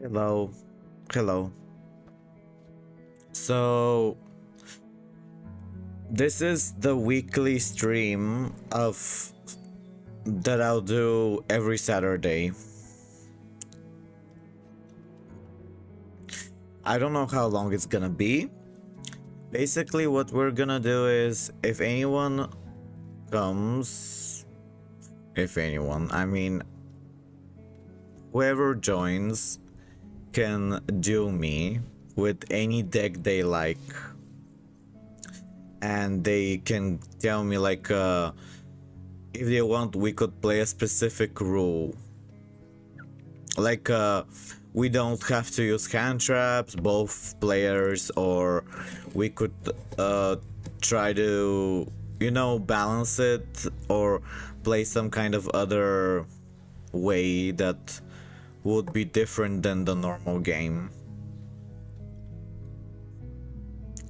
Hello. Hello. So, this is the weekly stream of that I'll do every Saturday. I don't know how long it's gonna be. Basically, what we're gonna do is if anyone comes, I mean, whoever joins can duel me with any deck they like. And they can tell me like if they want we could play a specific rule, like we don't have to use hand traps both players, or we could try to balance it or play some kind of other way that would be different than the normal game.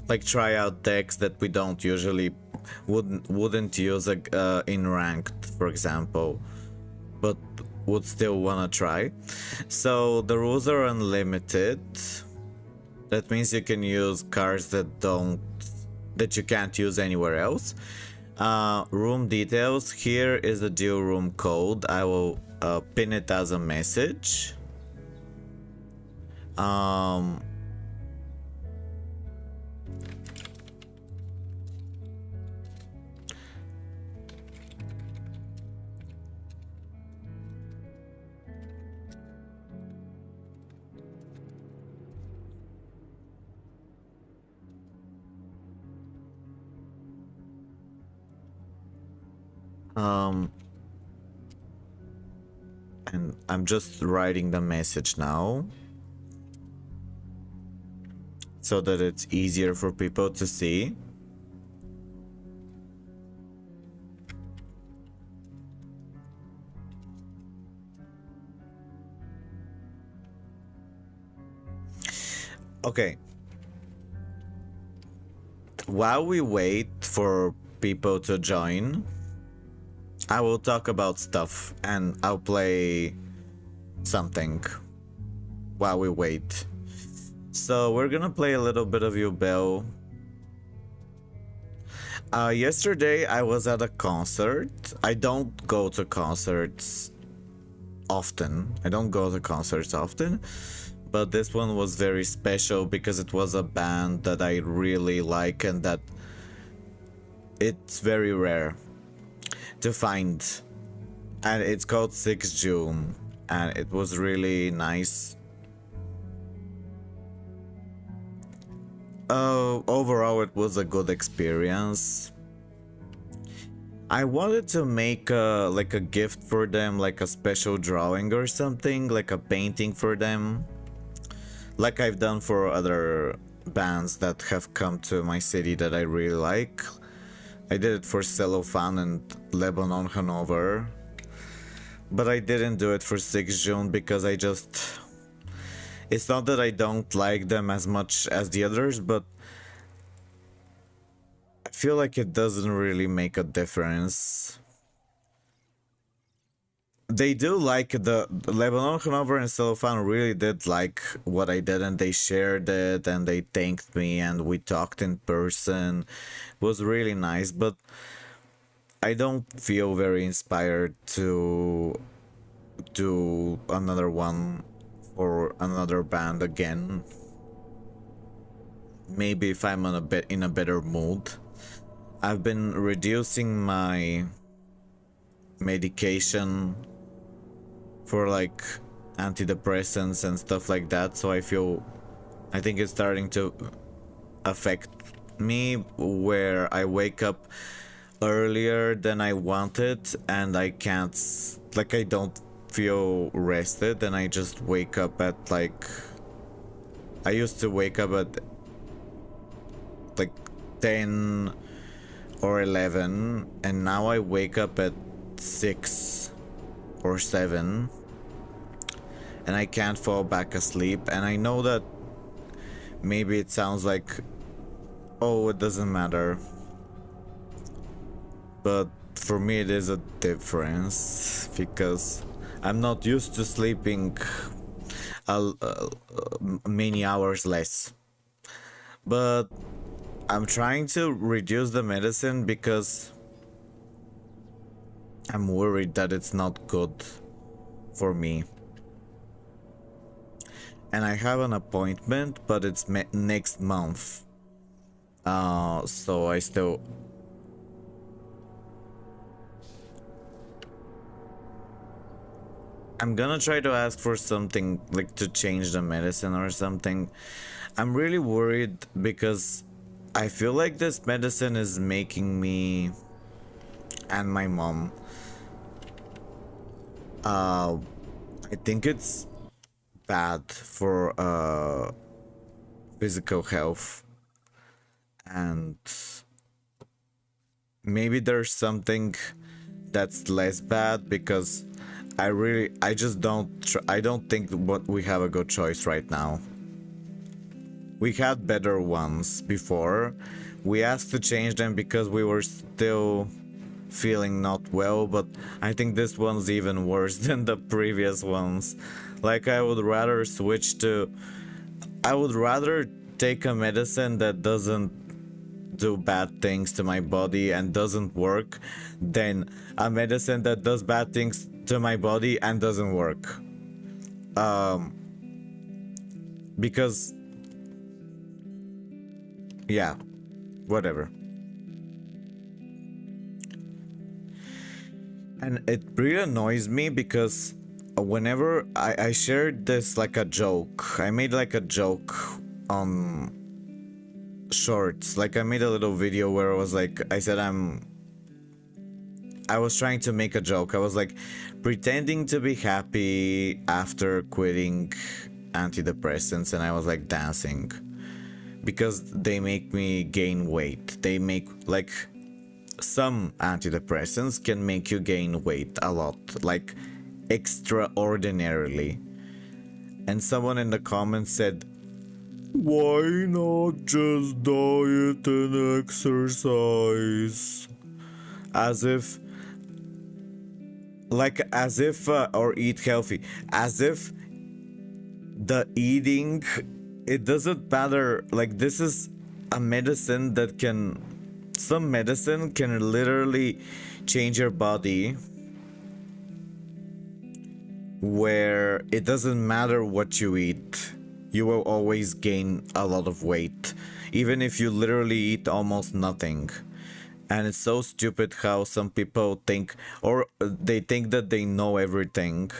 Like try out decks that we don't usually wouldn't use in ranked, for example, but would still wanna try. So the rules are unlimited. That means you can use cards that you can't use anywhere else. Room details. Here is the duel room code. I will pin it as a message. And I'm just writing the message now so that it's easier for people to see. Okay. While we wait for people to join, I will talk about stuff and I'll play something while we wait. So we're gonna play a little bit of Yubel. Yesterday I was at a concert. I don't go to concerts often. But this one was very special because it was a band that I really like and that it's very rare to find, and it's called 6 June, and it was really nice. Overall it was a good experience. I wanted to make like a gift for them, like a special drawing or something, like a painting for them, like I've done for other bands that have come to my city that I really like. I did it for Cellophane and Lebanon Hanover, but I didn't do it for 6 June because it's not that I don't like them as much as the others, but I feel like it doesn't really make a difference. They do like the Lebanon Hanover and Cellophane really did like what I did, and they shared it and they thanked me and we talked in person. It was really nice, but I don't feel very inspired to do another one or another band again. Maybe if I'm in a better mood. I've been reducing my medication for like antidepressants and stuff like that, so I think it's starting to affect me, where I wake up earlier than I wanted and I can't, like, I don't feel rested, and I just wake up at like, I used to wake up at like 10 or 11, and now I wake up at 6 or 7 and I can't fall back asleep. And I know that maybe it sounds like, oh, it doesn't matter, but for me it is a difference because I'm not used to sleeping. many hours less. But I'm trying to reduce the medicine because I'm worried that it's not good for me. And I have an appointment, but it's next month. So I still... I'm gonna try to ask for something, like to change the medicine or something. I'm really worried because I feel like this medicine is making me and my mom... I think it's bad for physical health, and maybe there's something that's less bad because I just I don't think what we have a good choice right now. We had better ones before. We asked to change them because we were still feeling not well, but I think this one's even worse than the previous ones. Like, I would rather switch to... I would rather take a medicine that doesn't do bad things to my body and doesn't work than a medicine that does bad things to my body and doesn't work. Because... yeah, whatever. And it really annoys me because whenever I shared this like a joke, I made like a joke on shorts. Like, I made a little video where I was like, I was trying to make a joke. I was like pretending to be happy after quitting antidepressants, and I was like dancing because they make me gain weight. They make, like, some antidepressants can make you gain weight a lot, like extraordinarily. And someone in the comments said, why not just diet and exercise? As if, or eat healthy, as if the eating, it doesn't matter. Like, this is a medicine that can... some medicine can literally change your body, where it doesn't matter what you eat, you will always gain a lot of weight, even if you literally eat almost nothing. And it's so stupid how some people think, or they think that they know everything.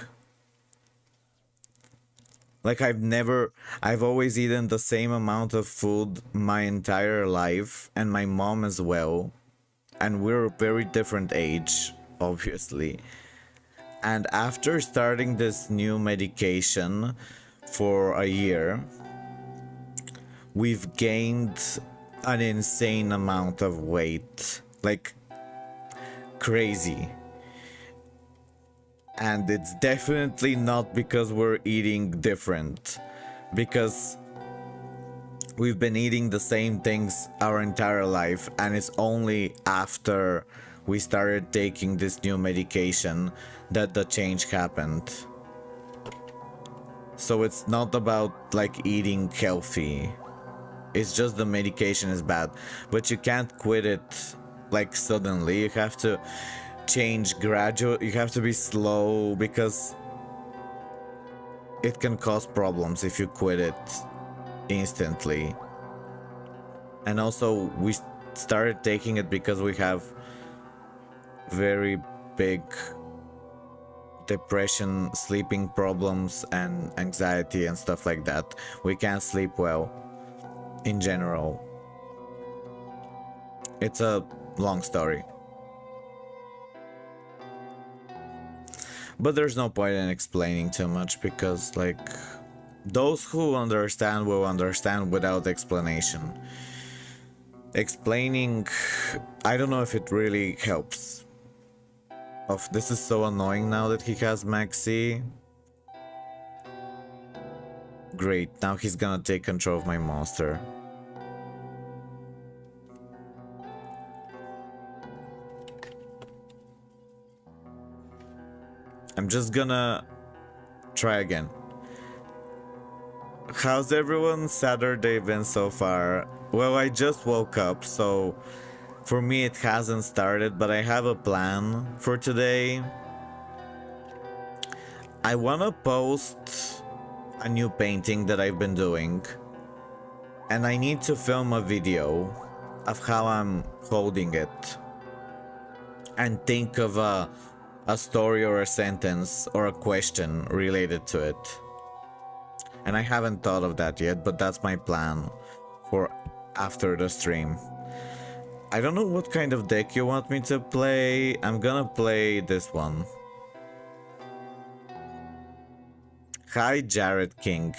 Like, I've always eaten the same amount of food my entire life, and my mom as well. And we're a very different age, obviously. And after starting this new medication for a year, we've gained an insane amount of weight. Like, crazy. And it's definitely not because we're eating different, because we've been eating the same things our entire life, and it's only after we started taking this new medication that the change happened. So it's not about like eating healthy, it's just the medication is bad. But you can't quit it like suddenly. You have to change gradual, you have to be slow, because it can cause problems if you quit it instantly. And also, we started taking it because we have very big depression, sleeping problems, and anxiety and stuff like that. We can't sleep well in general. It's a long story. But there's no point in explaining too much, because like, those who understand will understand without explanation. Explaining, I don't know if it really helps. This is so annoying now that he has Maxi. Great, now he's gonna take control of my monster. I'm just gonna try again. How's everyone's Saturday been so far? Well, I just woke up, so for me it hasn't started, but I have a plan for today. I wanna post a new painting that I've been doing, and I need to film a video of how I'm holding it and think of a story or a sentence or a question related to it. And I haven't thought of that yet, but that's my plan for after the stream. I don't know what kind of deck you want me to play. I'm gonna play this one. Hi, Jared King.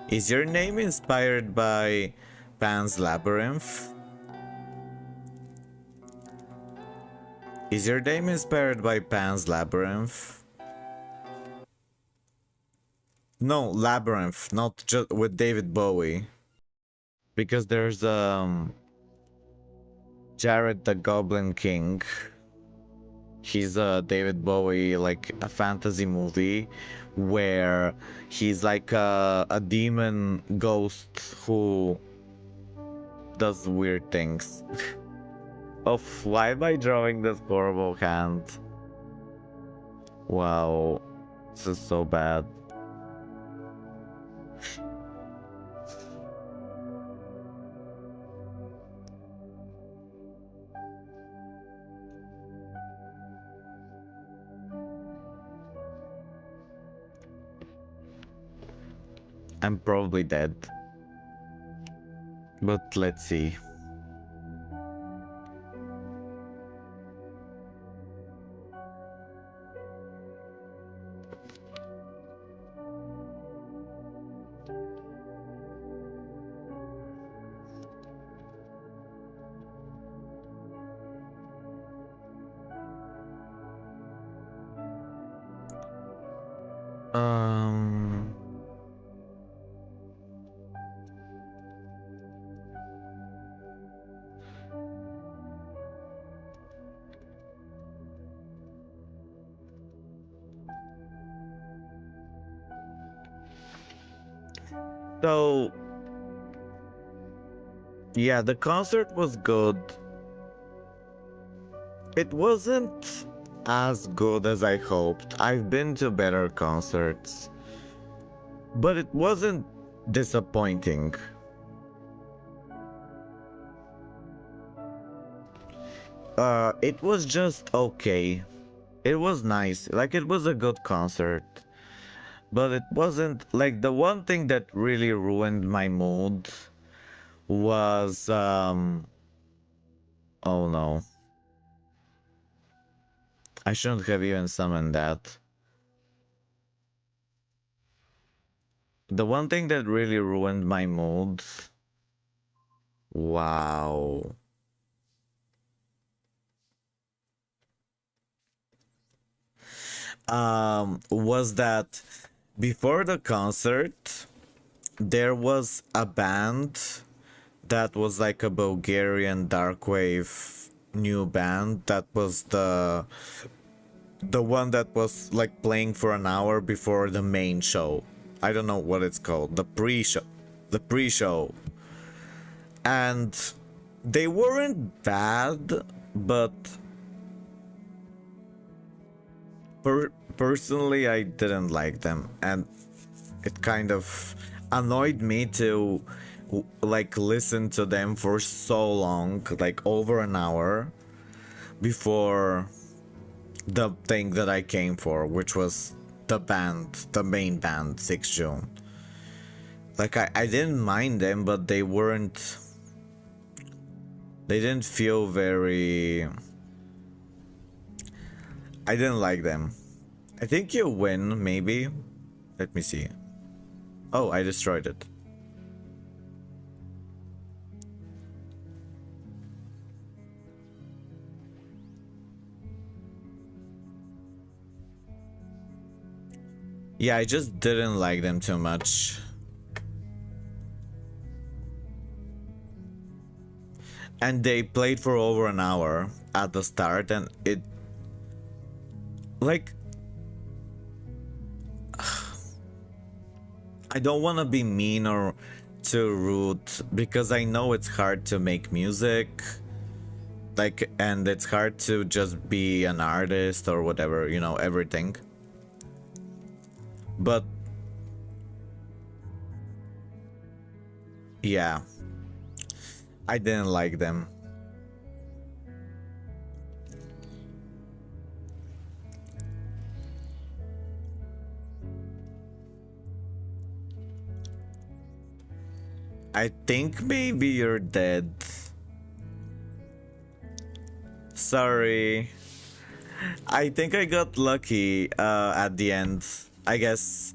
Is your name inspired by Pan's Labyrinth? Is your name inspired by Pan's Labyrinth? No, Labyrinth, not just with David Bowie. Because there's Jared the Goblin King. He's a David Bowie, like a fantasy movie where he's like a demon ghost who does weird things. Oh, why am I drawing this horrible hand? Wow, this is so bad. I'm probably dead. But let's see. Um... So, yeah, the concert was good. It wasn't as good as I hoped. I've been to better concerts, but it wasn't disappointing. It was just okay. It was nice. Like, it was a good concert. But it wasn't like the one thing that really ruined my mood was oh no. I shouldn't have even summoned that. The one thing that really ruined my mood, wow, was that before the concert there was a band that was like a Bulgarian darkwave new band that was the one that was like playing for an hour before the main show. I don't know what it's called. The pre-show. The pre-show. And they weren't bad, but personally I didn't like them, and it kind of annoyed me to like listen to them for so long, like over an hour before the thing that I came for, which was the band, the main band, 6 June. Like I didn't mind them, but they didn't feel very, I didn't like them. I think you win, maybe. Let me see. Oh, I destroyed it. Yeah, I just didn't like them too much. And they played for over an hour at the start, and it... Like... I don't want to be mean or too rude because I know it's hard to make music, like, and it's hard to just be an artist or whatever, you know, everything. But yeah, I didn't like them. I think maybe you're dead. Sorry. I think I got lucky at the end. I guess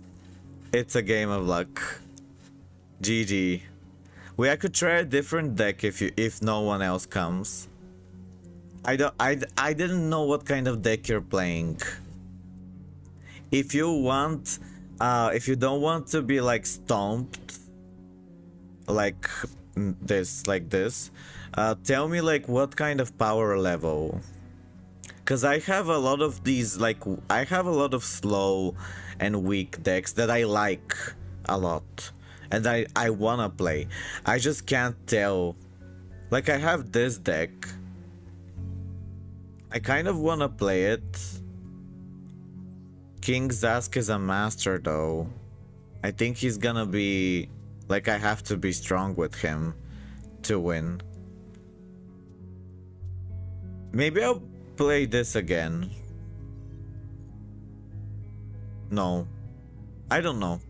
it's a game of luck. GG. I could try a different deck if no one else comes. I didn't know what kind of deck you're playing. If you want, if you don't want to be like stomped, like this, tell me like what kind of power level. Cause I have a lot of these, like I have a lot of slow and weak decks that I like a lot, and I wanna play. I just can't tell. Like I have this deck. I kind of wanna play it. King Zask is a master though. I think he's gonna be like, I have to be strong with him to win. Maybe I'll play this again. No, I don't know.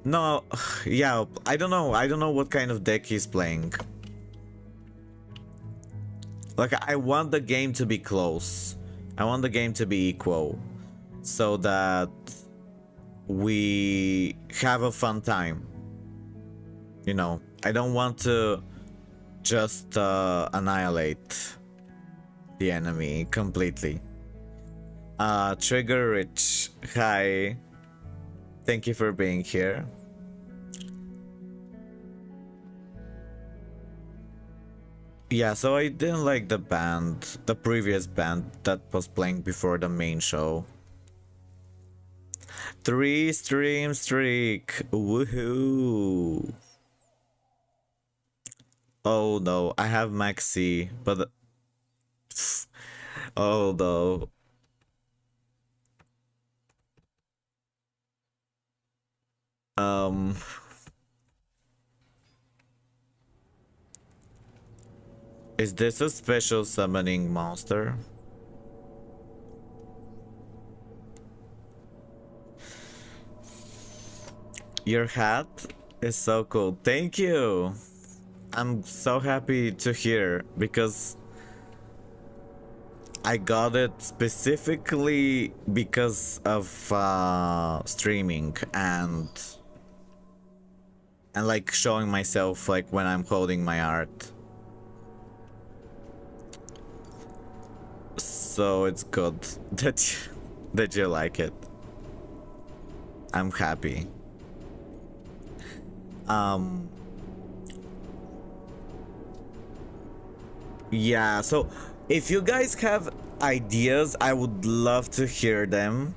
No, yeah, I don't know. I don't know what kind of deck he's playing. Like, I want the game to be close. I want the game to be equal, so that we have a fun time. You know, I don't want to just annihilate the enemy completely. Trigger Rich, hi. Thank you for being here. Yeah, so I didn't like the band, the previous band that was playing before the main show. 3 stream streak, woohoo! Oh no, I have Maxi, but oh no. Is this a special summoning monster? Your hat is so cool. Thank you. I'm so happy to hear because I got it specifically because of streaming and like showing myself like when I'm holding my art. So it's good that you like it. I'm happy. Yeah, so if you guys have ideas, I would love to hear them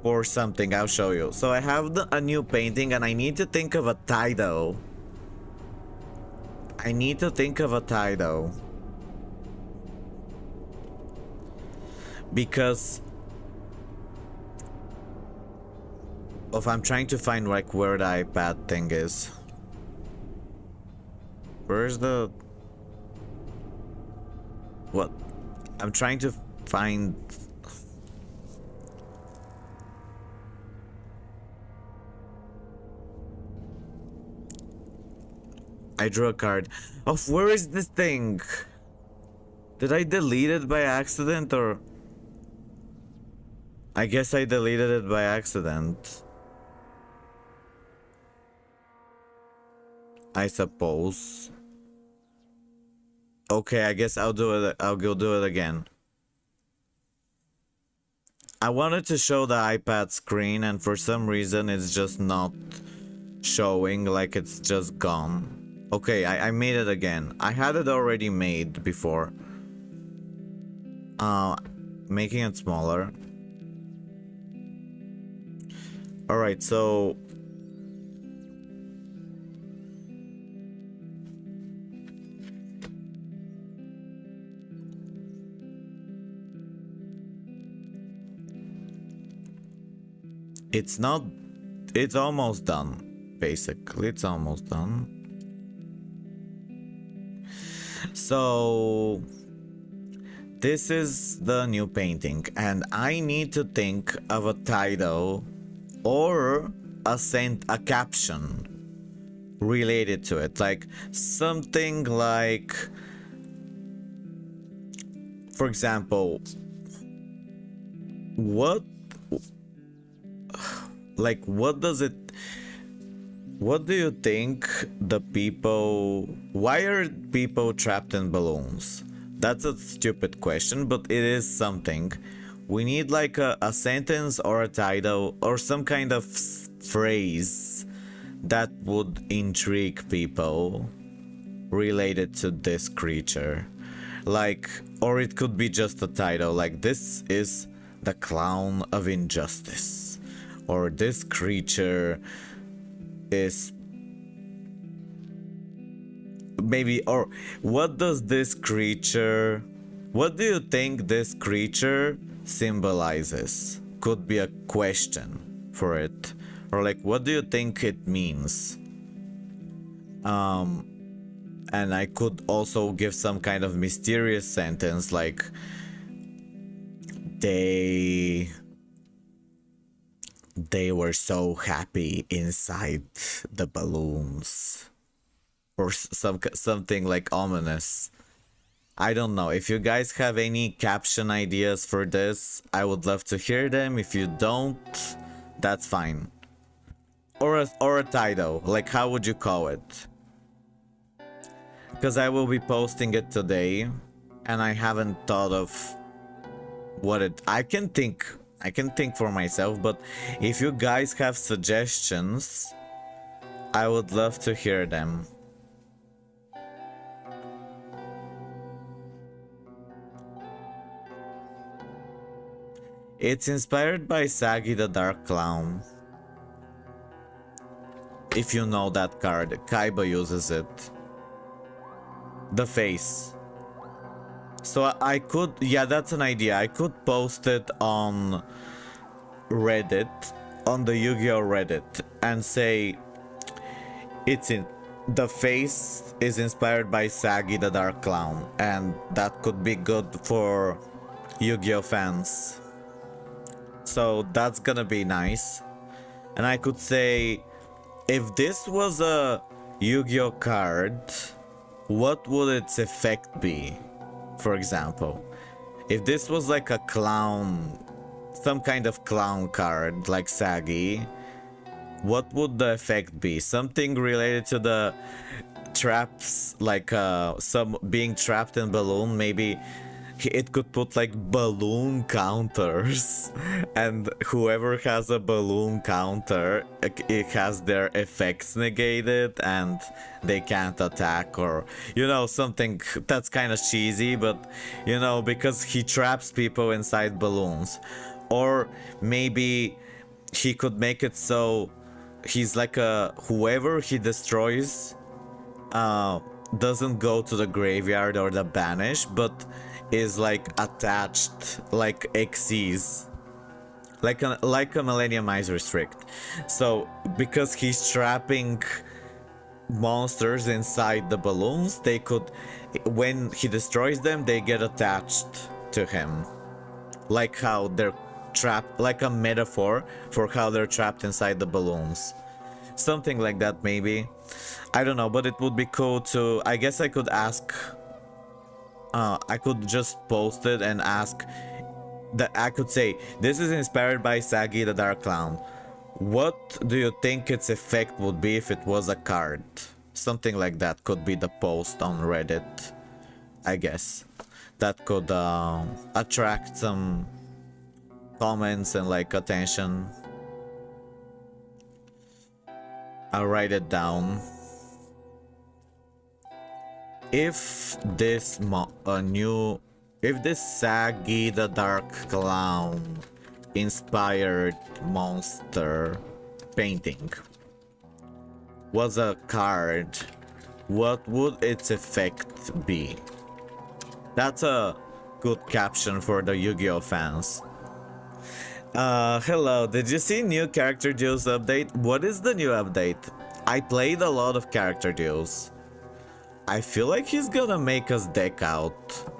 for something. I'll show you. So I have a new painting and I need to think of a title. I need to think of a title. Because if I'm trying to find like where the iPad thing is. Where's the... What? I'm trying to find... I drew a card. Oh, where is this thing? Did I delete it by accident or... I guess I deleted it by accident. I suppose. Okay, I guess I'll do it. I'll go do it again. I wanted to show the iPad screen and for some reason it's just not showing, like it's just gone. Okay, I made it again. I had it already made before. Making it smaller. All right, so it's not, it's almost done, basically. It's almost done. So this is the new painting, and I need to think of a title or a caption related to it, like something like, for example, what do you think the people, why are people trapped in balloons? That's a stupid question, but it is something. We need like a sentence or a title or some kind of phrase that would intrigue people related to this creature. Like, or it could be just a title, like this is the clown of injustice, or this creature is maybe, or what does this creature, what do you think this creature symbolizes? Could be a question for it, or like, what do you think it means? And I could also give some kind of mysterious sentence like they were so happy inside the balloons, or something like ominous. I don't know. If you guys have any caption ideas for this, I would love to hear them. If you don't, that's fine. Or a title, like how would you call it? Because I will be posting it today, and I haven't thought of what it. I can think for myself, but if you guys have suggestions, I would love to hear them. It's inspired by Sagi the Dark Clown. If you know that card, Kaiba uses it. The face. So I could, yeah, that's an idea. I could post it on Reddit, on the YuGiOh Reddit, and say it's in the face is inspired by Sagi the Dark Clown, and that could be good for YuGiOh fans. So that's gonna be nice. And I could say, if this was a YuGiOh card, what would its effect be? For example, if this was like a clown, some kind of clown card like Sagi, what would the effect be? Something related to the traps, like some being trapped in balloon. Maybe it could put like balloon counters, and whoever has a balloon counter, it has their effects negated and they can't attack, or you know, something that's kind of cheesy, but you know, because he traps people inside balloons. Or maybe he could make it so he's like a, whoever he destroys doesn't go to the graveyard or the banish, but is like attached, like Xyz, like a Millennium Eyes Restrict. So because he's trapping monsters inside the balloons, they could, when he destroys them, they get attached to him, like how they're trapped, like a metaphor for how they're trapped inside the balloons. Something like that, maybe. I don't know, but it would be cool to, I guess I could ask, I could just post it and ask that. I could say, this is inspired by Sagi the Dark Clown. What do you think its effect would be if it was a card? Something like that could be the post on Reddit, I guess. That could attract some comments and like attention. I'll write it down. If this if this Sagi the Dark Clown inspired monster painting was a card, what would its effect be? That's a good caption for the Yu-Gi-Oh fans. Hello, did you see new character duels update? What is the new update? I played a lot of character duels. I feel like he's gonna make us deck out.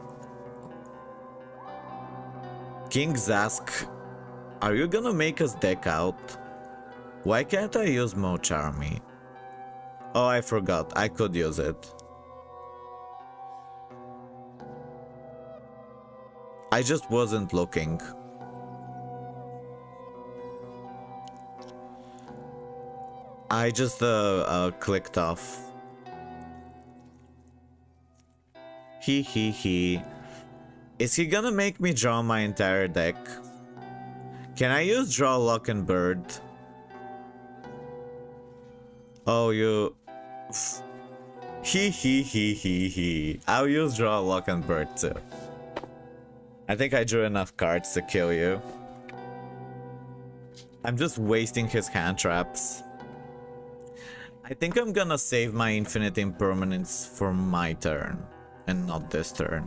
Kings ask, are you gonna make us deck out? Why can't I use Mocharmy? Oh, I forgot, I could use it. I just wasn't looking. I just clicked off. He. Is he gonna make me draw my entire deck? Can I use draw lock and bird? Oh, you. He. I'll use draw lock and bird too. I think I drew enough cards to kill you. I'm just wasting his hand traps. I think I'm gonna save my infinite impermanence for my turn and not this turn,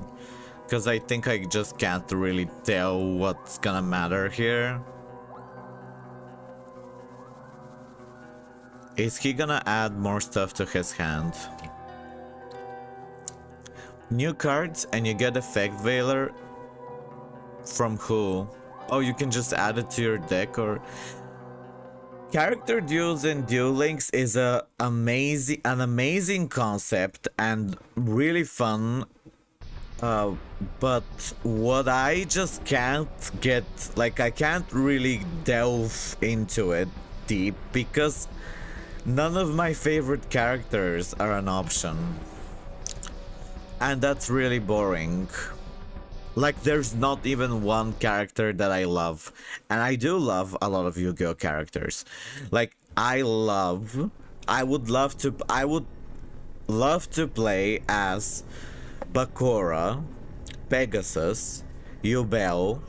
because I think I just can't really tell what's gonna matter here. Is he gonna add more stuff to his hand? New cards and you get Effect Veiler. From who? Oh, you can just add it to your deck. Or character duels and Duel Links is an amazing concept and really fun. But what I just can't get, like, I can't really delve into it deep because none of my favorite characters are an option, and that's really boring. Like, there's not even one character that I love. And I do love a lot of Yu-Gi-Oh characters. Like, I would love to play as Bakura, Pegasus, Yubel,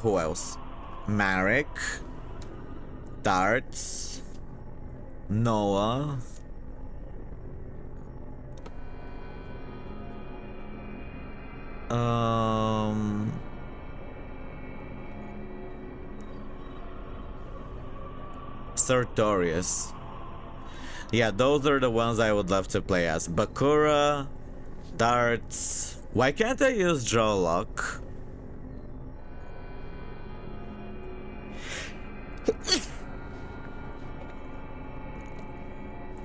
who else? Marek, Darts, Noah, Sartorius. Yeah, those are the ones I would love to play as. Bakura, Darts. Why can't I use Draw Lock?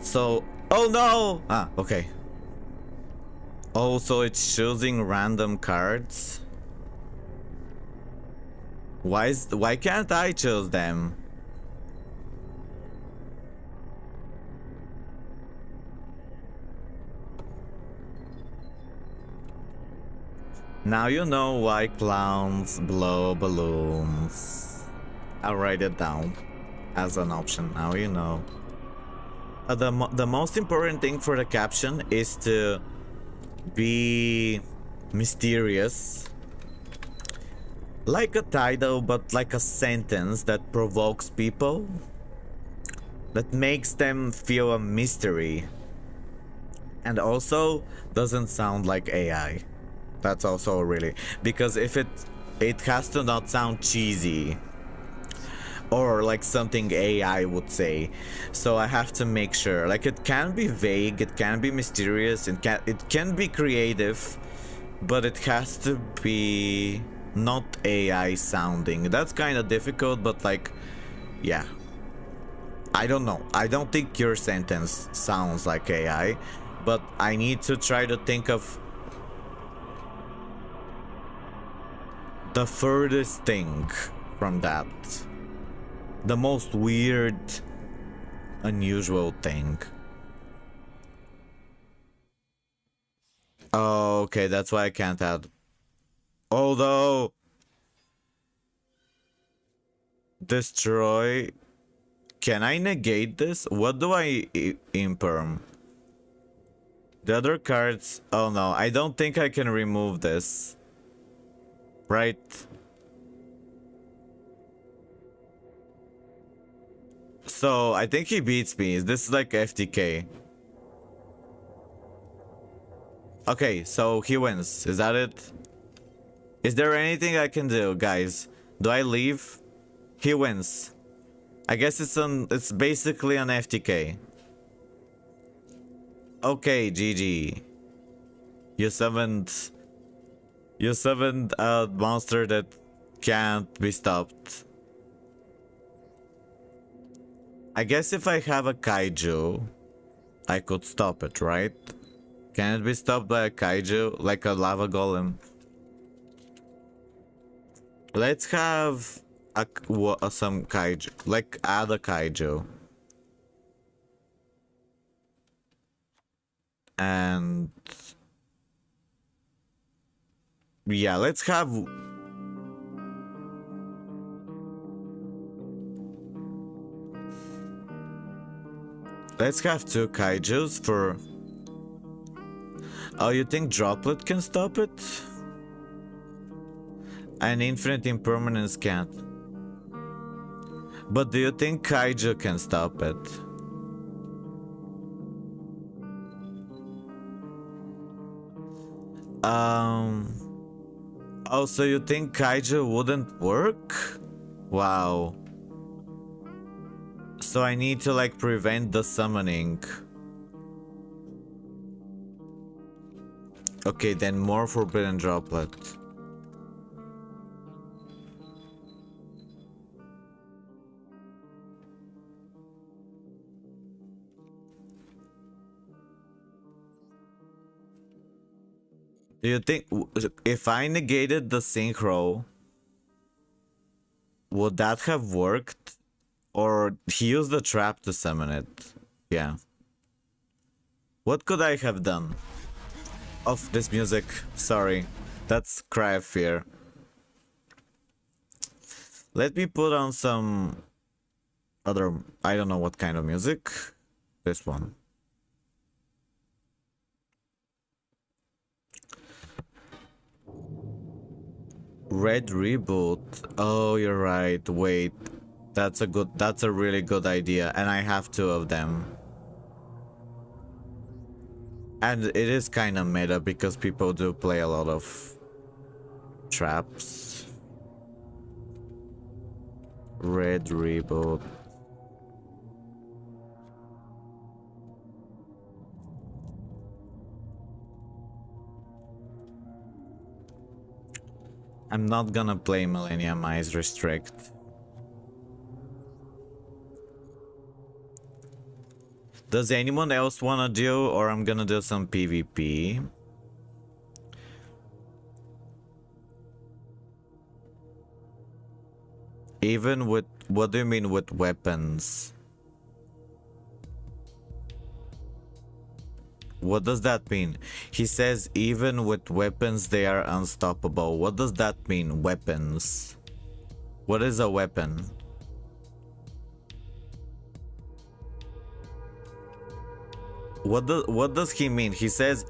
So, oh no! Ah, okay. Oh, so it's choosing random cards? Why can't I choose them? Now you know why clowns blow balloons. I'll write it down as an option. Now you know. The most important thing for the caption is to be mysterious, like a title, but like a sentence that provokes people, that makes them feel a mystery, and also doesn't sound like AI. That's also really, because if it has to not sound cheesy or like something AI would say. So I have to make sure, like, it can be vague, it can be mysterious, it can be creative, but it has to be not AI sounding. That's kind of difficult, but like, yeah, I don't know. I don't think your sentence sounds like AI, but I need to try to think of the furthest thing from that. The most weird, unusual thing. Oh, okay, that's why I can't add. Although, destroy. Can I negate this? What do I imperm? The other cards. Oh no, I don't think I can remove this. Right? So I think he beats me. This is like FTK. Okay, so he wins. Is that it? Is there anything I can do, guys? Do I leave? He wins. I guess it's basically an FTK. Okay, GG. You summoned a monster that can't be stopped. I guess if I have a kaiju, I could stop it, right? Can it be stopped by a kaiju, like a lava golem? Let's have some kaiju, like add a kaiju. And yeah, let's have two kaijus for... Oh, you think Droplet can stop it? And Infinite Impermanence can't. But do you think Kaiju can stop it? Oh, so you think Kaiju wouldn't work? Wow. So I need to like prevent the summoning. Okay, then more Forbidden Droplet. Do you think if I negated the synchro, would that have worked? Or he used the trap to summon it? Yeah. What could I have done? Of this music, sorry. That's Cry of Fear. Let me put on some other, I don't know what kind of music. This one. Red Reboot. Oh, you're right. Wait. That's a really good idea. And I have two of them. And it is kind of meta because people do play a lot of traps. Red Reboot. I'm not gonna play Millennium Eyes Restrict. Does anyone else wanna do, or I'm gonna do some PvP? Even with, what do you mean with weapons? What does that mean? He says even with weapons they are unstoppable. What does that mean, weapons? What is a weapon? What does he mean? He says,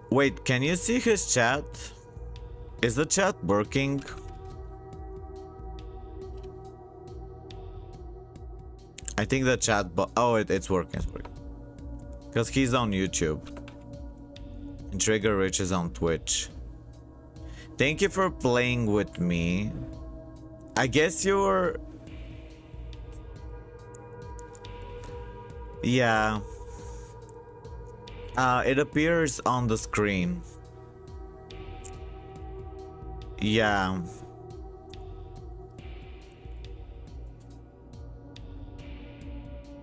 wait, can you see his chat? Is the chat working? I think the chat, but oh, it's working. Because he's on YouTube. And Trigger Rich is on Twitch. Thank you for playing with me. I guess you're... Yeah. It appears on the screen. Yeah.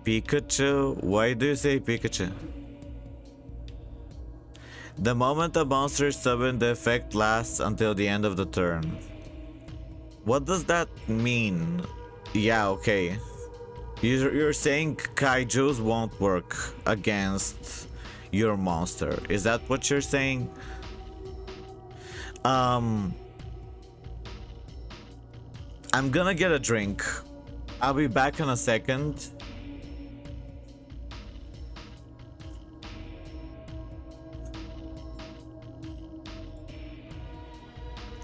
Pikachu? Why do you say Pikachu? The moment a monster is summoned, the effect lasts until the end of the turn. What does that mean? Yeah, okay. You're saying kaijus won't work against your monster. Is that what you're saying? I'm gonna get a drink. I'll be back in a second.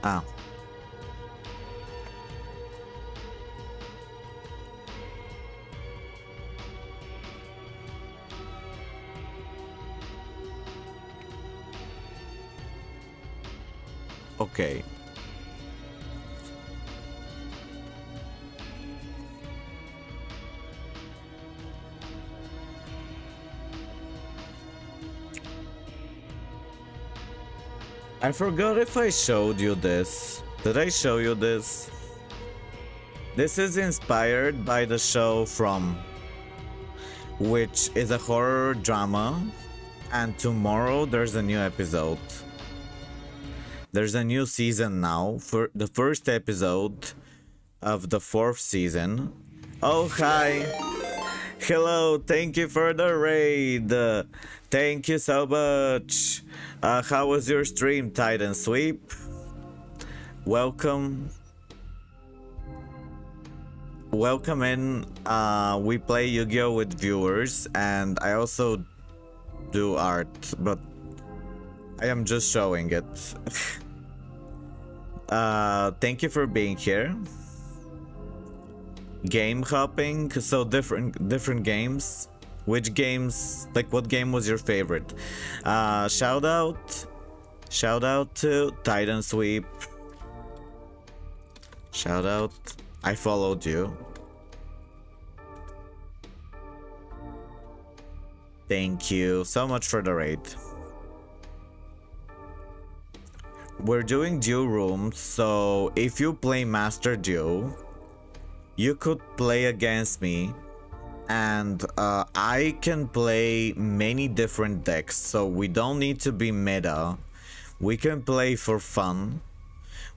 Ah. Okay. I forgot if I showed you this. Did I show you this? This is inspired by the show From, which is a horror drama, and tomorrow there's a new episode. There's a new season now for the first episode of the 4th season. Oh, hi. Hello, thank you for the raid. Thank you so much. How was your stream, Titan Sweep? Welcome. Welcome in. We play Yu-Gi-Oh with viewers, and I also do art, but I am just showing it. Thank you for being here. Game hopping, so different games. Which games, like what game was your favorite? Shout out to Titan Sweep. Shout out. I followed you. Thank you so much for the raid. We're doing duel rooms, so if you play Master Duel, you could play against me, and I can play many different decks, so we don't need to be meta. We can play for fun.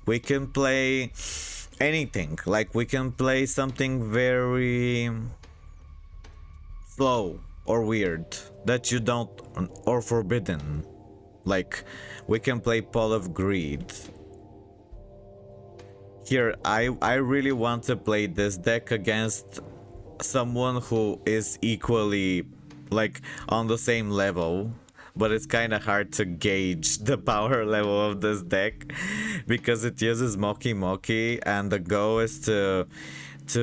We can play anything, like we can play something very slow or weird that you don't, or forbidden. Like we can play Pole of Greed. Here, I really want to play this deck against someone who is equally like on the same level, but it's kind of hard to gauge the power level of this deck because it uses Moki, and the goal is to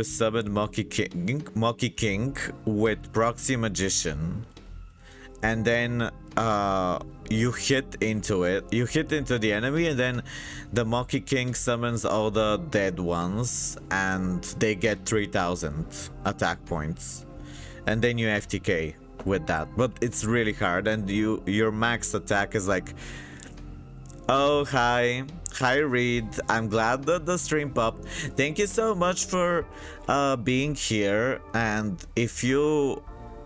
summon Moki King with Proxy Magician, and then you hit into the enemy, and then the Moki King summons all the dead ones and they get 3000 attack points, and then you FTK with that. But it's really hard, and your max attack is like, oh, hi Reed, I'm glad that the stream popped. Thank you so much for being here, and if you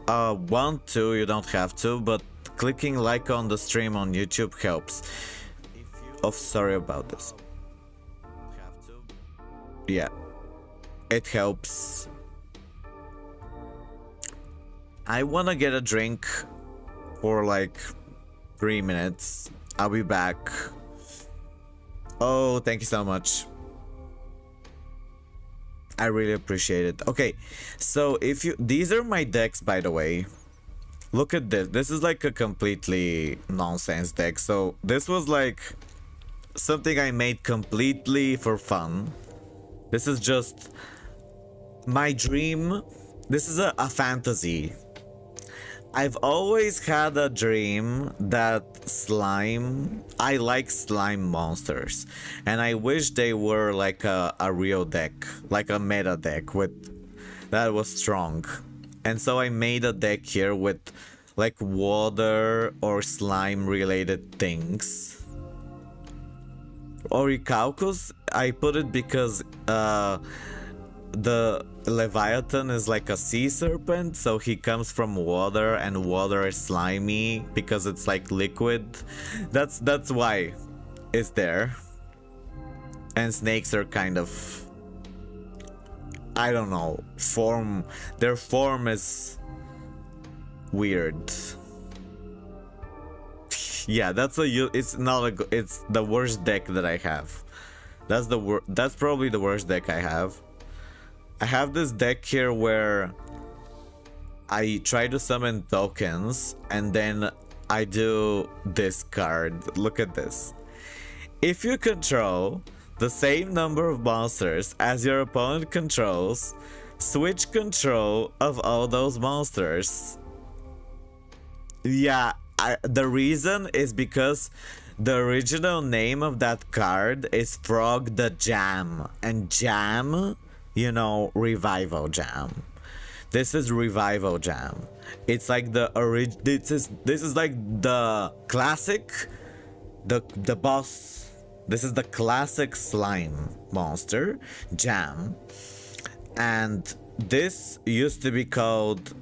want to, you don't have to, but clicking like on the stream on YouTube helps. Oh, sorry about this. Yeah, it helps. I wanna get a drink for like 3 minutes. I'll be back. Oh, thank you so much. I really appreciate it. Okay, so these are my decks, by the way. Look at this. This is like a completely nonsense deck. So this was like something I made completely for fun. This is just my dream. This is a fantasy. I've always had a dream that I like slime monsters, and I wish they were like a real deck, like a meta deck that was strong. And so I made a deck here with like water or slime related things. Orichalcus, I put it because the Leviathan is like a sea serpent, so he comes from water, and water is slimy because it's like liquid. That's why it's there. And snakes are kind of, I don't know, their form is weird. Yeah, it's the worst deck that I have. That's probably the worst deck I have. I have this deck here where I try to summon tokens, and then I do this card. Look at this. If you control the same number of monsters as your opponent controls, switch control of all those monsters. Yeah, the reason is because the original name of that card is Frog the Jam. And Jam, you know, Revival Jam. This is Revival Jam. It's like the this is like the classic, the boss. This is the classic slime monster, Jam. And this used to be called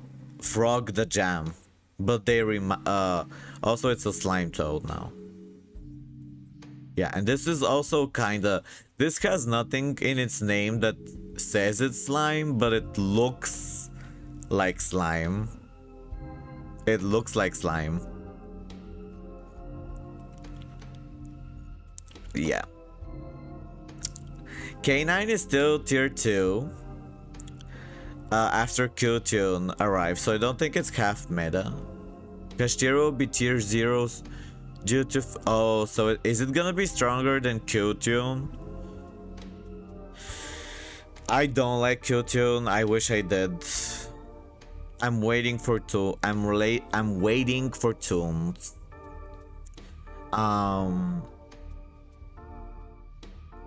Frog the Jam, but they also it's a slime toad now. Yeah, and this is also kinda, this has nothing in its name that says it's slime, but it looks like slime. It looks like slime. Yeah. K9 is still tier 2 after Q-Tune arrives, so I don't think it's half meta. Kashtira will be tier 0s due to... oh, so is it gonna be stronger than Q-Tune? I don't like Q-Tune. I wish I did. I'm waiting for I'm waiting for tunes.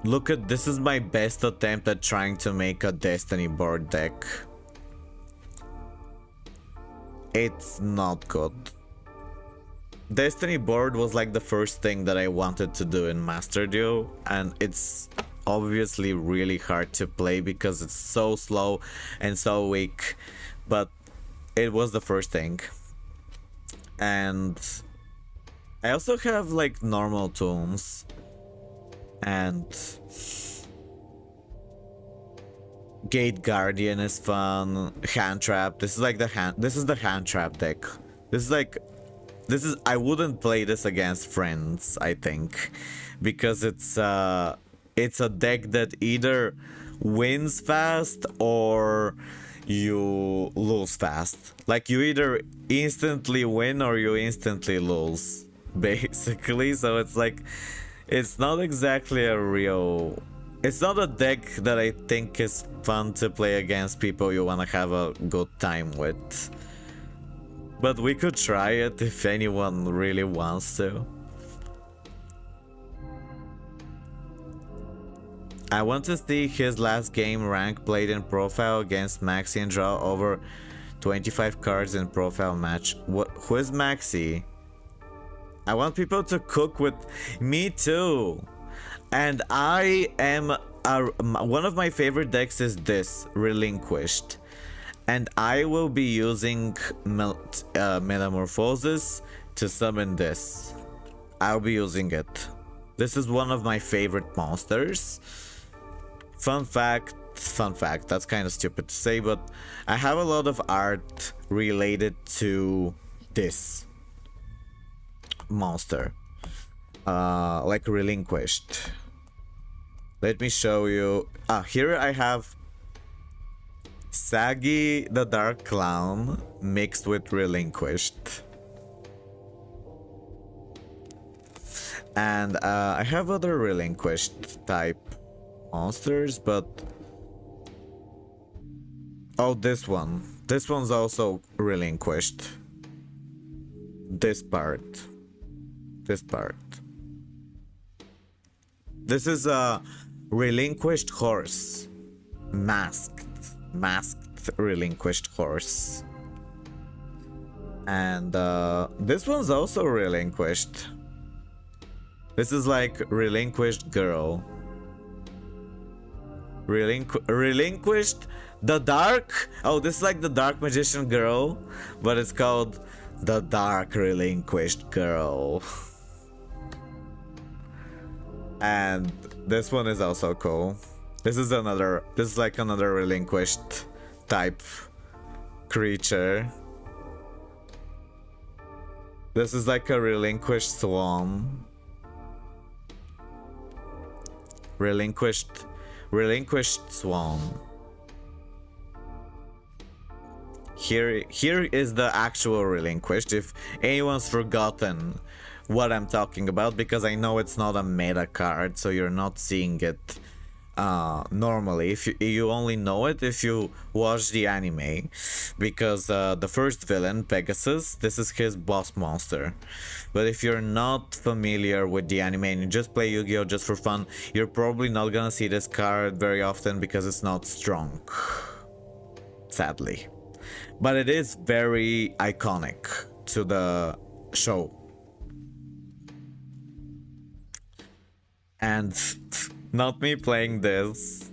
Look at this, is my best attempt at trying to make a Destiny board deck. It's not good. Destiny board was like the first thing that I wanted to do in Master Duel, and it's obviously really hard to play because it's so slow and so weak, but it was the first thing. And I also have like normal tunes and Gate Guardian is fun. Hand Trap. This is like the hand trap deck. I wouldn't play this against friends, I think, because it's a deck that either wins fast or you lose fast. Like, you either instantly win or you instantly lose, basically. So it's like, it's not exactly a real... it's not a deck that I think is fun to play against people you want to have a good time with. But we could try it if anyone really wants to. I want to see his last game rank played in profile against Maxi and draw over 25 cards in profile match. Who is Maxi? I want people to cook with me too. And I am one of my favorite decks is this, Relinquished. And I will be using Metamorphosis to summon this. I'll be using it. This is one of my favorite monsters. Fun fact, that's kind of stupid to say, but I have a lot of art related to this monster. Like Relinquished. Let me show you. Here I have Saggy the Dark Clown mixed with Relinquished. And I have other Relinquished type monsters, but... oh, this one. This one's also Relinquished. This part. This part. This is a Relinquished Horse. Masked Relinquished Horse. And this one's also Relinquished. This is like Relinquished Girl. Relinquished the Dark. Oh, this is like the Dark Magician Girl, but it's called the Dark Relinquished Girl. And this one is also cool. This is like another Relinquished type creature. This is like a Relinquished Swan. Relinquished Swan. Here is the actual Relinquished, if anyone's forgotten what I'm talking about, because I know it's not a meta card, so you're not seeing it normally. If you only know it if you watch the anime, because the first villain, Pegasus, this is his boss monster. But if you're not familiar with the anime and you just play Yu-Gi-Oh just for fun, you're probably not gonna see this card very often because it's not strong, sadly. But it is very iconic to the show. And not me playing this.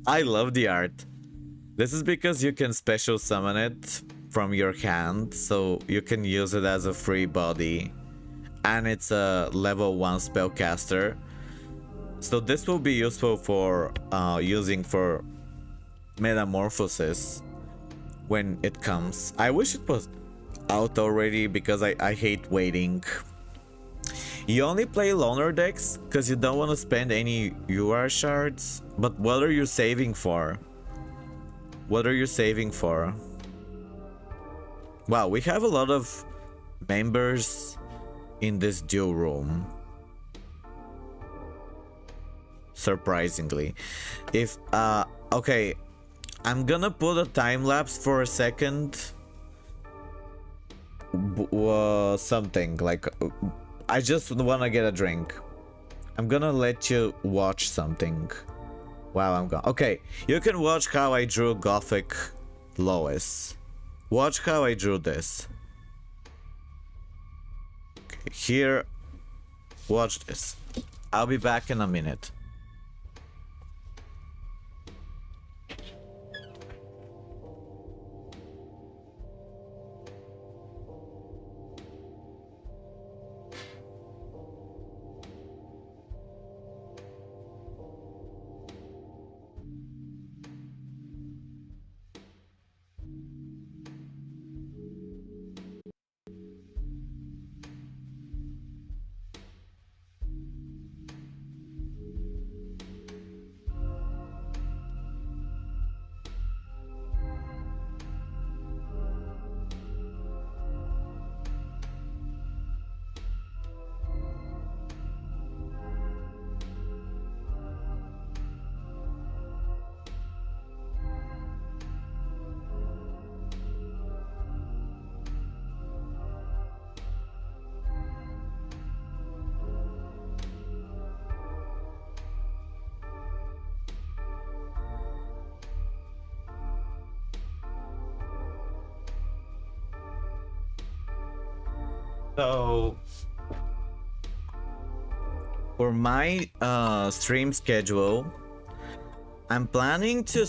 I love the art. This is because you can special summon it from your hand, so you can use it as a free body. And it's a level 1 spellcaster. So this will be useful for using for metamorphosis when it comes. I wish it was out already because I hate waiting. You only play loner decks because you don't want to spend any UR shards. But what are you saving for? What are you saving for? Wow, we have a lot of members in this duel room. Surprisingly. If, okay, I'm gonna put a time lapse for a second. Something like... I just wanna get a drink. I'm gonna let you watch something. Wow, I'm gone. Okay, you can watch how I drew Gothic Lois. Watch how I drew this. Okay, here, watch this. I'll be back in a minute. So for my stream schedule, I'm planning to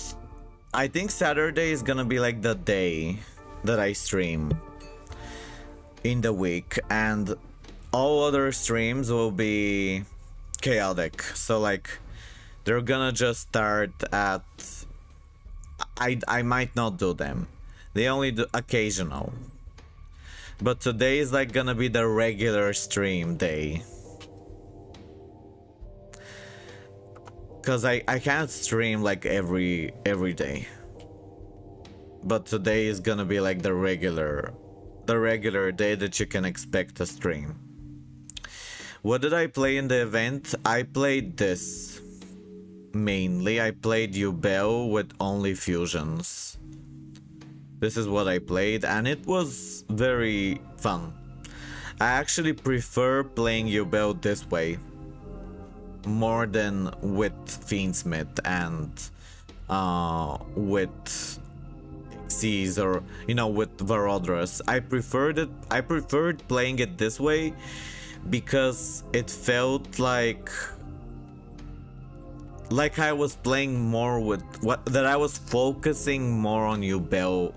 I think Saturday is gonna be like the day that I stream in the week, and all other streams will be chaotic. So like they're gonna just start at I might not do them. They only do occasional. But today is like gonna be the regular stream day. Cause I can't stream like every day. But today is gonna be like the regular day that you can expect to stream. What did I play in the event? I played this. Mainly, I played Yubel with only fusions. This is what I played, and it was very fun. I actually prefer playing Yubel this way more than with Fiendsmith and with Xyz, or you know, with Varodras. I preferred playing it this way because it felt like I was playing more with that I was focusing more on Yubel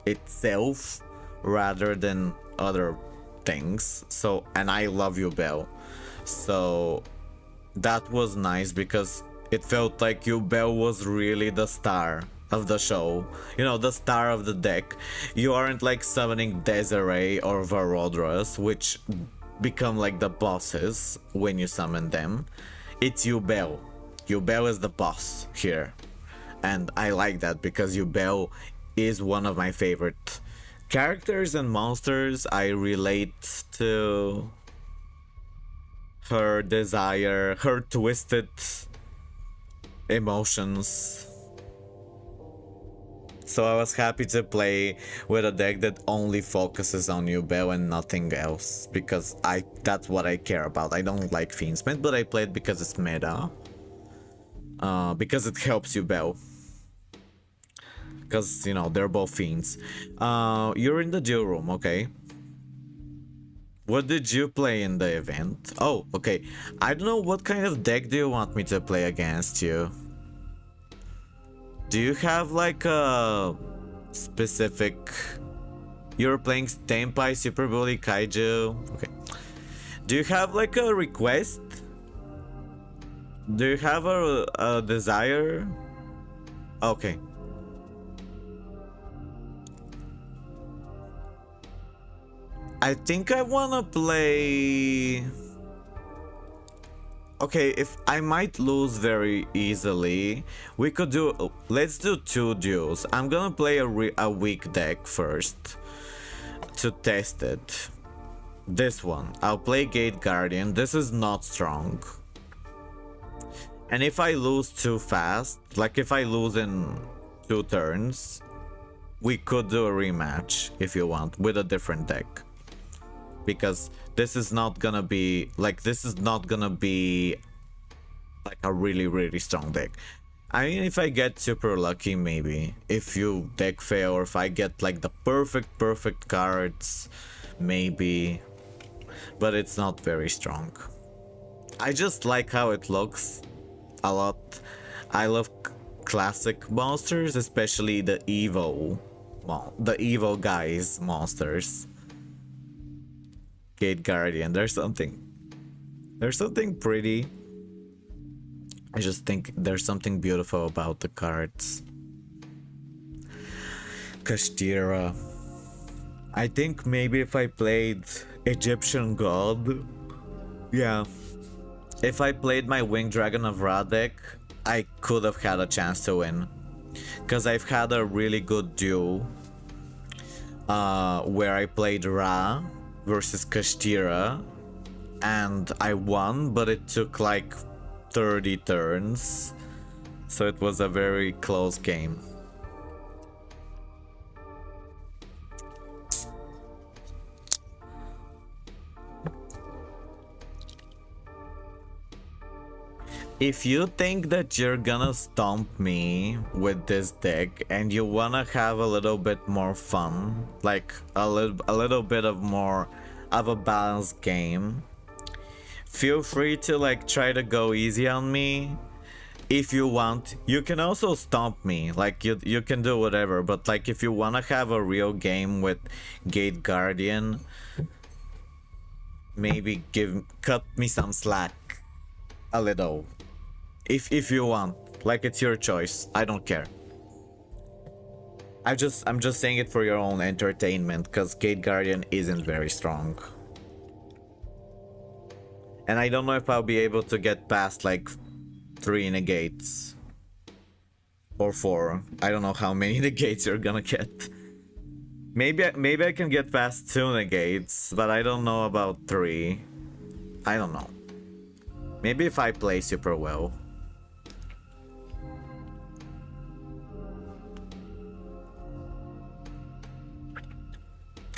itself rather than other things. So, and I love Yubel, so that was nice because it felt like Yubel was really the star of the show, you know, the star of the deck. You aren't like summoning Desiree or Varodras, which become like the bosses when you summon them. It's Yubel. Yubel is the boss here, and I like that because Yubel is one of my favorite characters and monsters. I relate to her desire, her twisted emotions. So I was happy to play with a deck that only focuses on Yubel and nothing else, because that's what I care about. I don't like Fiendsmith, but I play it because it's meta. Because it helps Yubel. Because, you know, they're both fiends. You're in the duel room, okay. What did you play in the event? Oh, okay. I don't know, what kind of deck do you want me to play against you? Do you have like a specific... You're playing Tenpai, Super Bully, Kaiju? Okay. Do you have like a request? Do you have a desire? Okay. I think I wanna play... Okay, if I might lose very easily, we could do... Let's do 2 duels. I'm gonna play a weak deck first to test it. This one. I'll play Gate Guardian. This is not strong. And if I lose too fast, like if I lose in 2 turns, we could do a rematch if you want, with a different deck. Because this is not gonna be like a really strong deck. I mean, if I get super lucky, maybe. If you deck fail, or if I get like the perfect cards, maybe. But it's not very strong. I just like how it looks a lot. I love classic monsters, especially the Evo guys monsters. Gate Guardian, there's something pretty. I just think there's something beautiful about the cards. Kashtira. I think maybe if I played Egyptian God, yeah. If I played my Winged Dragon of Ra deck, I could have had a chance to win. Because I've had a really good duel where I played Ra versus Kashtira, and I won, but it took like 30 turns, so it was a very close game. If you think that you're gonna stomp me with this deck and you wanna have a little bit more fun, like a little bit of more of a balanced game, feel free to like try to go easy on me. If you want, you can also stomp me, like you can do whatever, but like if you wanna have a real game with Gate Guardian, maybe cut me some slack a little. If you want, like, it's your choice. I don't care. I'm just saying it for your own entertainment, because Gate Guardian isn't very strong. And I don't know if I'll be able to get past like 3 negates. Or 4. I don't know how many negates you're gonna get. Maybe I can get past 2 negates, but I don't know about 3. I don't know. Maybe if I play super well.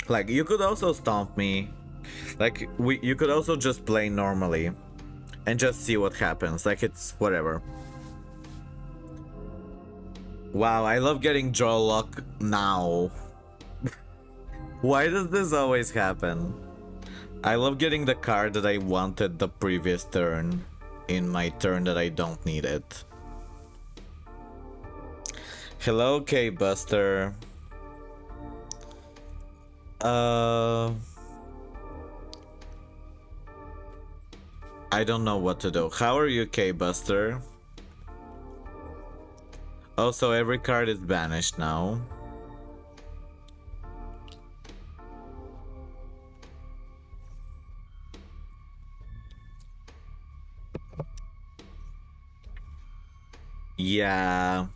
Like, you could also stomp me. Like, you could also just play normally and just see what happens. Like, it's whatever. Wow, I love getting draw luck now. Why does this always happen? I love getting the card that I wanted the previous turn in my turn that I don't need it. Hello, K-Buster. I don't know what to do. How are you, K-Buster? Also, every card is banished now. Yeah.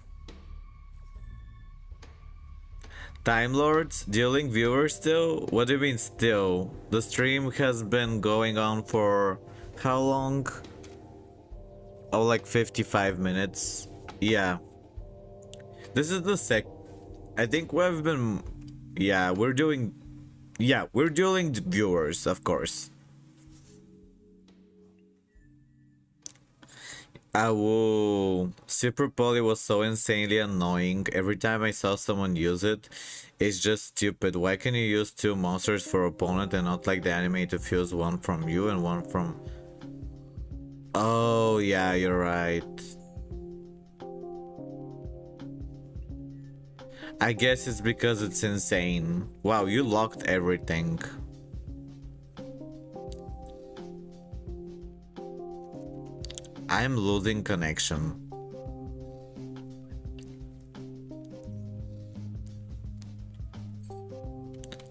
Time Lords, dealing viewers still? What do you mean still? The stream has been going on for how long? Oh, like 55 minutes. Yeah. This is the I think we've been... Yeah, we're doing... Yeah, we're dueling viewers, of course. Oh, Super Poly was so insanely annoying. Every time I saw someone use it, it's just stupid. Why can you use two monsters for opponent and not like the anime to fuse one from you and one from... Oh, yeah, you're right. I guess it's because it's insane. Wow, you locked everything. I'm losing connection.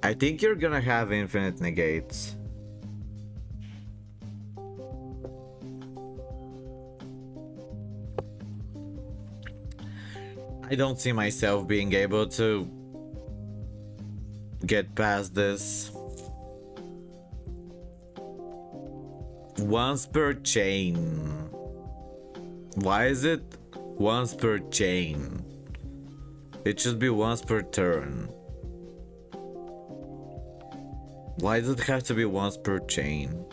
I think you're gonna have infinite negates. I don't see myself being able to get past this. Once per chain. Why is it once per chain? It should be once per turn. Why does it have to be once per chain?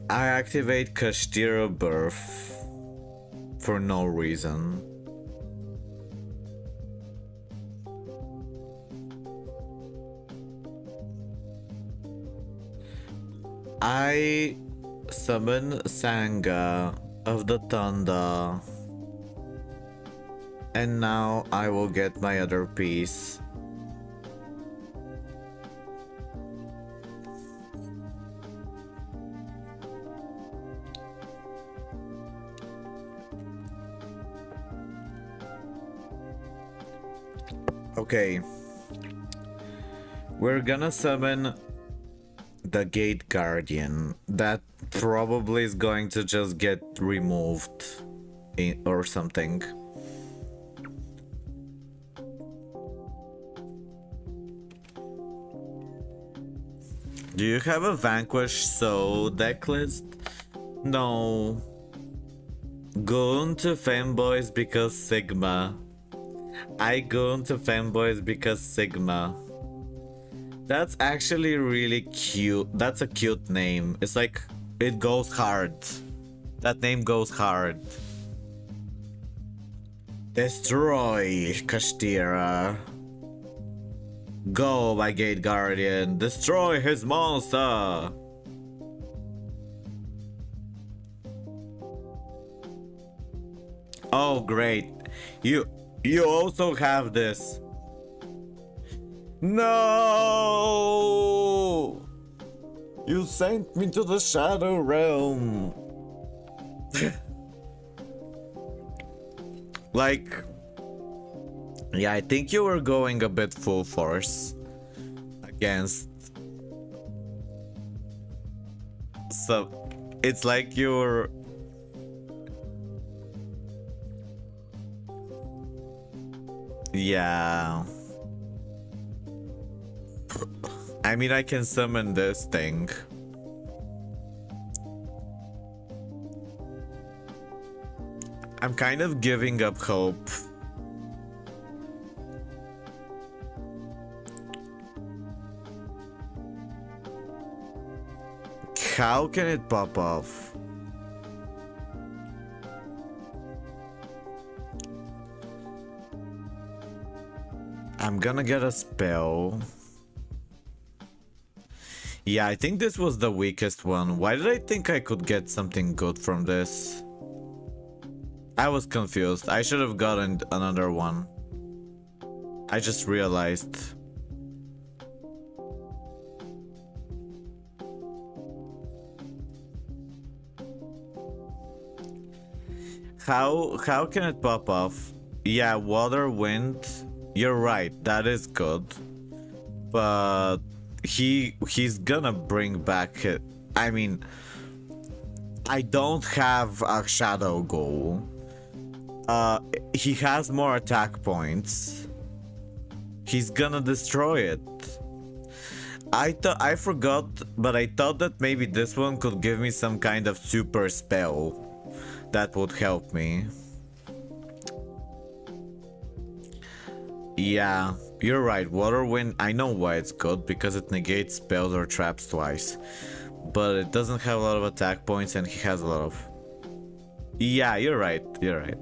I activate Kashtira Birth for no reason. I summon Sanga of the Thunder, and now I will get my other piece. Okay, we're gonna summon the Gate Guardian. That probably is going to just get removed or something. Do you have a Vanquish Soul deck list? No. Go into Fanboys because Sigma. I go into Fanboys because Sigma. That's actually really cute. That's a cute name. It's like, it goes hard. That name goes hard. Destroy Kashtira. Go, my Gate Guardian. Destroy his monster. Oh, great. You also have this. No! You sent me to the Shadow Realm. Like, yeah, I think you were going a bit full force against. So, it's like you're. Yeah. I mean, I can summon this thing. I'm kind of giving up hope. How can it pop off? I'm gonna get a spell. Yeah, I think this was the weakest one. Why did I think I could get something good from this? I was confused. I should have gotten another one. I just realized. How can it pop off? Yeah, water, wind. You're right. That is good. But he's gonna bring back it. I mean, I don't have a shadow goal. He has more attack points. He's gonna destroy it. I forgot, but I thought that maybe this one could give me some kind of super spell that would help me. Yeah, you're right. Water Wind, I know why it's good, because it negates spells or traps twice. But it doesn't have a lot of attack points, and he has a lot of... Yeah, you're right. You're right.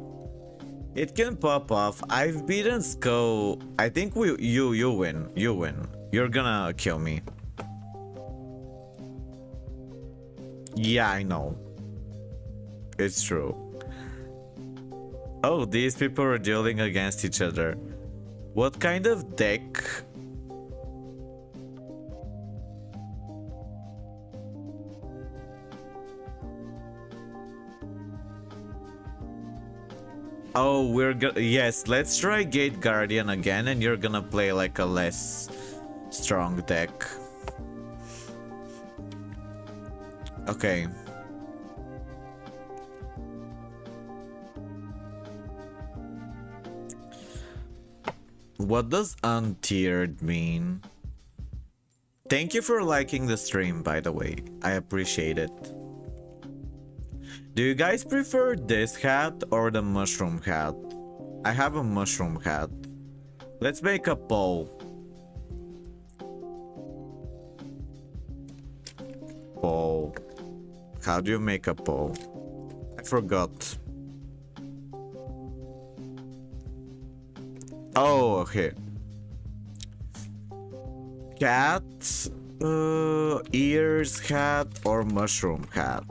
It can pop off. I've beaten Skull. I think you win. You win. You're gonna kill me. Yeah, I know. It's true. Oh, these people are dueling against each other. What kind of deck? Oh, yes, let's try Gate Guardian again, and you're gonna play like a less strong deck. Okay. What does untiered mean? Thank you for liking the stream, by the way. I appreciate it. Do you guys prefer this hat or the mushroom hat? I have a mushroom hat. Let's make a poll. Poll. How do you make a poll? I forgot. Oh, okay. Cat, ears hat or mushroom hat?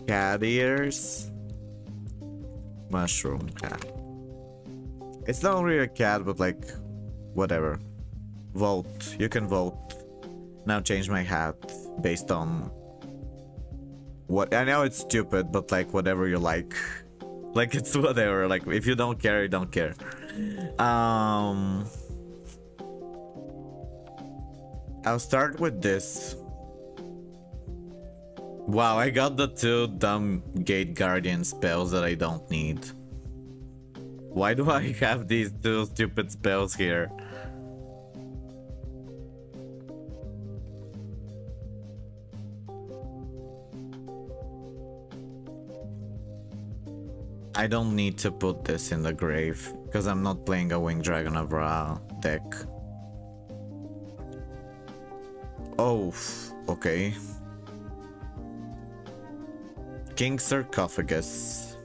Cat ears, mushroom cat. It's not really a cat, but like, whatever. Vote. You can vote. Now change my hat based on what. I know it's stupid, but like whatever you like. Like it's whatever. Like if you don't care, you don't care. I'll start with this. Wow, I got the two dumb Gate Guardian spells that I don't need. Why do I have these two stupid spells here? I don't need to put this in the grave, because I'm not playing a Winged Dragon of Ra deck. Oh, okay. King Sarcophagus.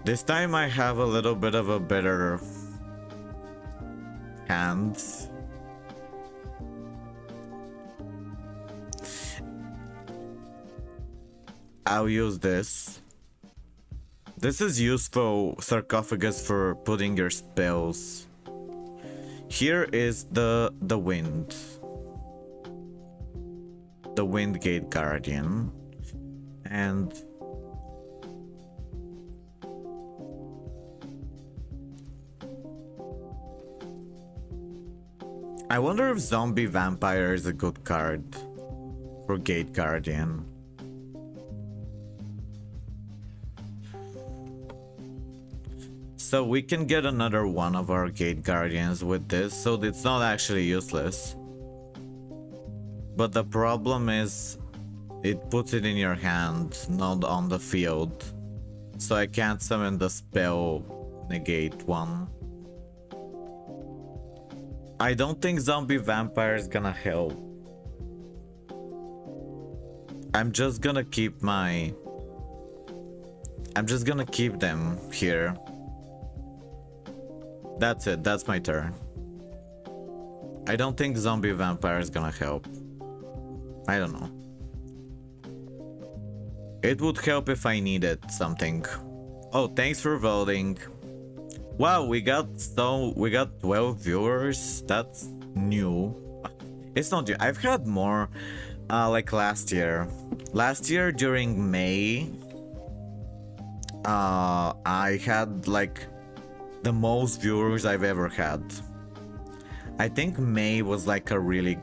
This time I have a little bit of a better hand. I'll use this. This is useful, Sarcophagus, for putting your spells. Here is the wind. The Wind Gate Guardian. And I wonder if Zombie Vampire is a good card for Gate Guardian. So we can get another one of our Gate Guardians with this, so it's not actually useless. But the problem is, it puts it in your hand, not on the field. So I can't summon the spell negate one. I don't think Zombie Vampire is gonna help. I'm just gonna keep them here. That's it, that's my turn. I don't think Zombie Vampire is gonna help. I don't know. It would help if I needed something. Oh, thanks for voting. Wow, we got 12 viewers. That's new. It's not new. I've had more like last year. Last year during May, I had like the most viewers I've ever had. I think May was like a really,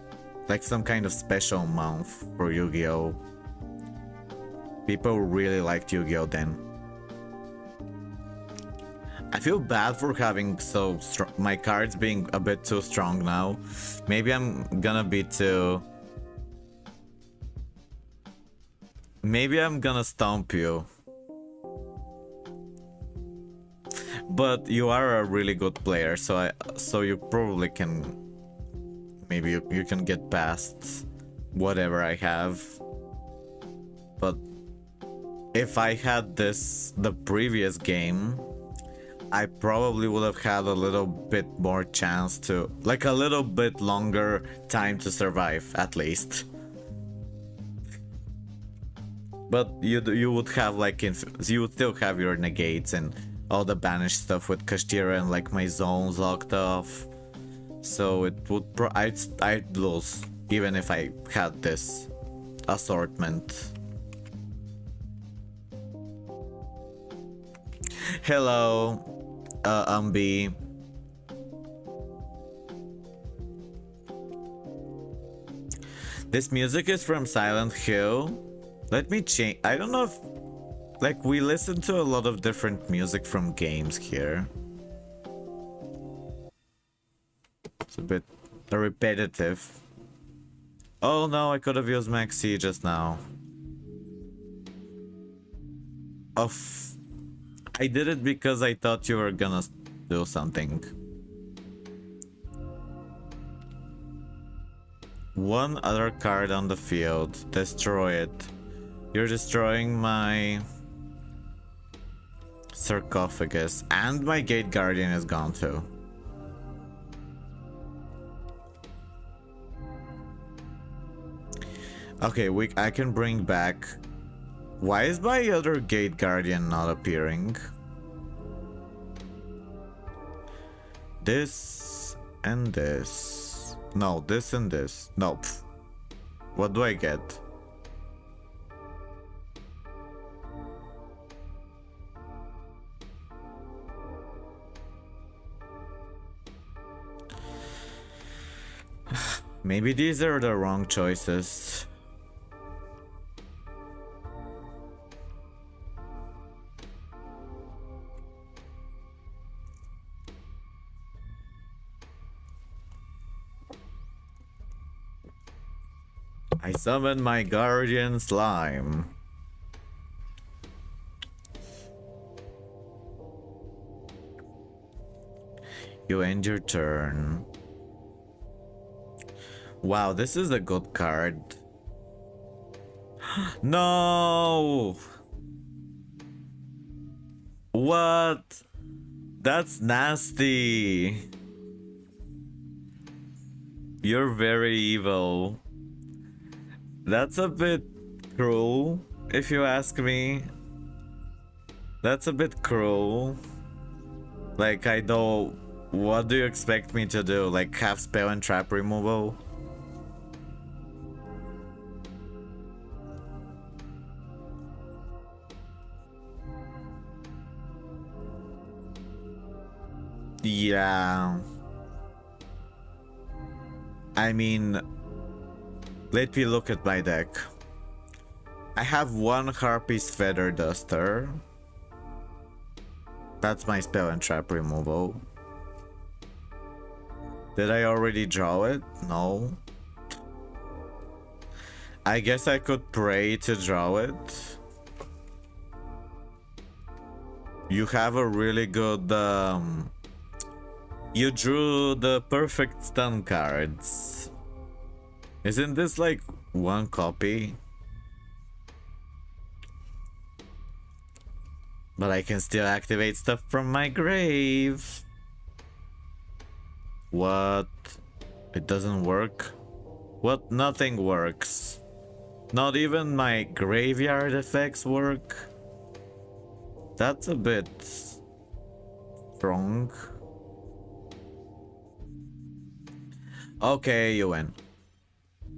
like some kind of special month for YuGiOh. People really liked YuGiOh then. I feel bad for having so strong, my cards being a bit too strong now. Maybe I'm gonna be too... Maybe I'm gonna stomp you. But you are a really good player, so you probably can... Maybe you can get past whatever I have. But if I had the previous game, I probably would have had a little bit more chance to, like a little bit longer time to survive, at least. But you would have like, you would still have your negates and all the banished stuff with Kashtira and like my zones locked off. So it would I'd lose even if I had this assortment. Hello, Umbi. This music is from Silent Hill. Let me change. I don't know if, like, we listen to a lot of different music from games here. It's a bit repetitive. Oh no, I could have used Maxi just now. I did it because I thought you were gonna do something. One other card on the field. Destroy it. You're destroying my sarcophagus. And my Gate Guardian is gone too. Okay, I can bring back... Why is my other Gate Guardian not appearing? This and this. No, this and this. Nope. What do I get? Maybe these are the wrong choices. I summon my Guardian Slime. You end your turn. Wow, this is a good card. No! What? That's nasty. You're very evil. That's a bit cruel, if you ask me. That's a bit cruel. Like, I don't... What do you expect me to do? Like, have spell and trap removal? Yeah. I mean... Let me look at my deck. I have one Harpy's Feather Duster. That's my spell and trap removal. Did I already draw it? No. I guess I could pray to draw it. You have a really good... You drew the perfect stun cards. Isn't this like one copy? But I can still activate stuff from my grave. What? It doesn't work? What? Nothing works. Not even my graveyard effects work? That's a bit strong. Okay, you win.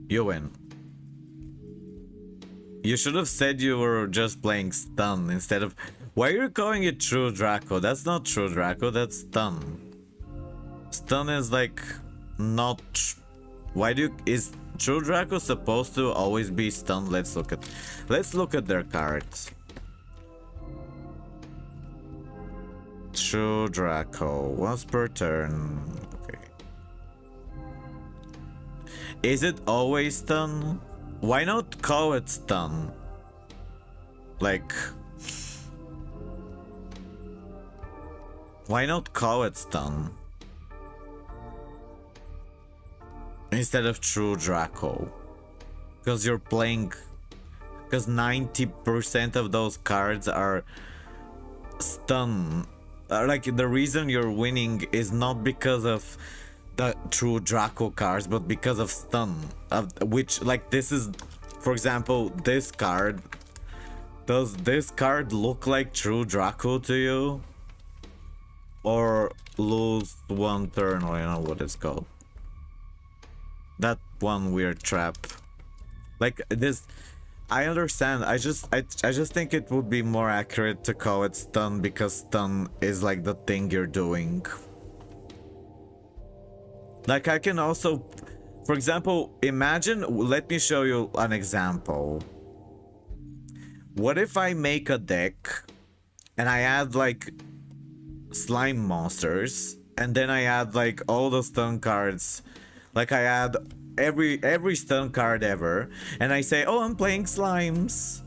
You win. You should have said you were just playing stun instead of... Why are you calling it True Draco? That's not True Draco, that's stun. Stun is like... not... Why do you... Is True Draco supposed to always be stun? Let's look at their cards. True Draco. Once per turn. Okay. Is it always stun? Why not call it stun? Like... Why not call it stun? Instead of True Draco. Because you're playing... Because 90% of those cards are stun. Like, the reason you're winning is not because of the True Draco cards, but because of stun. Which, like, this is... For example, this card. Does this card look like True Draco to you? Or lose one turn, or I don't know what it's called. That one weird trap. Like this, I understand. I just think it would be more accurate to call it stun because stun is like the thing you're doing. Like I can also, for example, imagine. Let me show you an example. What if I make a deck and I add like slime monsters, and then I add like all the stun cards, like I add every stun card ever, and I say, oh, I'm playing slimes.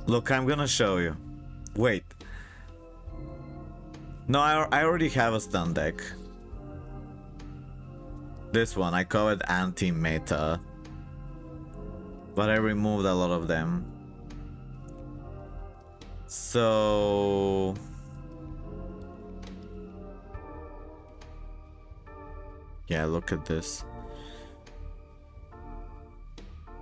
Look, I'm gonna show you. Wait. No, I already have a stun deck. This one, I call it anti-meta, but I removed a lot of them. So yeah, look at this.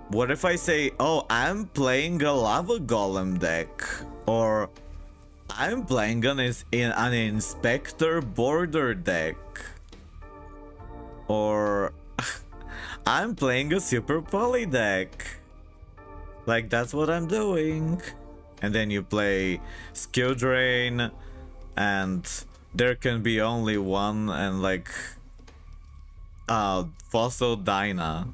What if I say, oh, I'm playing a lava golem deck, or I'm playing an inspector border deck, or I'm playing a super poly deck. Like, that's what I'm doing. And then you play skill drain, and there can be only one, and like fossil dyna.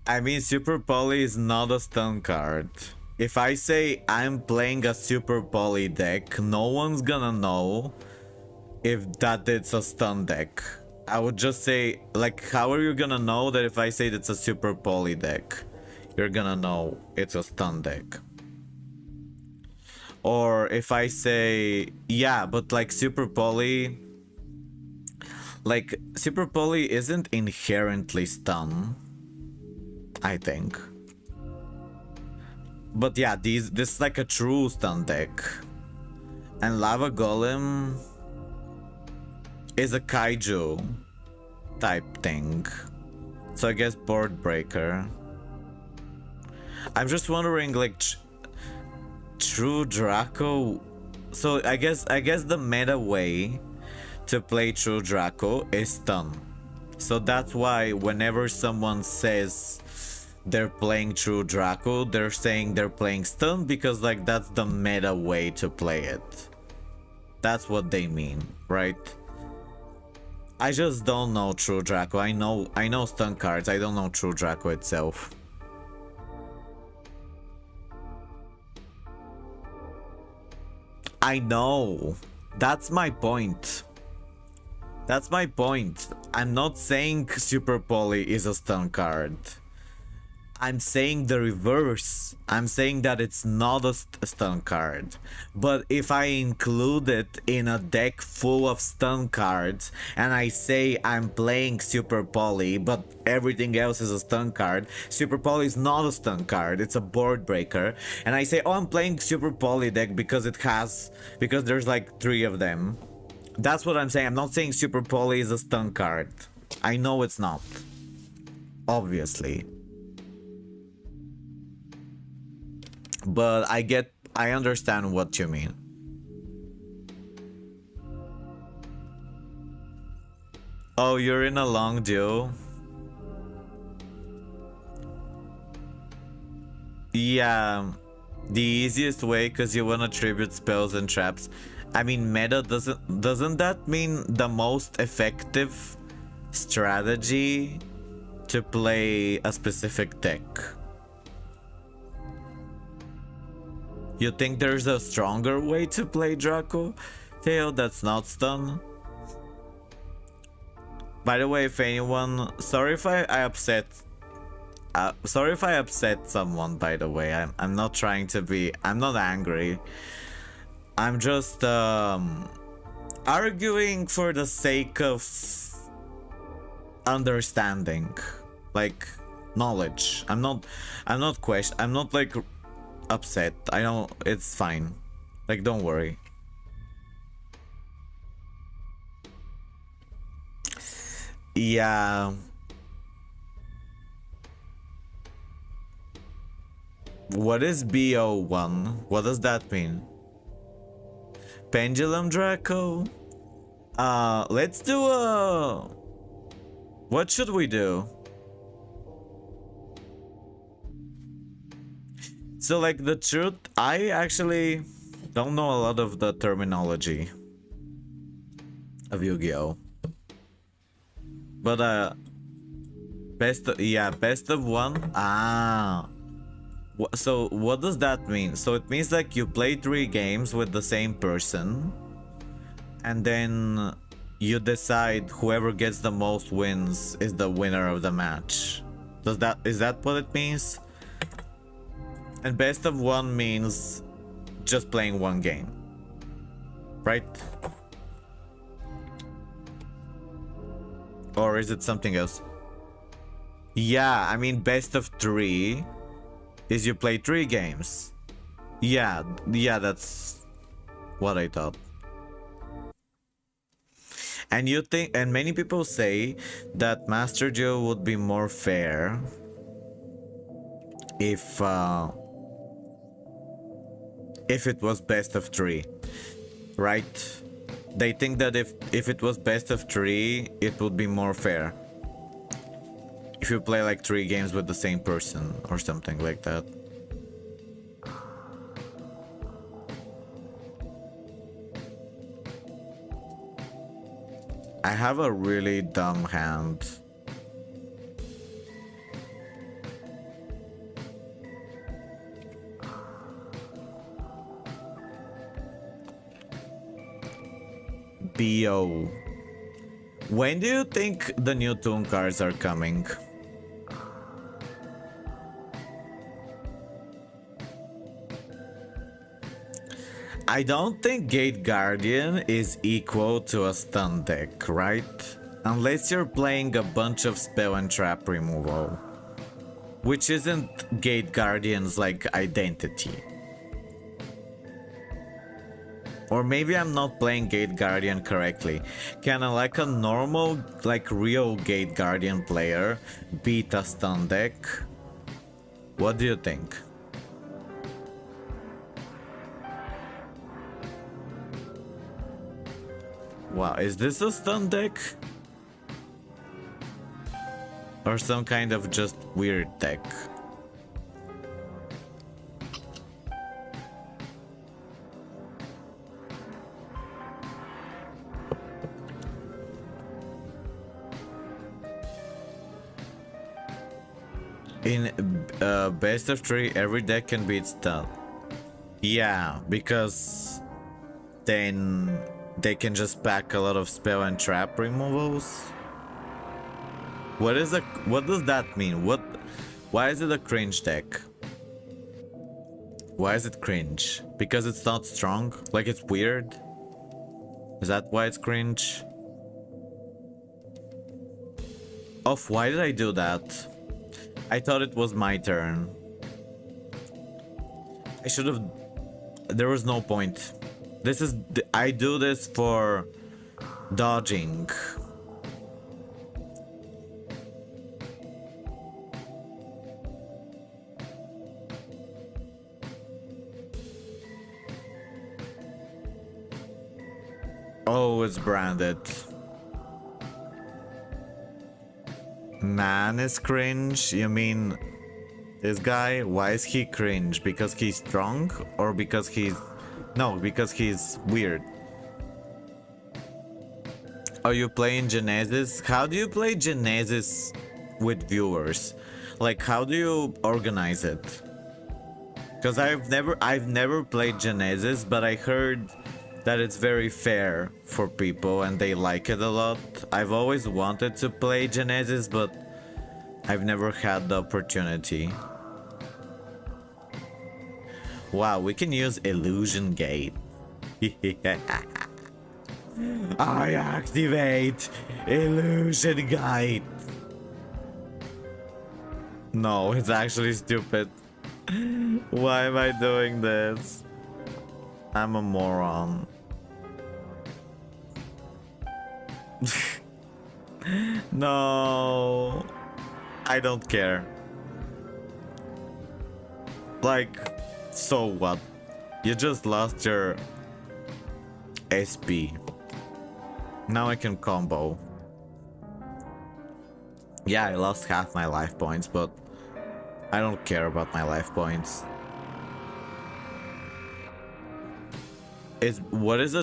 I mean, super poly is not a stun card. If I say I'm playing a super poly deck, no one's gonna know if that it's a stun deck. I would just say, like, how are you gonna know that if I say it's a super poly deck? You're gonna know it's a stun deck. Or if I say, yeah, but like super poly, like super poly isn't inherently stun, I think. But yeah, this is like a true stun deck. And lava golem is a kaiju type thing, so I guess board breaker. I'm just wondering, like, True Draco. So I guess the meta way to play True Draco is stun. So that's why whenever someone says they're playing True Draco, they're saying they're playing stun, because like that's the meta way to play it. That's what they mean, right? I just don't know True Draco. I know stun cards. I don't know True Draco itself. I know. That's my point. That's my point. I'm not saying Super Poly is a stun card. I'm saying the reverse. I'm saying that it's not a stun card. But if I include it in a deck full of stun cards and I say I'm playing Super Poly, but everything else is a stun card, Super Poly is not a stun card, it's a board breaker. And I say, oh, I'm playing Super Poly deck because there's like 3 of them. That's what I'm saying. I'm not saying Super Poly is a stun card. I know it's not. Obviously. But I understand what you mean. Oh, you're in a long duel? Yeah, the easiest way, because you want to tribute spells and traps. I mean, meta doesn't that mean the most effective strategy to play a specific deck? You think there's a stronger way to play Draco? Tail that's not stun? By the way, if anyone, sorry if I upset someone, by the way. I'm not trying to be, I'm not angry. I'm just arguing for the sake of understanding, like knowledge. I'm not like upset. I know it's fine. Like, don't worry. Yeah. What is BO1? What does that mean? Pendulum Draco? Let's do a... What should we do? So, like, the truth, I actually don't know a lot of the terminology of Yu-Gi-Oh! But, best of one? Ah. So, what does that mean? So, it means like you play 3 games with the same person, and then you decide whoever gets the most wins is the winner of the match. Is that what it means? And best of one means just playing 1 game, right? Or is it something else? Yeah, I mean best of 3 is you play 3 games. Yeah, that's what I thought. And you think, and many people say that Master Duel would be more fair if it was best of 3, right? They think that if it was best of 3, it would be more fair. If you play like 3 games with the same person or something like that. I have a really dumb hand. BO. When do you think the new Toon cards are coming? I don't think Gate Guardian is equal to a stun deck, right? Unless you're playing a bunch of spell and trap removal. Which isn't Gate Guardian's like identity. Or maybe I'm not playing Gate Guardian correctly. Can like a normal, like real Gate Guardian player beat a stun deck? What do you think? Wow, is this a stun deck? Or some kind of just weird deck? In best of 3, every deck can beat stun. Yeah, because then they can just pack a lot of spell and trap removals. What does that mean? Why is it a cringe deck? Why is it cringe? Because it's not strong? Like it's weird? Is that why it's cringe? Off, why did I do that? I thought it was my turn. I should have... There was no point. I do this for dodging. Oh, it's branded. Man is cringe? You mean this guy? Why is he cringe? Because he's strong? Or because he's... No, because he's weird. Are you playing Genesis? How do you play Genesis with viewers? Like, how do you organize it? Because I've never played Genesis, but I heard that it's very fair for people and they like it a lot. I've always wanted to play Genesis, but I've never had the opportunity. Wow, we can use Illusion Gate. I activate Illusion Gate. No, it's actually stupid. Why am I doing this? I'm a moron. No, I don't care. Like, so what? You just lost your SP. Now I can combo. Yeah, I lost half my life points, but I don't care about my life points. What does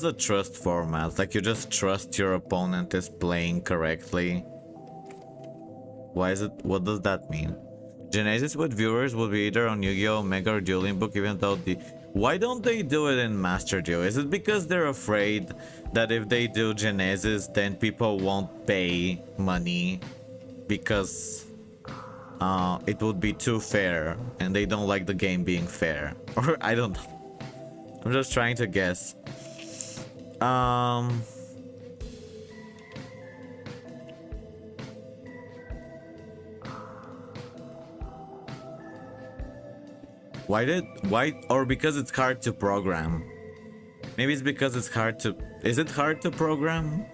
a trust format? Like, you just trust your opponent is playing correctly? Why is it? What does that mean? Genesis with viewers will be either on YuGiOh, Omega, or Dueling Book, even though the... Why don't they do it in Master Duel? Is it because they're afraid that if they do Genesis, then people won't pay money because it would be too fair and they don't like the game being fair? Or I don't know. I'm just trying to guess. Why, or because it's hard to program? Maybe it's because it's hard to... Is it hard to program?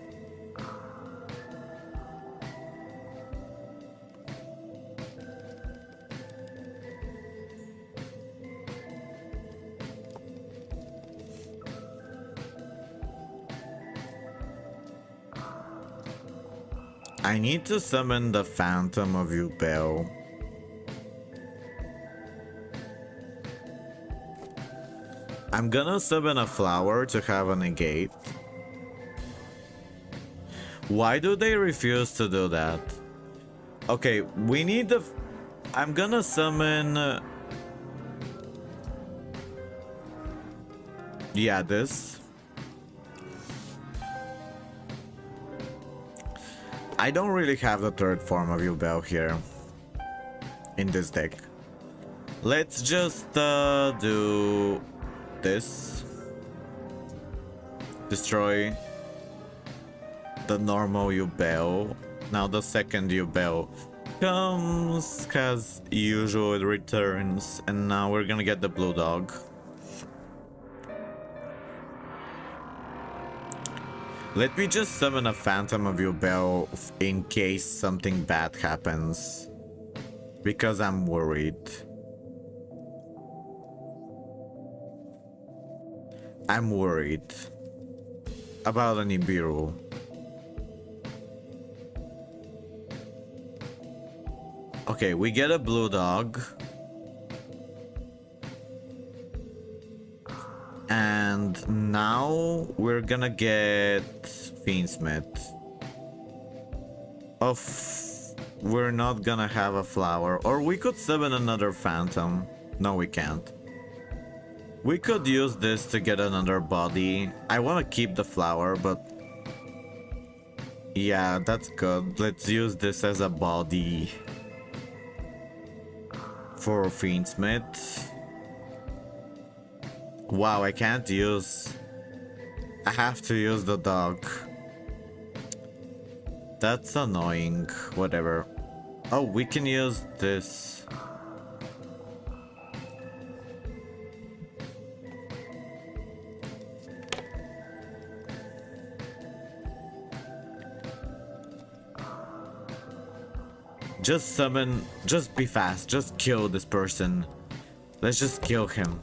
I need to summon the Phantom of Yubel. I'm gonna summon a flower to have a negate. Why do they refuse to do that? Okay, we need the... I'm gonna summon... yeah, this. I don't really have the third form of Yubel here in this deck. Let's just do this. Destroy the normal Yubel. Now the second Yubel comes as usual, it returns, and now we're gonna get the blue dog. Let me just summon a Phantom of Yubel in case something bad happens, because I'm worried. I'm worried about an Ibiru. Okay, we get a blue dog. And now we're gonna get Fiendsmith. We're not gonna have a flower. Or we could summon another Phantom. No, we can't. We could use this to get another body. I want to keep the flower, but... yeah, that's good. Let's use this as a body for Fiendsmith. Wow, I can't use... I have to use the dog. That's annoying. Whatever. Oh, we can use this. Just summon... just be fast. Just kill this person. Let's just kill him.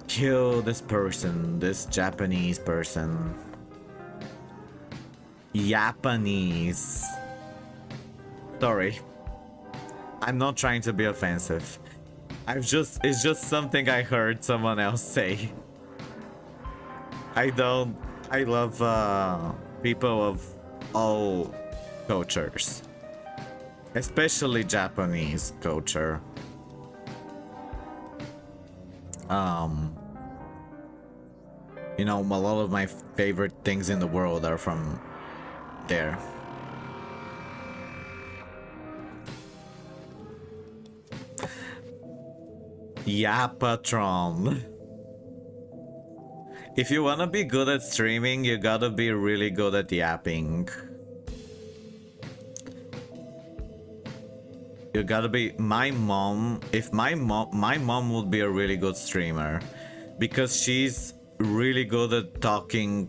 Kill this person. This Japanese person. Japanese. Sorry. I'm not trying to be offensive. It's just something I heard someone else say. I love people of all cultures. especially Japanese culture. You know, a lot of my favorite things in the world are from there. Yapatron. If you wanna be good at streaming, you gotta be really good at yapping. You gotta be... my mom would be a really good streamer because she's really good at talking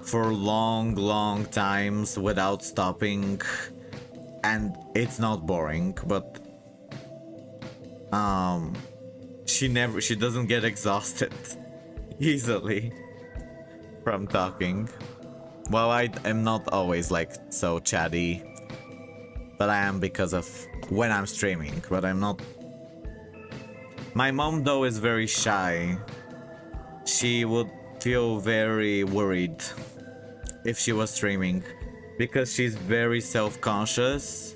for long times without stopping, and it's not boring, but she doesn't get exhausted easily from talking. Well, I am not always like so chatty, but I am because of when I'm streaming, but I'm not. My mom though is very shy. She would feel very worried if she was streaming because she's very self-conscious.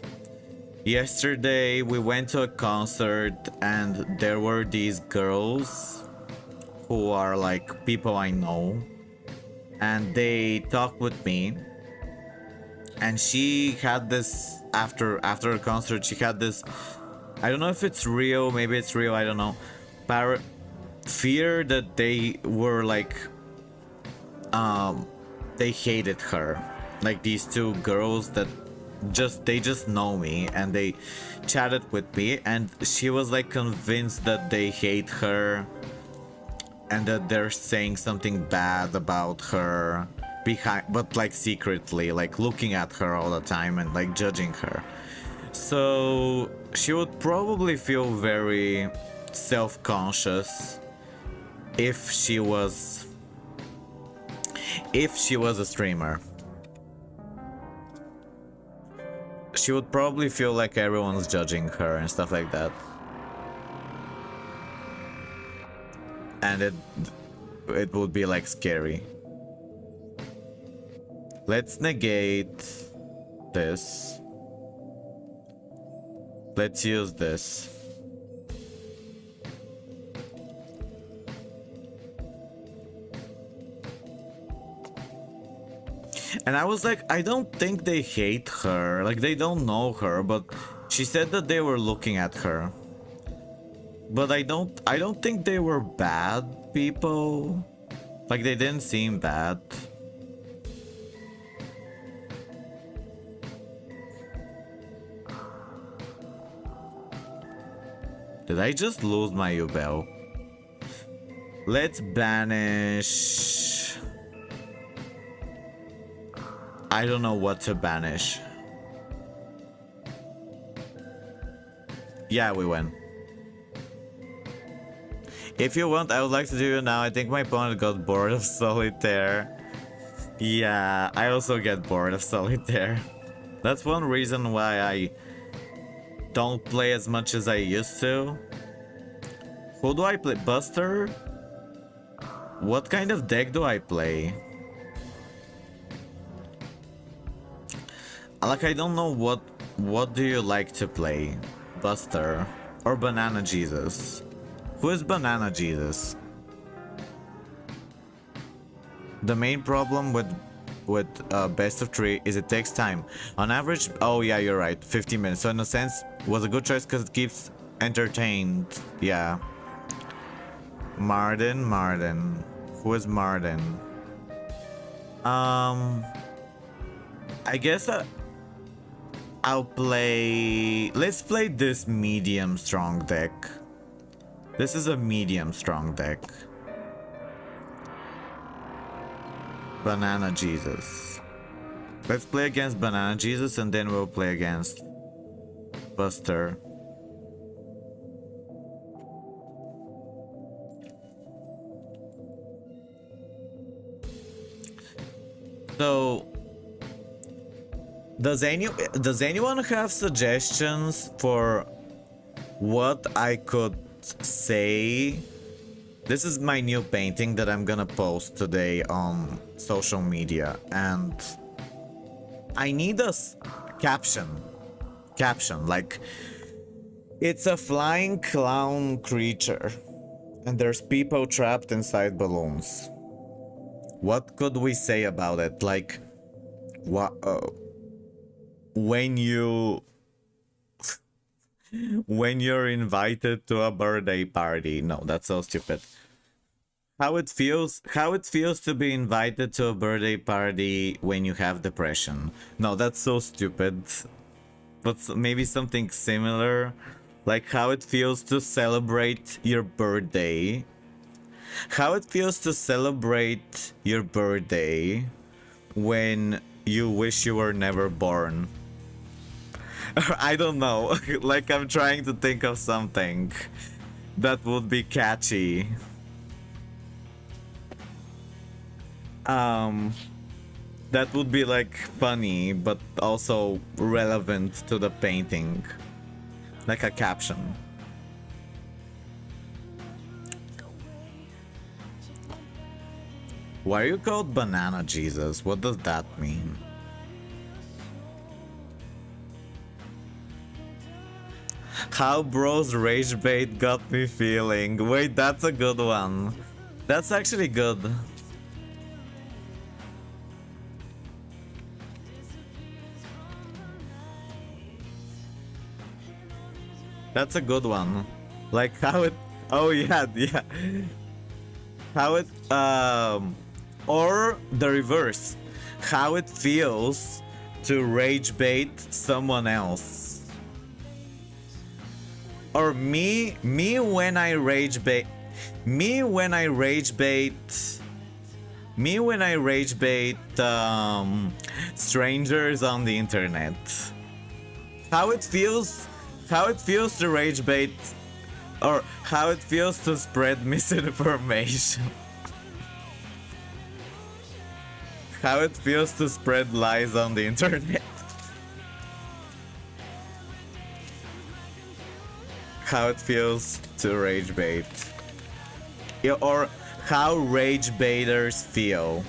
Yesterday we went to a concert and there were these girls who are like people I know, and they talked with me, and she had this after a concert, she had this, I don't know if it's real, maybe it's real, I don't know, fear that they were like they hated her, like these two girls that they just know me and they chatted with me, and she was like convinced that they hate her and that they're saying something bad about her behind, but like secretly, like looking at her all the time and like judging her. So she would probably feel very self-conscious if she was a streamer. She would probably feel like everyone's judging her and stuff like that. And it would be like scary. Let's negate this. Let's use this. And I was like, I don't think they hate her. Like, they don't know her, but she said that they were looking at her. But I don't think they were bad people. Like, they didn't seem bad. Did I just lose my Yubel? Let's banish... I don't know what to banish. Yeah, we win. If you want, I would like to do it now. I think my opponent got bored of solitaire. Yeah, I also get bored of solitaire. That's one reason why I don't play as much as I used to. Who do I play? Buster? What kind of deck do I play? Like, I don't know what do you like to play? Buster or Banana Jesus? Who is Banana Jesus? The main problem with best of 3 is it takes time. On average, oh yeah, you're right, 15 minutes. So in a sense, was a good choice because it keeps entertained. Yeah. Marden. Who is Marden? I guess I'll play... Let's play this medium strong deck. This is a medium strong deck. Banana Jesus. Let's play against Banana Jesus and then we'll play against Buster. So, does anyone have suggestions for what I could say? This is my new painting that I'm gonna post today on social media, and I need a caption. Caption, like, it's a flying clown creature, and there's people trapped inside balloons. What could we say about it? Like, what, when you when you're invited to a birthday party. No, that's so stupid. How it feels to be invited to a birthday party when you have depression. No, that's so stupid. But maybe something similar, like how it feels to celebrate your birthday. How it feels to celebrate your birthday when you wish you were never born. I don't know. Like, I'm trying to think of something that would be catchy. That would be like funny, but also relevant to the painting. Like a caption. Why are you called Banana Jesus? What does that mean? How bros rage bait got me feeling. Wait, that's a good one. That's actually good. That's a good one. Like how it... Oh yeah, yeah. How it... Or the reverse. How it feels to rage bait someone else. Or me when I rage bait... Me when I rage bait... strangers on the internet. How it feels to rage bait, or how it feels to spread misinformation. How it feels to spread lies on the internet. How it feels to rage bait. Yeah, or how rage baiters feel.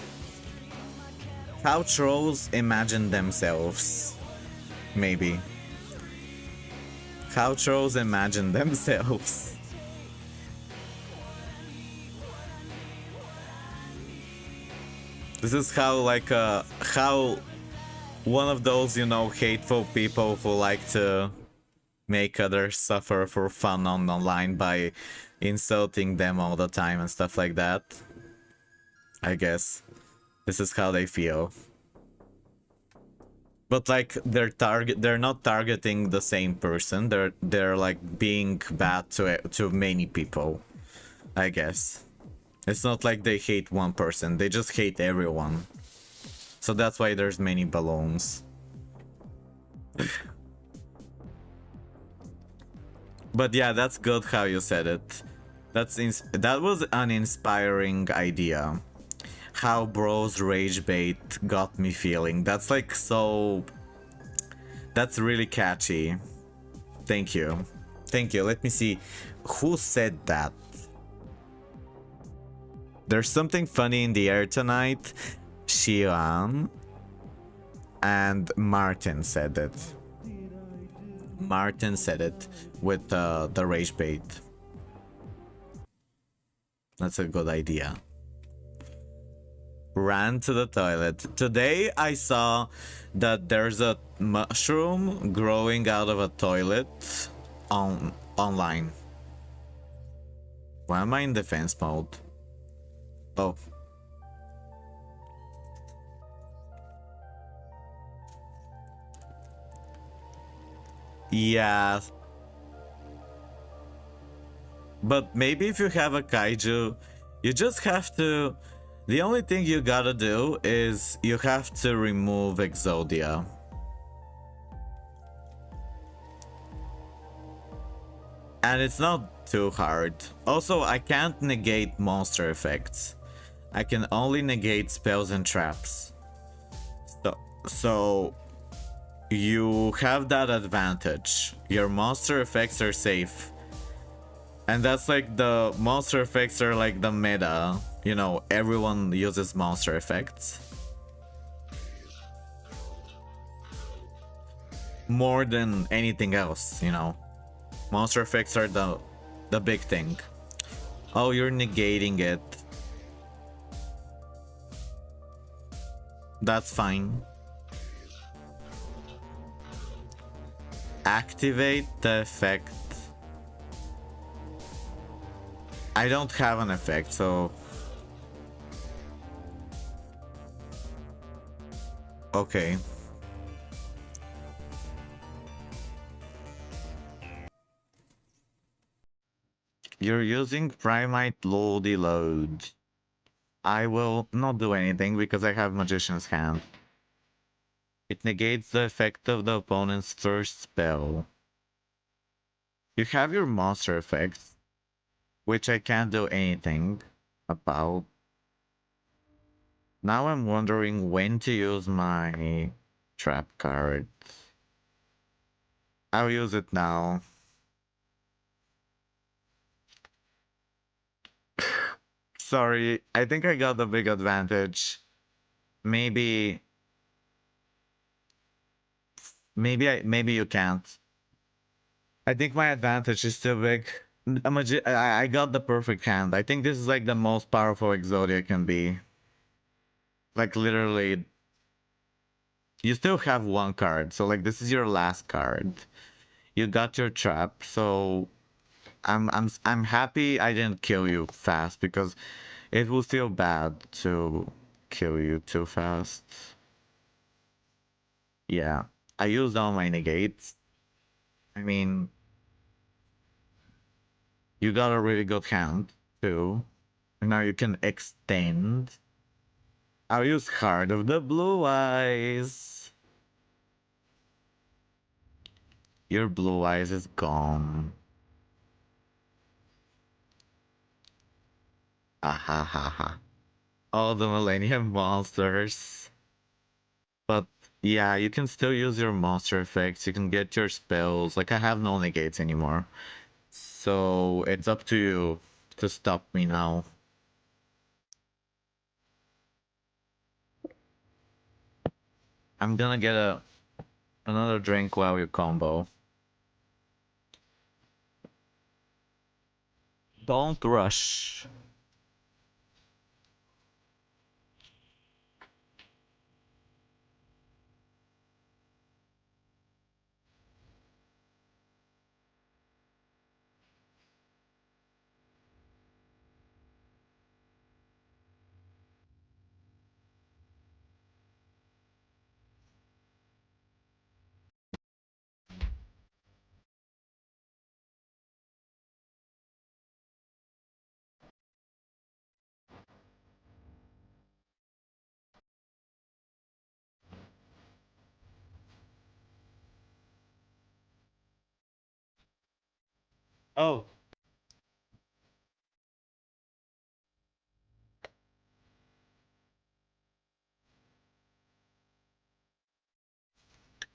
How trolls imagine themselves. Maybe. How trolls imagine themselves. This is how, like, how one of those, you know, hateful people who like to make others suffer for fun online by insulting them all the time and stuff like that. I guess this is how they feel. But like they're not targeting the same person. They're like being bad to many people. I guess. It's not like they hate one person, they just hate everyone. So that's why there's many balloons. But yeah, that's good how you said it. That was an inspiring idea. How bros rage bait got me feeling. That's like so... That's really catchy. Thank you. Thank you. Let me see. Who said that? There's something funny in the air tonight. Xian and Martin said it. Martin said it with the rage bait. That's a good idea. Ran to the toilet. Today I saw that there's a mushroom growing out of a toilet online. Why am I in defense mode? Oh. Yeah. But maybe if you have a kaiju, you just have to... The only thing you gotta do is you have to remove Exodia. And it's not too hard. Also, I can't negate monster effects. I can only negate spells and traps. So you have that advantage. Your monster effects are safe. And that's like the monster effects are like the meta. You know, everyone uses monster effects. more than anything else, you know. Monster effects are the big thing. Oh, you're negating it. That's fine. Activate the effect. I don't have an effect, so okay. You're using Primite Loady Load. I will not do anything because I have Magician's Hand. It negates the effect of the opponent's first spell. You have your monster effects, which I can't do anything about. Now I'm wondering when to use my trap card. I'll use it now. Sorry, I think I got the big advantage. Maybe, maybe you can't. I think my advantage is too big. I got the perfect hand. I think this is like the most powerful Exodia can be. Like literally, you still have one card, so like this is your last card. You got your trap, so I'm happy I didn't kill you fast because it will feel bad to kill you too fast. Yeah, I used all my negates. I mean, you got a really good hand too. And now you can extend. I'll use Heart of the Blue Eyes. Your blue eyes is gone. Ah ha ha ha. All the Millennium Monsters. But yeah, you can still use your monster effects. You can get your spells. Like I have no negates anymore. So it's up to you to stop me now. I'm gonna get another drink while you combo. Don't rush. Oh,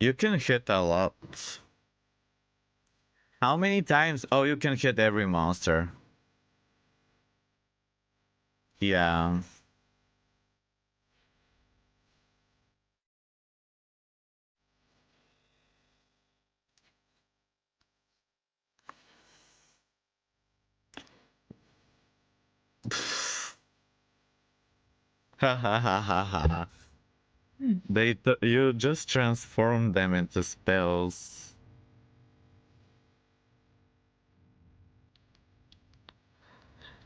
you can hit a lot. How many times? Oh, you can hit every monster. Yeah. Ha ha ha ha ha. You just transform them into spells.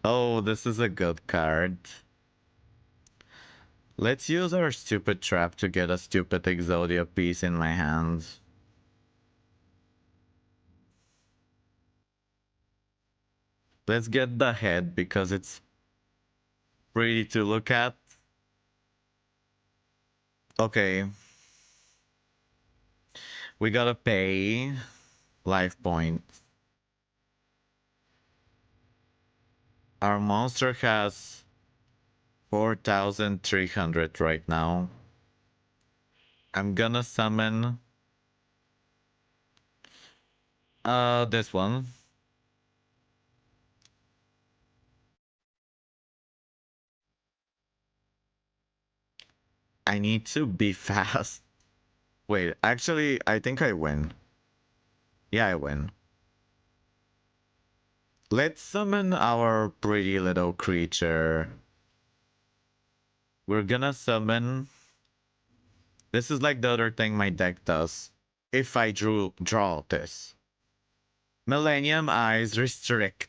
Oh, this is a good card. Let's use our stupid trap to get a stupid Exodia piece in my hands. Let's get the head because it's pretty to look at. Okay. We gotta pay life points. Our monster has 4,300 right now. I'm gonna summon this one. I need to be fast. Wait, actually, I think I win. Yeah, I win. Let's summon our pretty little creature. We're gonna summon. This is like the other thing my deck does. If I draw this. Millennium Eyes Restrict.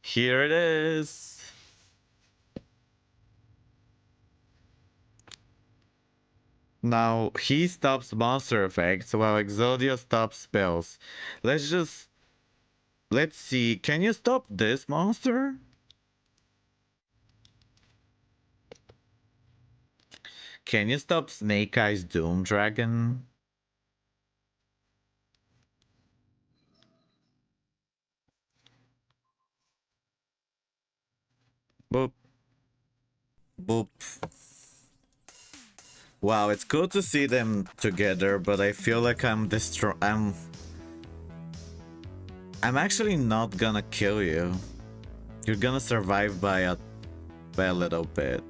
Here it is. Now, he stops monster effects while Exodia stops spells. Let's see. Can you stop this monster? Can you stop Snake Eyes Doom Dragon? Boop. Boop. Wow, it's cool to see them together, but I feel like I'm actually not gonna kill you. You're gonna survive by a little bit.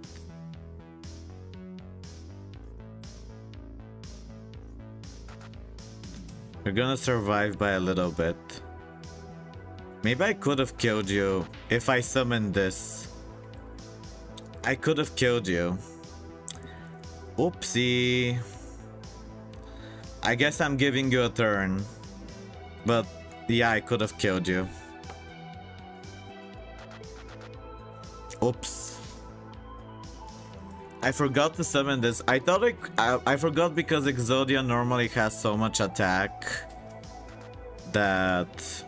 You're gonna survive by a little bit. Maybe I could have killed you if I summoned this. I could have killed you. Oopsie. I guess I'm giving you a turn. But yeah, I could have killed you. Oops. I forgot to summon this. I thought I forgot because Exodia normally has so much attack that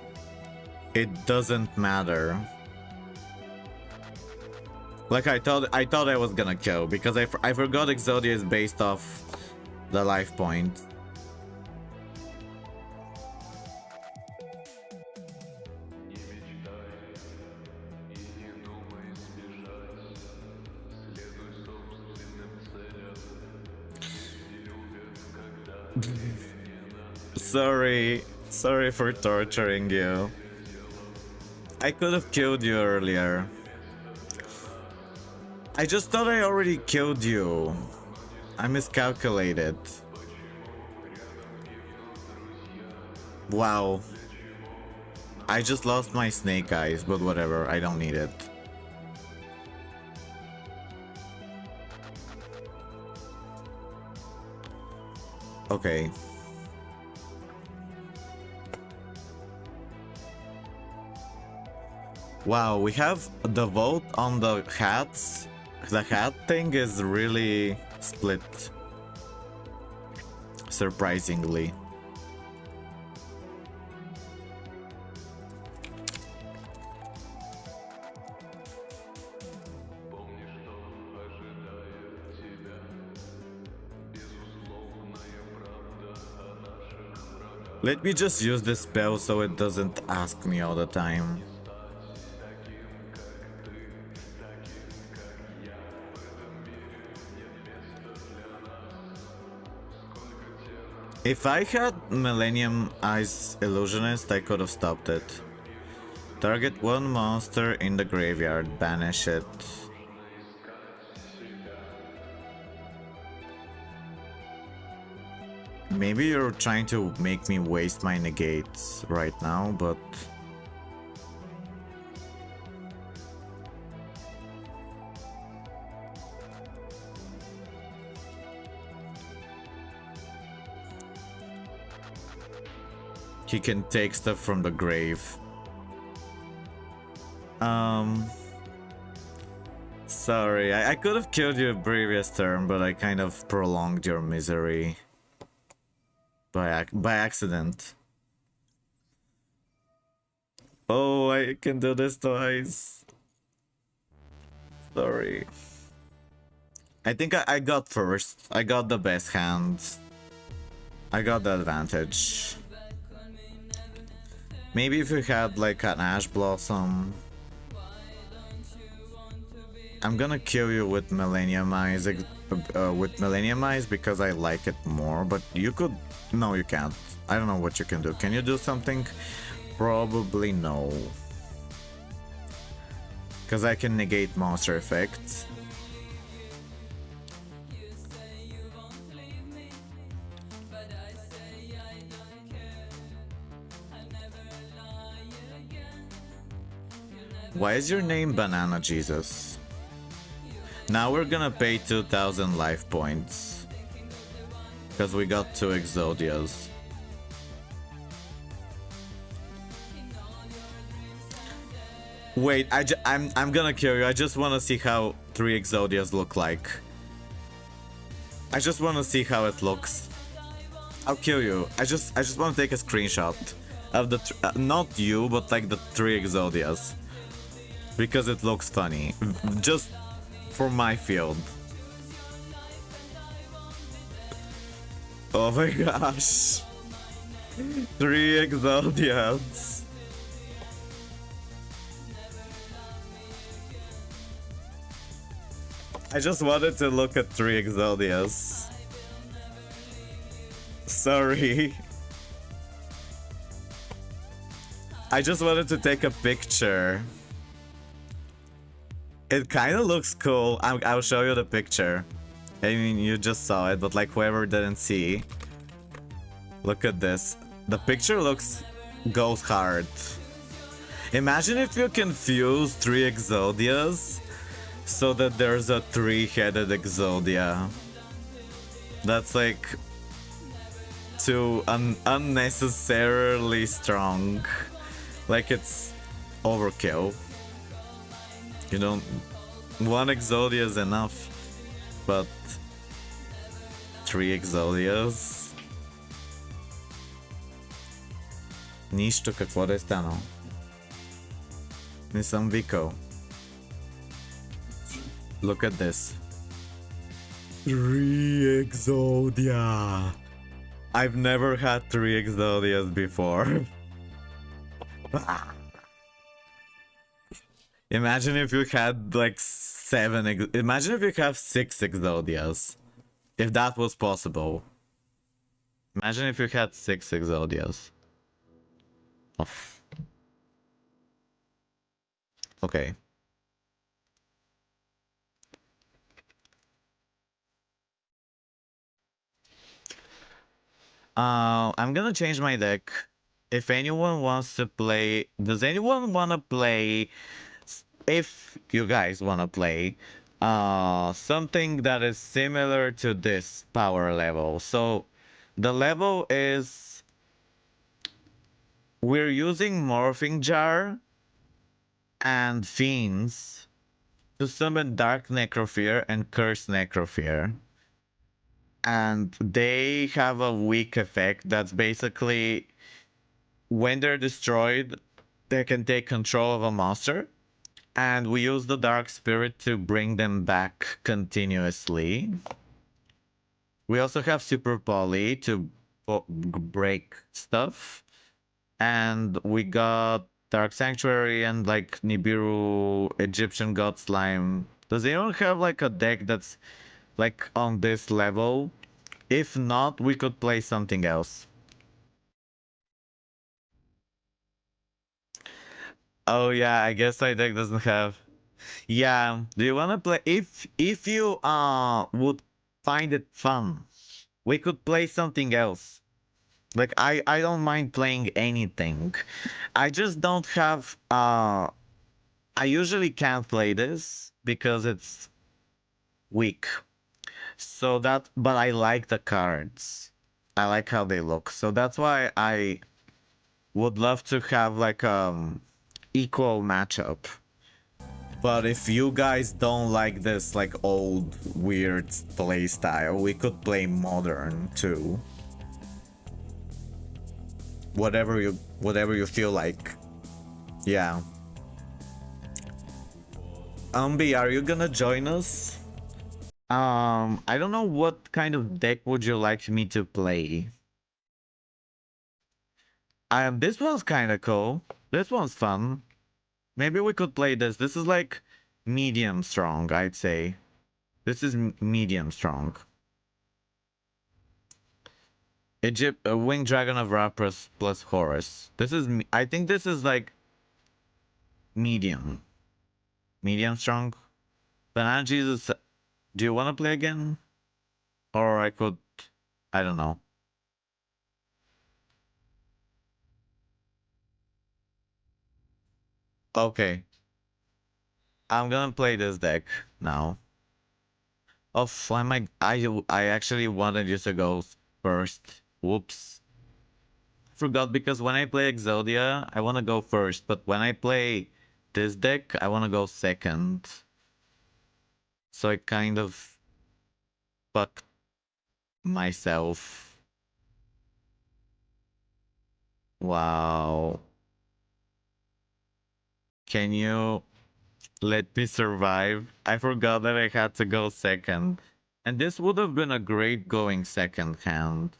it doesn't matter. Like I thought I was gonna kill because I forgot Exodia is based off the life point. Sorry for torturing you. I could have killed you earlier. I just thought I already killed you. I miscalculated. Wow. I just lost my snake eyes, but whatever, I don't need it. Okay. Wow, we have the vote on the hats. The hat thing is really split. Surprisingly. Let me just use this spell so it doesn't ask me all the time. If I had Millennium Eyes Illusionist, I could have stopped it. Target one monster in the graveyard, banish it. Maybe you're trying to make me waste my negates right now, but... he can take stuff from the grave. Sorry, I could have killed you previous turn, but I kind of prolonged your misery. By accident. Oh, I can do this twice. Sorry. I think I got first. I got the best hand. I got the advantage. Maybe if you had like an Ash Blossom. I'm gonna kill you with Millennium Eyes, because I like it more, but you could... No, you can't. I don't know what you can do. Can you do something? Probably no. Because I can negate monster effects. Why is your name Banana Jesus? Now we're gonna pay 2000 life points. Because we got 2 Exodias. Wait, I'm gonna kill you. I just wanna see how 3 Exodias look like. I just wanna see how it looks. I'll kill you. I just wanna take a screenshot of the not you, but like the 3 Exodias. Because it looks funny. Just for my field. Oh my gosh. 3 Exodias. I just wanted to look at 3 Exodias. Sorry. I just wanted to take a picture. It kind of looks cool. I'll show you the picture. I mean, you just saw it, but like whoever didn't see. Look at this. The picture goes hard. Imagine if you can fuse 3 Exodias so that there's a 3-headed Exodia. That's like too unnecessarily strong. Like it's overkill. You don't... 1 Exodia is enough. But 3 Exodias? Нищо, какво да е станало? Не съм викал. Look at this. 3 Exodia! I've never had 3 Exodias before. Imagine if you had like 7 imagine if you have 6 Exodias. If that was possible. Imagine if you had 6 Exodias. Oh. Okay. I'm gonna change my deck. If anyone wants to play... Does anyone wanna play... If you guys wanna play... something that is similar to this power level. So, the level is... We're using Morphing Jar and Fiends to summon Dark Necrofear and Curse Necrofear. And they have a weak effect that's basically when they're destroyed, they can take control of a monster. And we use the Dark Spirit to bring them back continuously. We also have Super Poly to break stuff. And we got Dark Sanctuary and like Nibiru, Egyptian God Slime. Does anyone have like a deck that's like on this level? If not, we could play something else. Oh yeah, I guess my deck doesn't have. Yeah, do you wanna play? If you would find it fun, we could play something else. Like I don't mind playing anything. I just don't have I usually can't play this because it's weak. So that, but I like the cards. I like how they look. So that's why I would love to have like equal matchup. But if you guys don't like this like old weird play style, we could play modern too. Whatever you feel like. Yeah. Umbi, are you gonna join us? I don't know what kind of deck would you like me to play. This one's kind of cool. This one's fun. Maybe we could play this. This is like medium strong, I'd say. This is medium strong. Winged Dragon of Ra plus Horus. This is, I think this is like medium. Medium strong. Banana Jesus, do you want to play again? Or I could, I don't know. Okay. I'm gonna play this deck now. Oh, why am I actually wanted you to go first. Whoops. Forgot because when I play Exodia, I want to go first, but when I play this deck, I want to go second. So I kind of fucked myself. Wow. Can you let me survive? I forgot that I had to go second. And this would have been a great going second hand.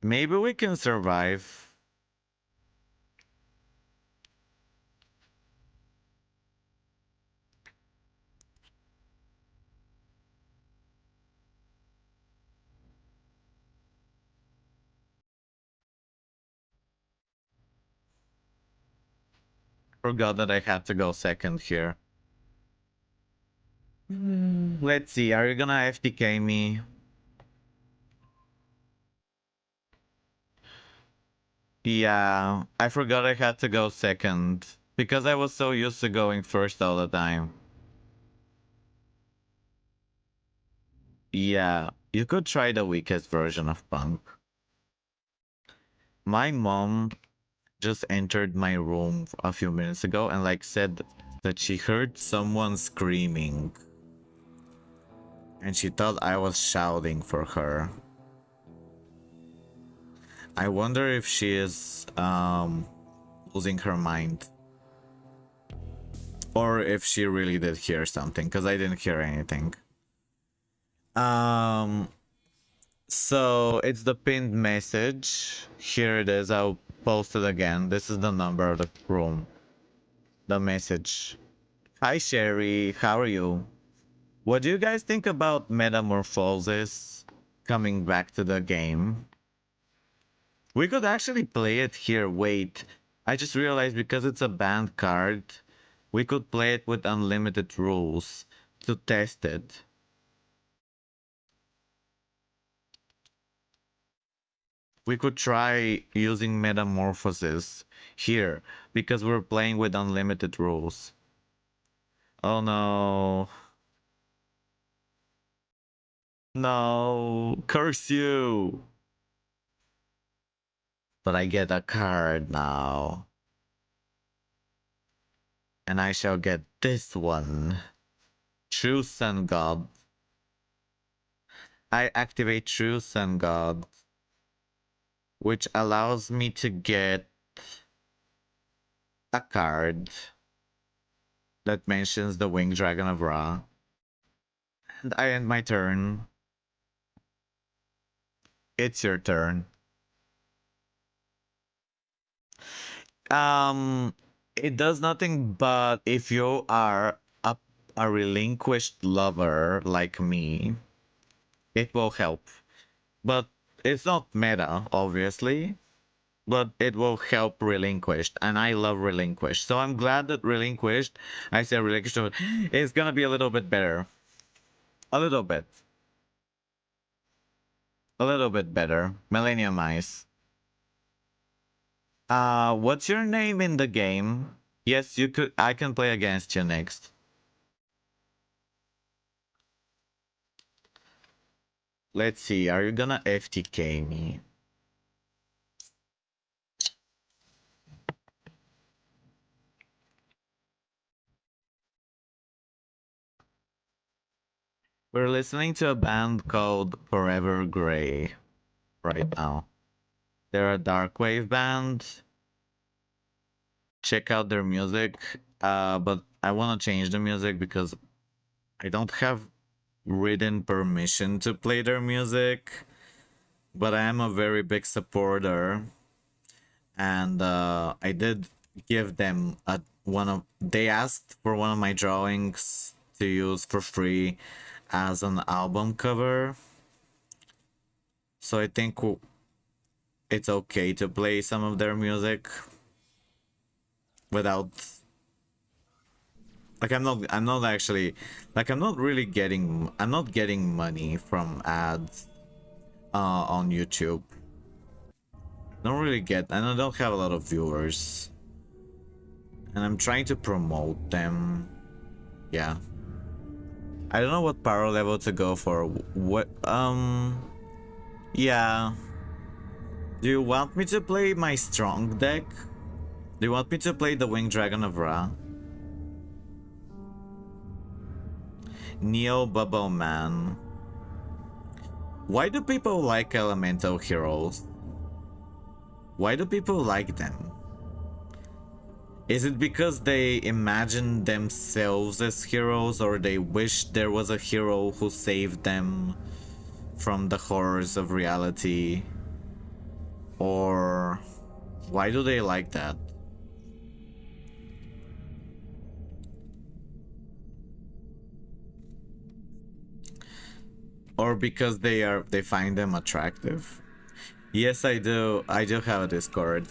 Maybe we can survive. Forgot that I had to go second here. Let's see, are you gonna FTK me? Yeah, I forgot I had to go second. Because I was so used to going first all the time. Yeah, you could try the weakest version of punk. My mom just entered my room a few minutes ago and like said that she heard someone screaming. And she thought I was shouting for her. I wonder if she is losing her mind. Or if she really did hear something, because I didn't hear anything. Um so it's the pinned message. Here it is. I'll post it again. This is the number of the room. The message. Hi Sherry, how are you? What do you guys think about Metamorphosis coming back to the game? We could actually play it here. Wait, I just realized because it's a banned card, we could play it with unlimited rules to test it. We could try using Metamorphosis here because we're playing with unlimited rules. Oh no. No, curse you. But I get a card now. And I shall get this one. True Sun God. I activate True Sun God, which allows me to get a card that mentions the Winged Dragon of Ra. And I end my turn. It's your turn. Um, it does nothing but if you are a relinquished lover like me, it will help. But it's not meta, obviously. But it will help relinquished, and I love relinquished. So I'm glad that relinquished, I say relinquished, is gonna be a little bit better. A little bit. A little bit better. Millennium Eyes. What's your name in the game? Yes, you could. I can play against you next. Let's see. Are you gonna FTK me? We're listening to a band called Forever Grey right now. They're a dark wave band. Check out their music. But I want to change the music because I don't have written permission to play their music. But I am a very big supporter, and I did give them a one of. They asked for one of my drawings to use for free as an album cover. So I think it's okay to play some of their music without like I'm not actually like I'm not getting money from ads on YouTube. Don't really get and I don't have a lot of viewers. And I'm trying to promote them. Yeah. I don't know what power level to go for. What, yeah. Do you want me to play my strong deck? Do you want me to play the Winged Dragon of Ra? Neo Bubble Man. Why do people like elemental heroes? Why do people like them? Is it because they imagine themselves as heroes, or they wish there was a hero who saved them from the horrors of reality? Or why do they like that? Or because they find them attractive? Yes, I do. I do have a Discord.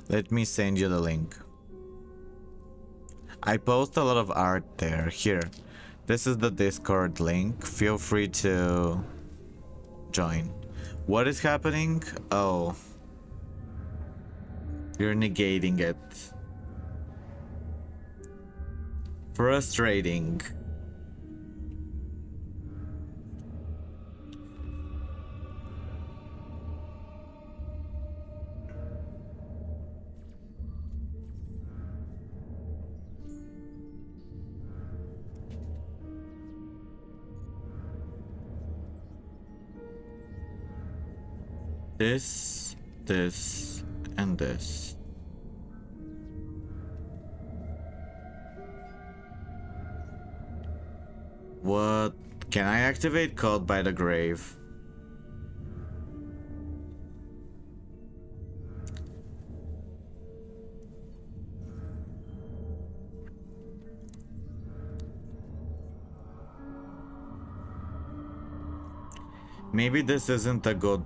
Let me send you the link. I post a lot of art there. Here. This is the Discord link. Feel free to join. What is happening? Oh. You're negating it. Frustrating. This, and this. What? Can I activate Caught by the Grave? Maybe this isn't a good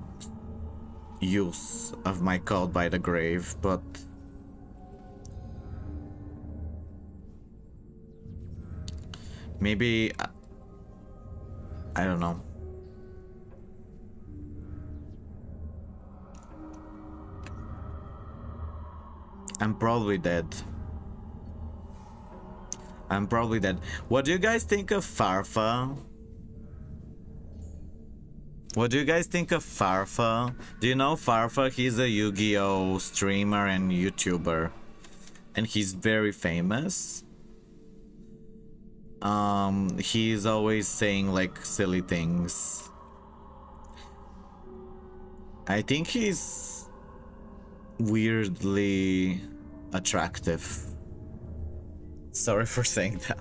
use of my Caught by the Grave, but maybe I don't know. I'm probably dead. I'm probably dead. What do you guys think of Farfa? What do you guys think of Farfa? Do you know Farfa? He's a YuGiOh streamer and YouTuber. And he's very famous. He's always saying like silly things. I think he's weirdly attractive. Sorry for saying that.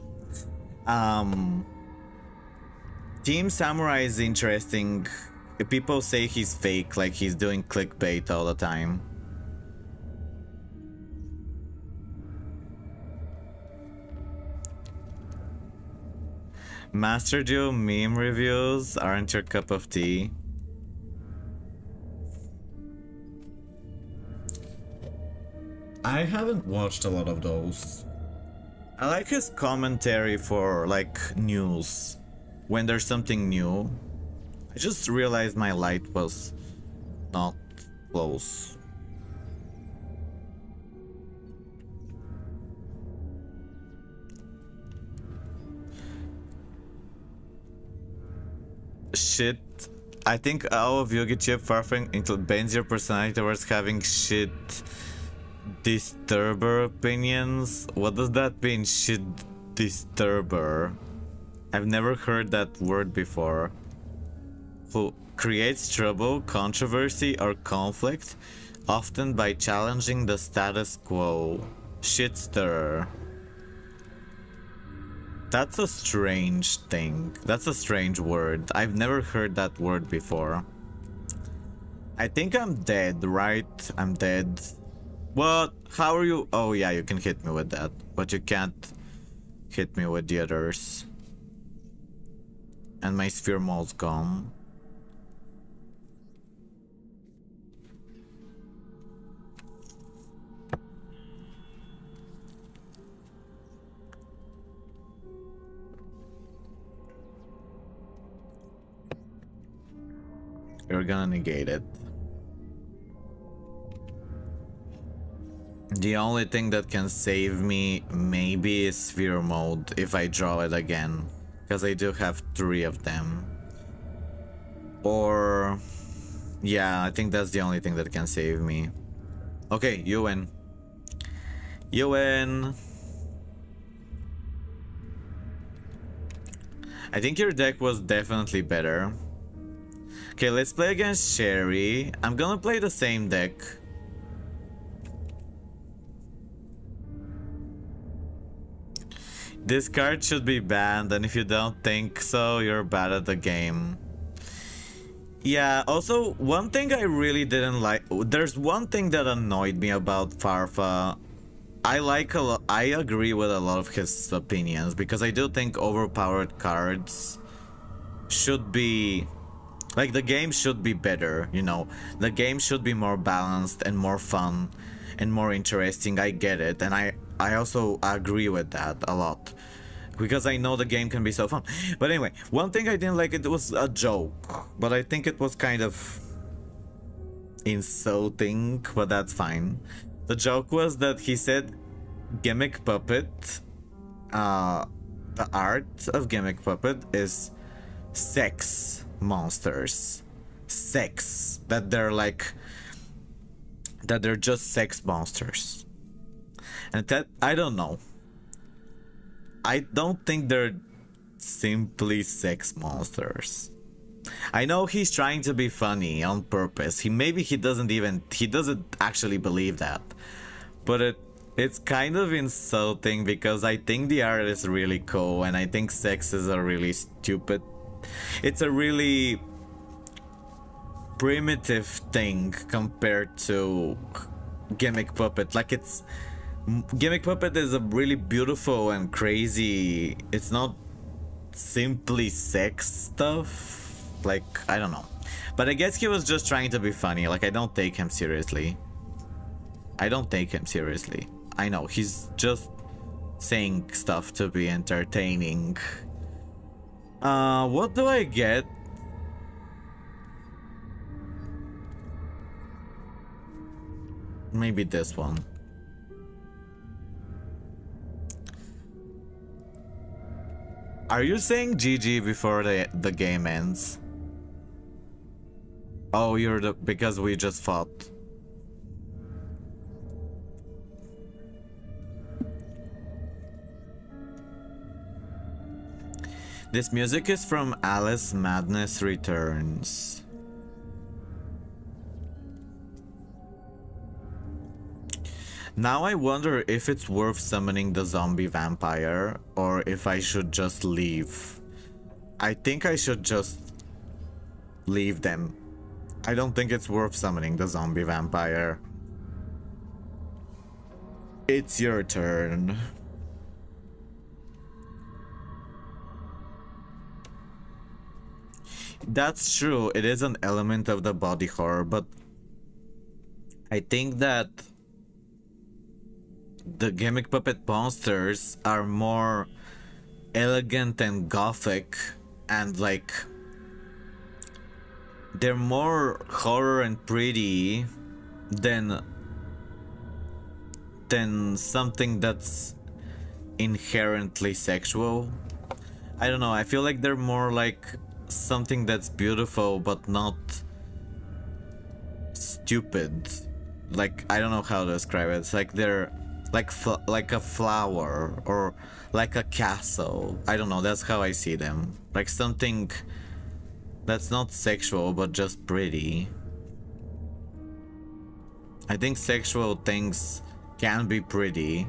Team Samurai is interesting. People say he's fake, like he's doing clickbait all the time. Master Duel meme reviews aren't your cup of tea. I haven't watched a lot of those. I like his commentary for like news. When there's something new. I just realized my light was not close. Shit. I think all of Yugi chip farfing bends your personality towards having shit disturber opinions. What does that mean, shit disturber? I've never heard that word before. Who creates trouble, controversy, or conflict, often by challenging the status quo. Shit stirrer. That's a strange thing. That's a strange word. I've never heard that word before. I think I'm dead, right? I'm dead. What? How are you? Oh yeah, you can hit me with that. But you can't hit me with the others. And my sphere mold's gone. You're gonna negate it. The only thing that can save me maybe is sphere mode if I draw it again, because I do have 3 of them. Or yeah, I think that's the only thing that can save me. Okay, you win. You win. I think your deck was definitely better. Okay, let's play against Sherry. I'm gonna play the same deck. This card should be banned, and if you don't think so, you're bad at the game. Yeah, also, one thing I really didn't like... There's one thing that annoyed me about Farfa. I agree with a lot of his opinions, because I do think overpowered cards should be... Like, the game should be better, you know? The game should be more balanced and more fun and more interesting. I get it, and I also agree with that a lot, because I know the game can be so fun. But anyway, one thing I didn't like, it was a joke, but I think it was kind of insulting, but that's fine. The joke was that he said Gimmick Puppet, the art of Gimmick Puppet is sex monsters. Sex. That they're like... That they're just sex monsters. And that, I don't know. I don't think they're simply sex monsters. I know he's trying to be funny on purpose. Maybe he doesn't actually believe that. But it's kind of insulting, because I think the art is really cool, and I think sex is a really stupid... It's a really primitive thing compared to Gimmick Puppet. Like, it's... Gimmick Puppet is a really beautiful and crazy... It's not simply sex stuff. Like, I don't know. But I guess he was just trying to be funny. Like, I don't take him seriously. I don't take him seriously. I know, he's just saying stuff to be entertaining. What do I get? Maybe this one. Are you saying GG before the game ends? Oh, because we just fought. This music is from Alice Madness Returns. Now I wonder if it's worth summoning the zombie vampire, or if I should just leave. I think I should just leave them. I don't think it's worth summoning the zombie vampire. It's your turn. That's true, it is an element of the body horror, but I think that the Gimmick Puppet monsters are more elegant and gothic, and like they're more horror and pretty than something that's inherently sexual. I don't know, I feel like they're more like something that's beautiful but not stupid. Like, I don't know how to describe it. It's like they're like a flower or like a castle. I don't know, that's how I see them. Like something that's not sexual but just pretty. I think sexual things can be pretty,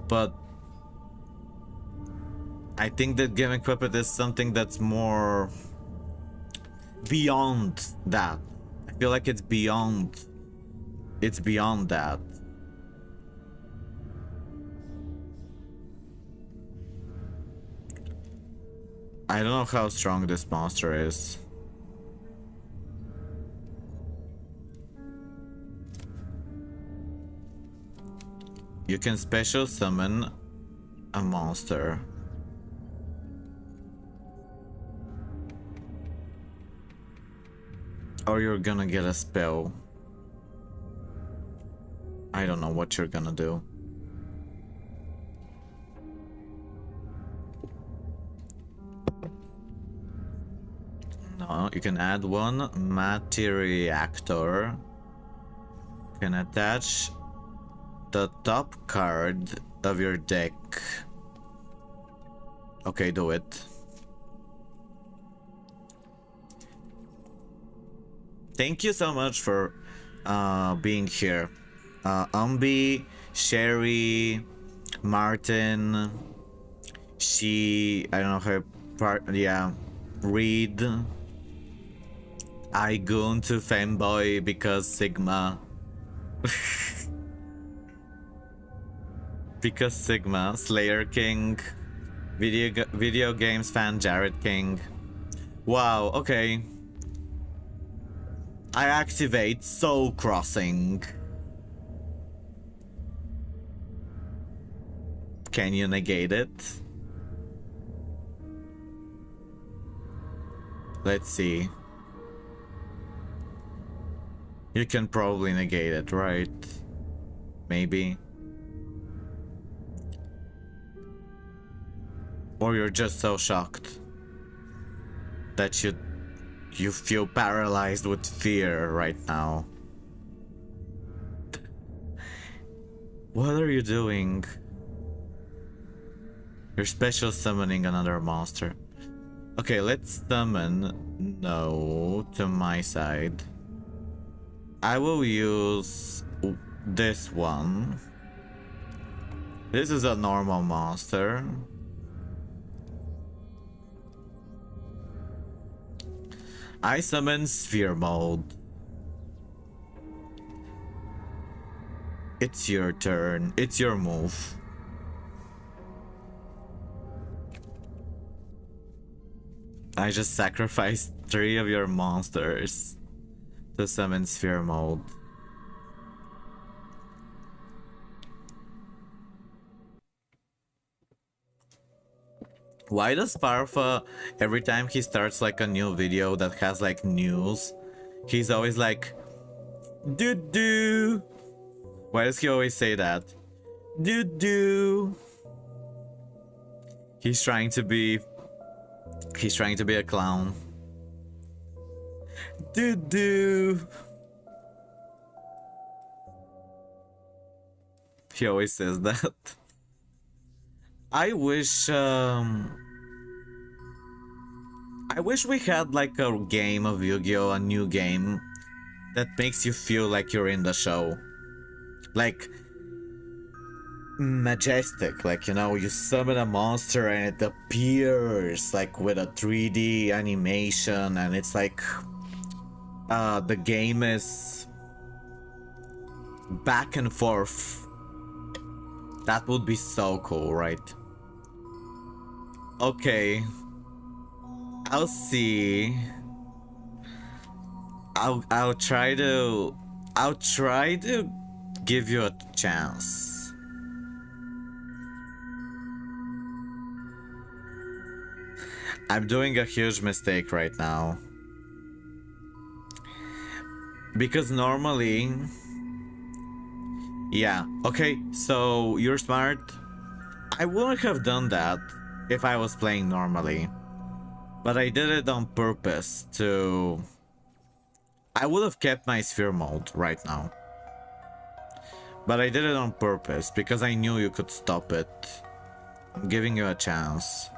but I think that Gimmick Puppet is something that's more beyond that. I feel like it's beyond that. I don't know how strong this monster is. You can special summon a monster. Or you're gonna get a spell. I don't know what you're gonna do. No, you can add one reactor. You can attach the top card of your deck. Okay, do it. Thank you so much for being here. Umbi, Sherry, Martin, I don't know her part, yeah, Reed, I goon to Femboy because Sigma. Because Sigma, Slayer King, video games fan Jared King. Wow, okay. I activate Soul Crossing. Can you negate it? Let's see. You can probably negate it, right? Maybe. Or you're just so shocked that you feel paralyzed with fear right now. What are you doing? You're special summoning another monster. Okay, let's summon no to my side. I will use this one. This is a normal monster. I summon Sphere Mode. It's your turn. It's your move. I just sacrificed 3 of your monsters to summon Sphere Mode. Why does Parfa, every time he starts like a new video that has like news, he's always like, doo-doo? Why does he always say that? Doo-doo. He's trying to be a clown. Doo-doo. He always says that. I wish we had like a game of Yu-Gi-Oh, a new game that makes you feel like you're in the show. Like majestic, like, you know, you summon a monster and it appears like with a 3D animation, and it's like the game is back and forth. That would be so cool, right? Okay, I'll see. I'll try to give you a chance. I'm doing a huge mistake right now. Because normally... Yeah, okay, so you're smart. I wouldn't have done that if I was playing normally. But I did it on purpose to... I would have kept my Sphere Mode right now. But I did it on purpose because I knew you could stop it. I'm giving you a chance.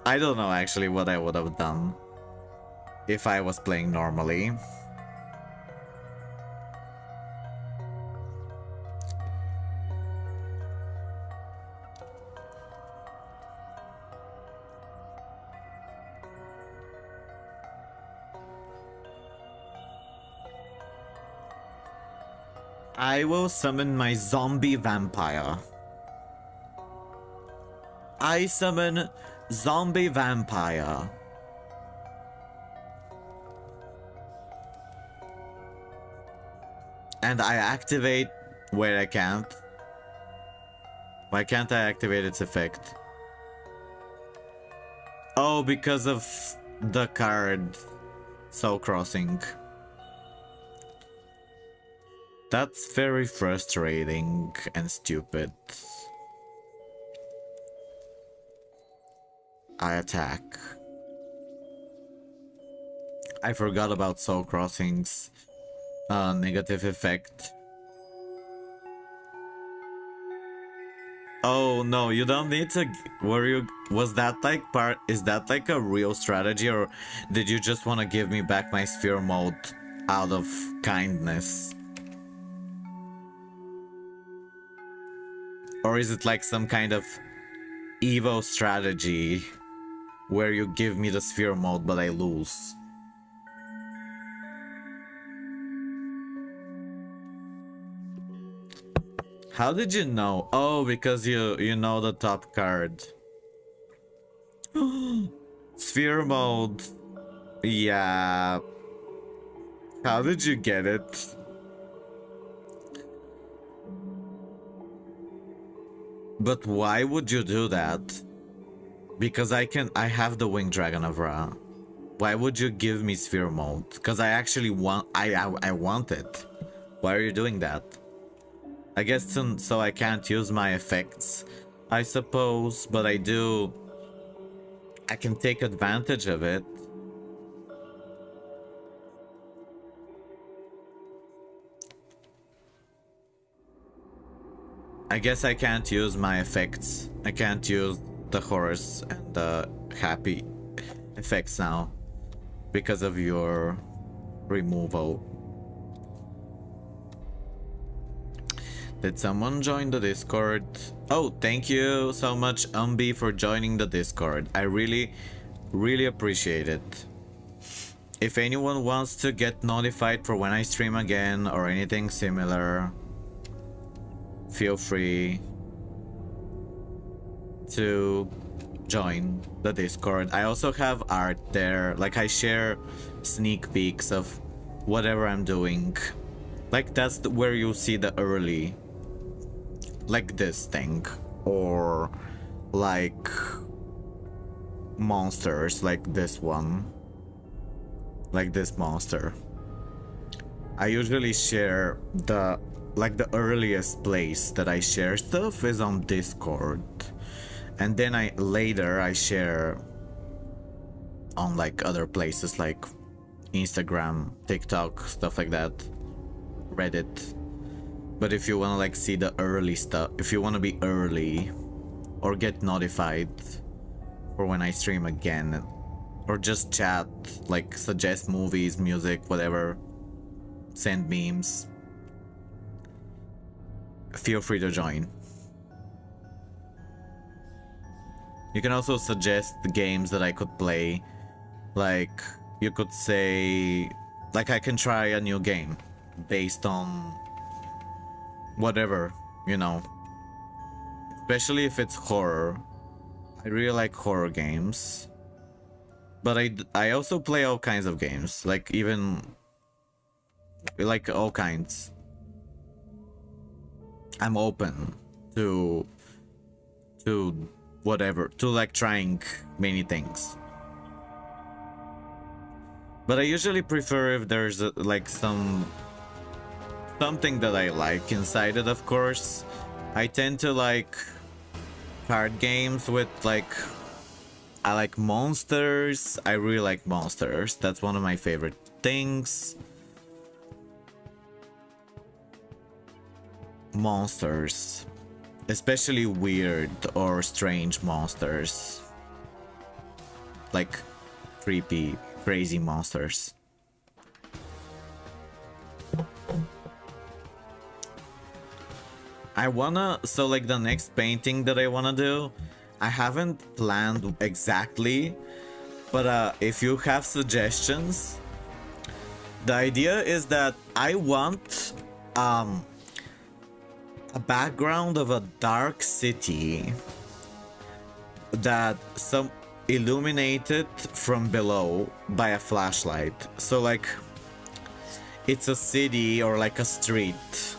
I don't know actually what I would have done if I was playing normally. I will summon my zombie vampire. I summon zombie vampire. And I activate... Wait, I can't. Why can't I activate its effect? Oh, because of the card Soul Crossing. That's very frustrating and stupid. I attack. I forgot about Soul Crossing's negative effect. Oh no, you don't need to. Was that like part? Is that like a real strategy, or did you just want to give me back my sphere mode out of kindness? Or is it like some kind of Evo strategy where you give me the sphere mode but I lose? How did you know? Oh, because you know the top card. Sphere mode. Yeah. How did you get it? But why would you do that? Because I have the Winged Dragon of Ra. Why would you give me sphere mode? Because I actually want I want it. Why are you doing that? I guess so I can't use my effects, I suppose, but I can take advantage of it. I guess I can't use my effects. I can't use the horse and the happy effects now because of your removal. Did someone join the Discord? Oh, thank you so much, Umbi, for joining the Discord. I really appreciate it. If anyone wants to get notified for when I stream again or anything similar, feel free to join the Discord. I also have art there. Like, I share sneak peeks of whatever I'm doing. Like, that's where you see the early, like this thing, or like monsters, like this one, like this monster. I usually share the earliest place that I share stuff is on Discord, and then later I share on like other places like Instagram, TikTok, stuff like that, Reddit. But if you want to like see the early stuff, if you want to be early or get notified for when I stream again, or just chat, like suggest movies, music, whatever, send memes, feel free to join. You can also suggest the games that I could play. Like, you could say, like, I can try a new game based on whatever, you know. Especially if it's horror. I really like horror games. But I also play all kinds of games. Like, even, like, all kinds. I'm open to whatever, to like trying many things. But I usually prefer if there's like something that I like inside it, of course. I tend to like card games with like, I like monsters. I really like monsters. That's one of my favorite things. Monsters. Especially weird or strange monsters. Like creepy, crazy monsters. So like the next painting that I wanna do, I haven't planned exactly, but if you have suggestions, the idea is that I want a background of a dark city that some illuminated from below by a flashlight. So like it's a city or like a street,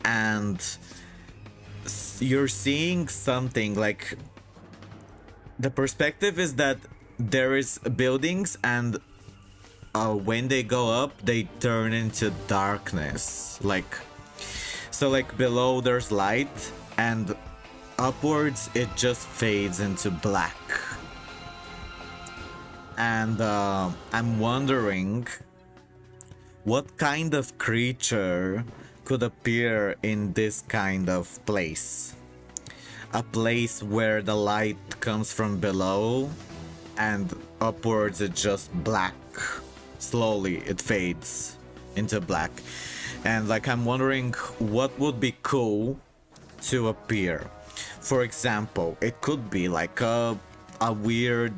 and you're seeing something, like the perspective is that there is buildings and when they go up, they turn into darkness. Like, so like below there's light, and upwards it just fades into black. And I'm wondering what kind of creature could appear in this kind of place. A place where the light comes from below and upwards it's just black. Slowly it fades into black. And like I'm wondering what would be cool to appear. For example, it could be like a weird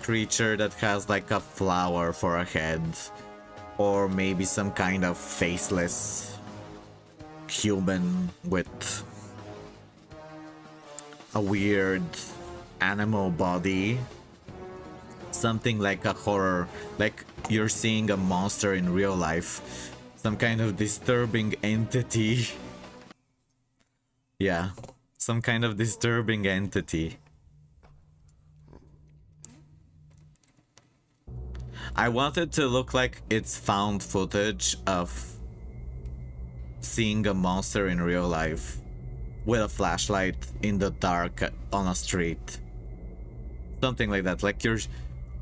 creature that has like a flower for a head, or maybe some kind of faceless human with a weird animal body, something like a horror, like you're seeing a monster in real life, some kind of disturbing entity. Yeah, some kind of disturbing entity. I want it to look like it's found footage of seeing a monster in real life with a flashlight in the dark on a street. Something like that, like you're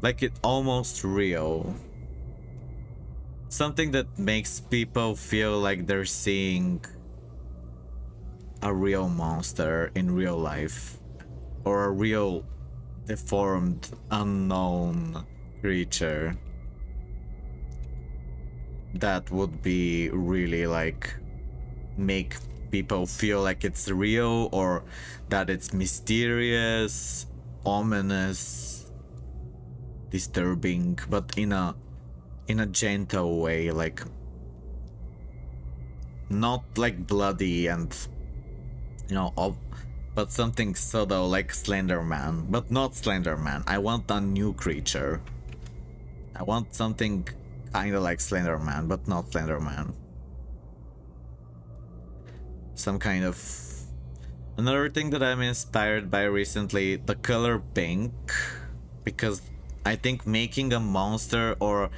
like it almost real. Something that makes people feel like they're seeing a real monster in real life, or a real deformed unknown creature that would be really like make people feel like it's real, or that it's mysterious, ominous, disturbing, but in a gentle way, like not like bloody and you know, but something subtle like Slender Man, but not Slender Man. I want a new creature. I want something kind of like Slender Man, but not Slender Man. Some kind of... Another thing that I'm inspired by recently, the color pink, because I think making a monster or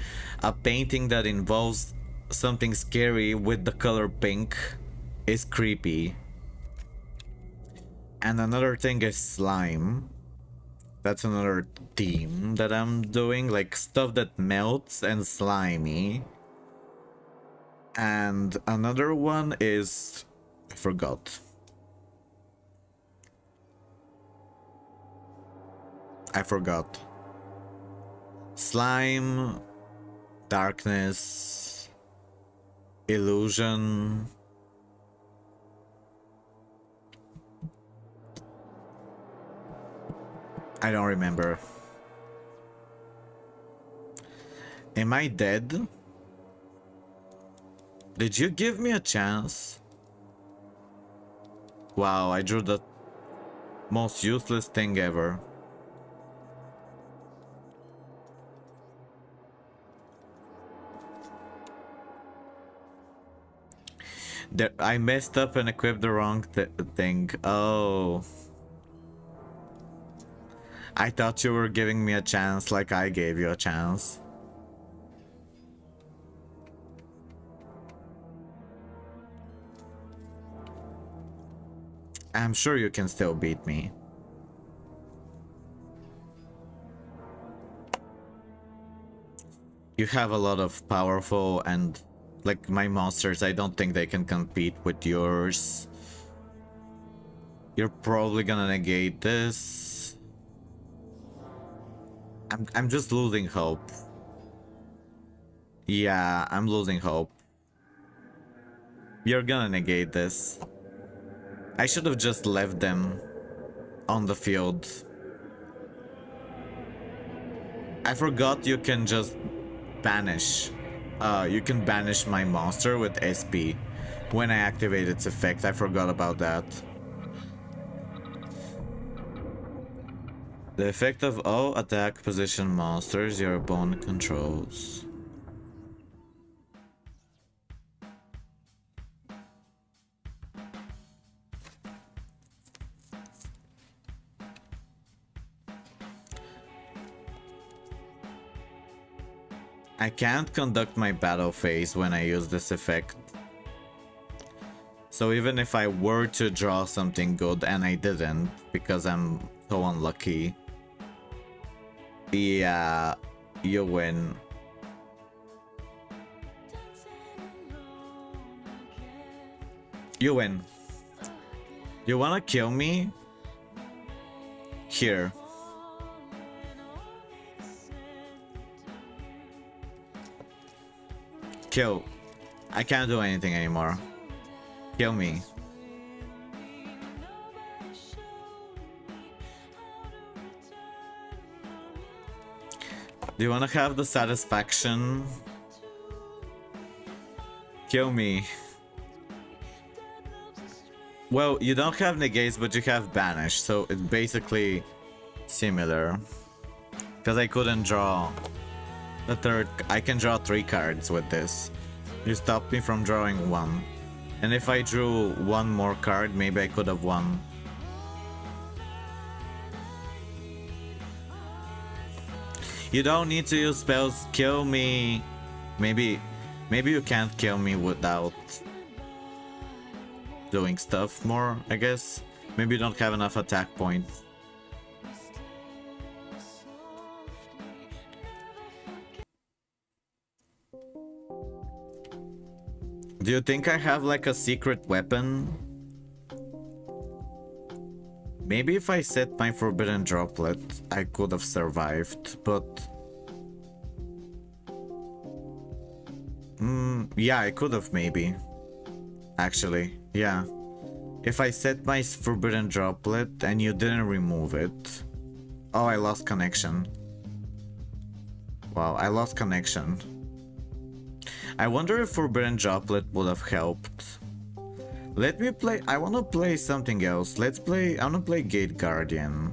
a painting that involves something scary with the color pink is creepy. And another thing is slime. That's another theme that I'm doing, like stuff that melts and slimy. And another one is... I forgot. Slime, darkness, illusion. I don't remember. Am I dead? Did you give me a chance? Wow, I drew the most useless thing ever. I messed up and equipped the wrong thing. Oh. I thought you were giving me a chance like I gave you a chance. I'm sure you can still beat me. You have a lot of powerful and like my monsters, I don't think they can compete with yours. You're probably gonna negate this. I'm just losing hope. Yeah, I'm losing hope. You're gonna negate this. I should have just left them on the field. I forgot you can just banish. You can banish my monster with SP when I activate its effect. I forgot about that. The effect of all attack position monsters your opponent controls. I can't conduct my battle phase when I use this effect. So even if I were to draw something good and I didn't because I'm so unlucky, yeah, you win. You win. You wanna kill me? Here. Kill. I can't do anything anymore. Kill me. Do you wanna have the satisfaction? Kill me. Well, you don't have negates, but you have banish, so it's basically similar. Because I couldn't draw the third. I can draw 3 cards with this. You stopped me from drawing 1. And if I drew 1 more card, maybe I could have won. You don't need to use spells. Kill me. Maybe you can't kill me without doing stuff more, I guess. Maybe you don't have enough attack points. Do you think I have like a secret weapon? Maybe if I set my forbidden droplet, I could have survived, but... yeah, I could have maybe. Actually, yeah. If I set my forbidden droplet and you didn't remove it... Oh, I lost connection. Wow, I lost connection. I wonder if forbidden droplet would have helped. Let me play... I want to play something else. Let's play... I want to play Gate Guardian.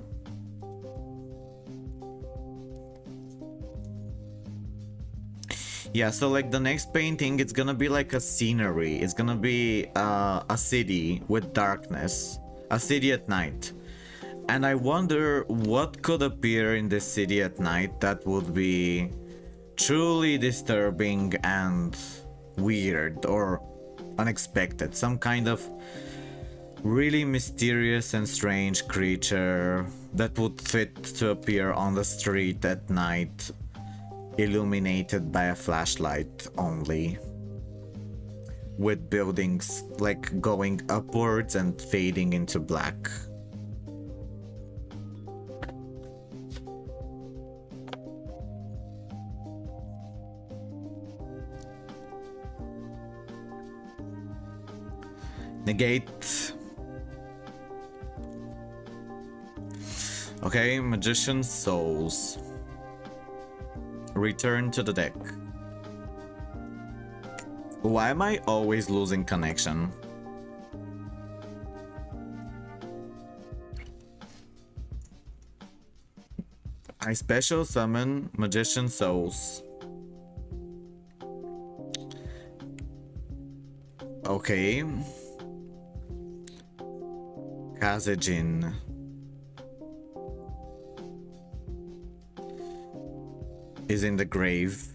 Yeah, so like the next painting, it's gonna be like a scenery. It's gonna be a city with darkness. A city at night. And I wonder what could appear in this city at night that would be truly disturbing and weird or unexpected. Some kind of really mysterious and strange creature that would fit to appear on the street at night, illuminated by a flashlight only, with buildings like going upwards and fading into black. Negate. Okay, Magician's Souls. Return to the deck. Why am I always losing connection? I special summon Magician's Souls. Okay. Kazejin. Is in the grave.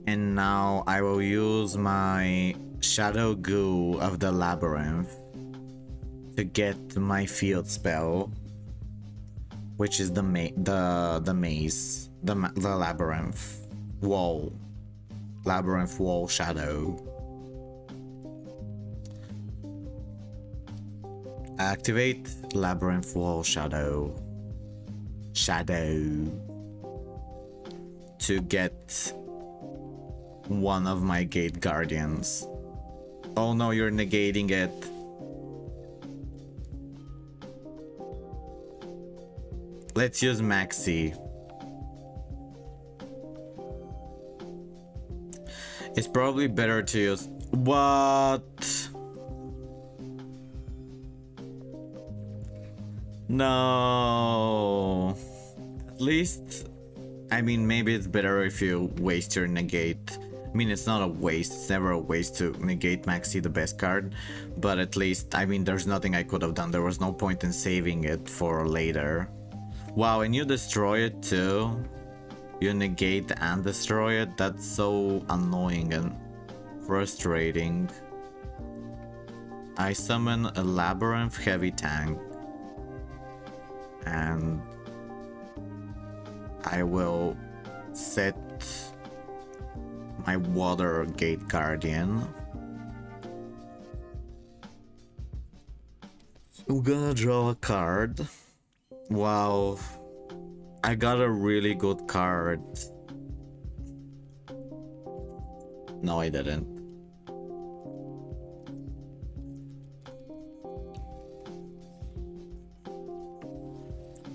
And now I will use my Shadow Goo of the Labyrinth to get my field spell, which is the maze, the labyrinth wall, labyrinth wall shadow. Activate labyrinth wall shadow to get one of my gate guardians. Oh no, you're negating it. Let's use Maxi. It's probably better to use... What? No. At least... I mean, maybe it's better if you waste your negate. I mean, it's not a waste. It's never a waste to negate Maxi, the best card. But at least, I mean, there's nothing I could have done. There was no point in saving it for later. Wow, and you destroy it too? you negate and destroy it. That's so annoying and frustrating. I summon a Labyrinth Heavy Tank. And I will set my Water Gate Guardian. I'm gonna draw a card. Wow. I got a really good card. No, I didn't.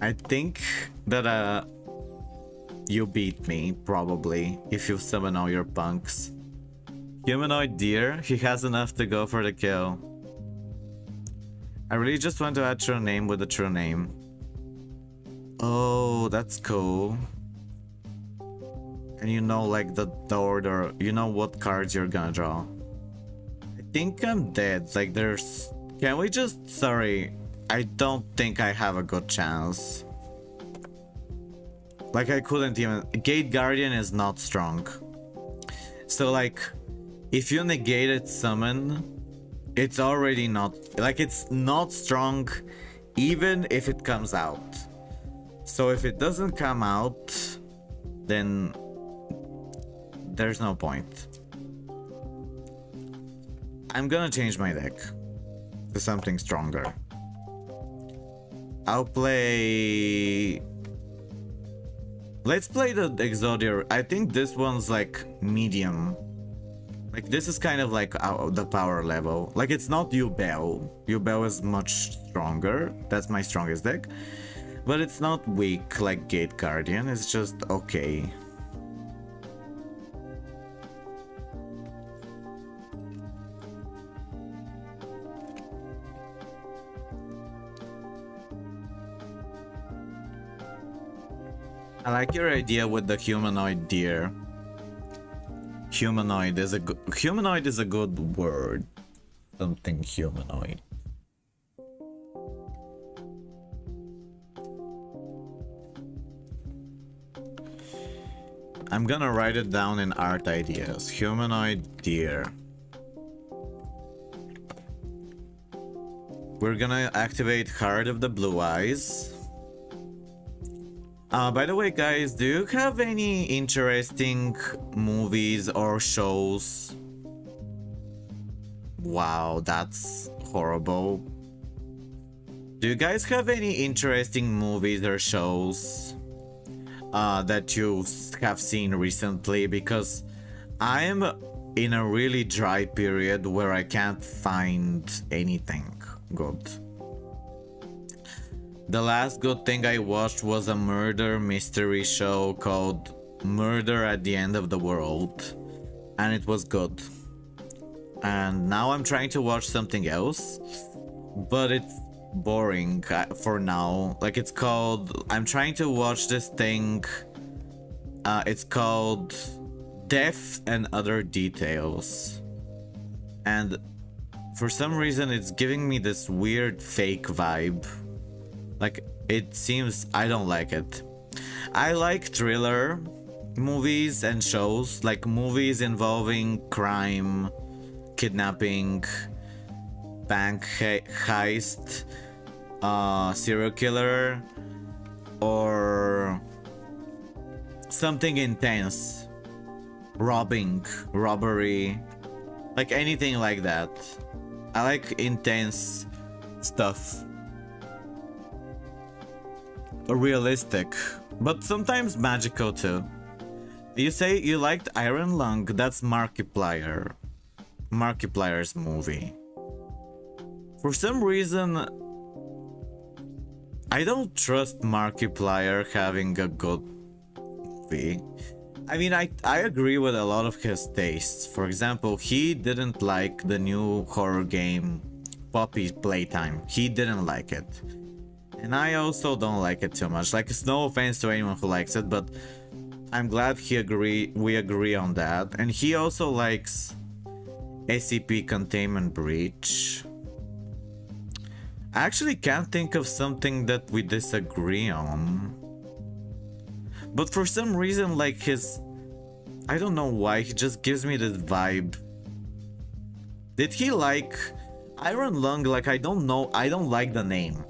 I think that you beat me, probably, if you summon all your punks. Humanoid deer, he has enough to go for the kill. I really just want to add true name with a true name. Oh, that's cool. And you know, like the order, you know what cards you're gonna draw. I think I'm dead. Like there's... Can we just... Sorry, I don't think I have a good chance. Like I couldn't even... Gate Guardian is not strong. So like, if you negated summon, it's already not... Like it's not strong even if it comes out. So if it doesn't come out, then there's no point. I'm gonna change my deck to something stronger. I'll play... Let's play the Exodia. I think this one's like medium. Like this is kind of like the power level. Like it's not Yubel. Yubel is much stronger. That's my strongest deck. But it's not weak like Gate Guardian. It's just okay. I like your idea with the humanoid deer. Humanoid is a good word. Something humanoid. I'm gonna write it down in art ideas. Humanoid deer. We're gonna activate Heart of the Blue Eyes. By the way, guys, do you have any interesting movies or shows? Wow, that's horrible. Do you guys have any interesting movies or shows that you have seen recently? Because I am in a really dry period where I can't find anything good. The last good thing I watched was a murder mystery show called Murder at the End of the World, and it was good. And now I'm trying to watch something else, but it's boring for now. Like it's called... I'm trying to watch this thing. It's called Death and Other Details. And for some reason it's giving me this weird fake vibe. Like, it seems... I don't like it. I like thriller movies and shows. Like, movies involving crime, kidnapping, bank heist, serial killer, or something intense. Robbery. Like, anything like that. I like intense stuff. Realistic, but sometimes magical too. You say you liked Iron Lung, that's Markiplier's movie. For some reason, I don't trust Markiplier having a good movie. I mean, I agree with a lot of his tastes. For example, he didn't like the new horror game Poppy's Playtime. He didn't like it. And I also don't like it too much. Like, it's no offense to anyone who likes it, but I'm glad we agree on that. And he also likes SCP Containment Breach. I actually can't think of something that we disagree on. But for some reason, like his, I don't know why, he just gives me this vibe. Did he like Iron Lung? Like, I don't know, I don't like the name.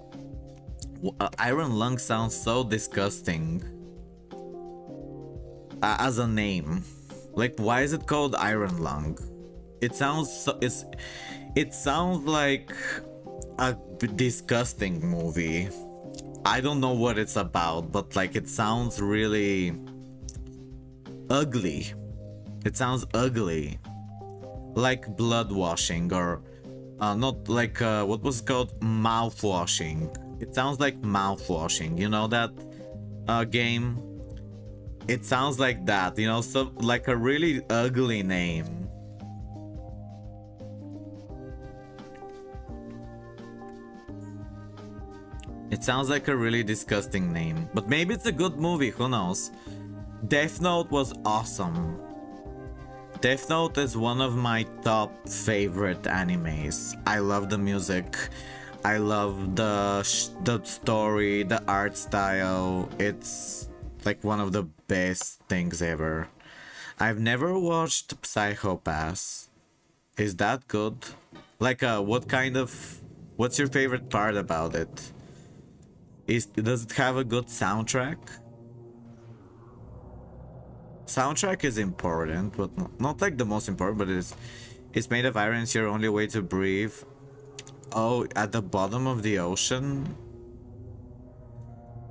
Iron Lung sounds so disgusting as a name. Like, why is it called Iron Lung? It sounds so, it sounds like a disgusting movie. I don't know what it's about, but like it sounds really ugly. It sounds ugly, like blood washing, or not like what was it called, mouth washing. It sounds like mouth washing. You know that game? It sounds like that. You know, so like a really ugly name. It sounds like a really disgusting name, but maybe it's a good movie, who knows? Death Note was awesome. Death Note is one of my top favorite animes. I love the music. I love the story, the art style. It's like one of the best things ever. I've never watched Psycho Pass. Is that good? Like, what's your favorite part about it? Does it have a good soundtrack? Soundtrack is important, but not like the most important, but it's made of iron, it's your only way to breathe. Oh, at the bottom of the ocean?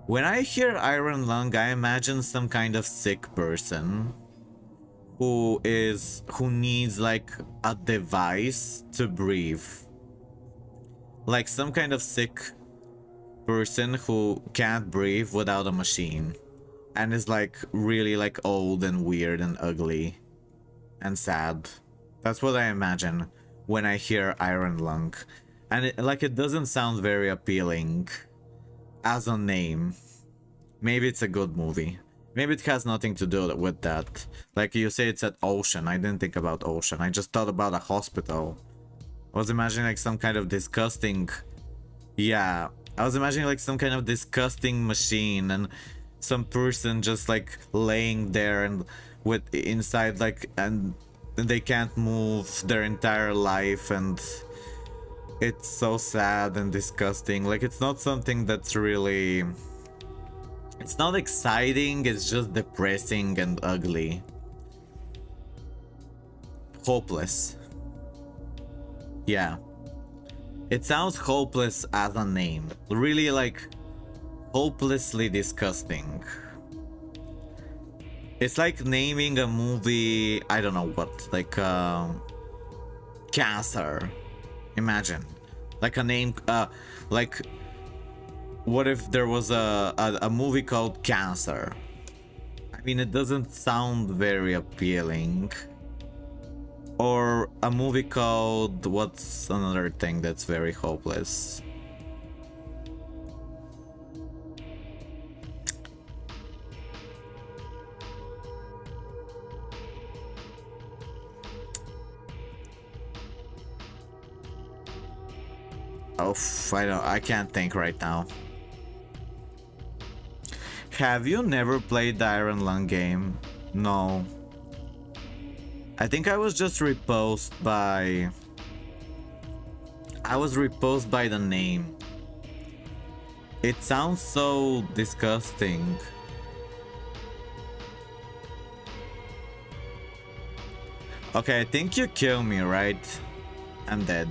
When I hear Iron Lung, I imagine some kind of sick person who needs like a device to breathe. Like some kind of sick person who can't breathe without a machine and is like really like old and weird and ugly and sad. That's what I imagine when I hear Iron Lung, and it doesn't sound very appealing as a name. Maybe it's a good movie, maybe it has nothing to do with that. Like you say, it's at ocean. I didn't think about ocean, I just thought about a hospital. I was imagining like some kind of disgusting, yeah, I was imagining like some kind of disgusting machine and some person just like laying there and with inside like, and they can't move their entire life, and it's so sad and disgusting. Like it's not something that's really, it's not exciting, it's just depressing and ugly. Hopeless. Yeah. It sounds hopeless as a name. Really like hopelessly disgusting. It's like naming a movie, I don't know what, like Cancer. Imagine. Like a name, like what if there was a movie called Cancer? I mean, it doesn't sound very appealing. Or a movie called, what's another thing that's very hopeless? Oh, I can't think right now. Have you never played the Iron Lung game? No. I think I was just repulsed by... I was repulsed by the name. It sounds so disgusting. Okay, I think you kill me, right? I'm dead.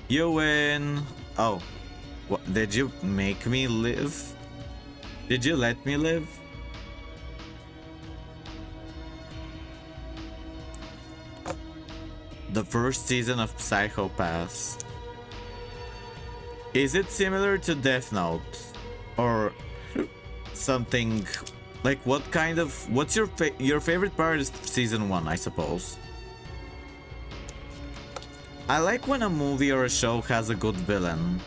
You win! Oh. What, did you make me live? Did you let me live? The first season of Psycho Pass. Is it similar to Death Note? Or something like, what kind of, what's your favorite part is season 1, I suppose. I like when a movie or a show has a good villain.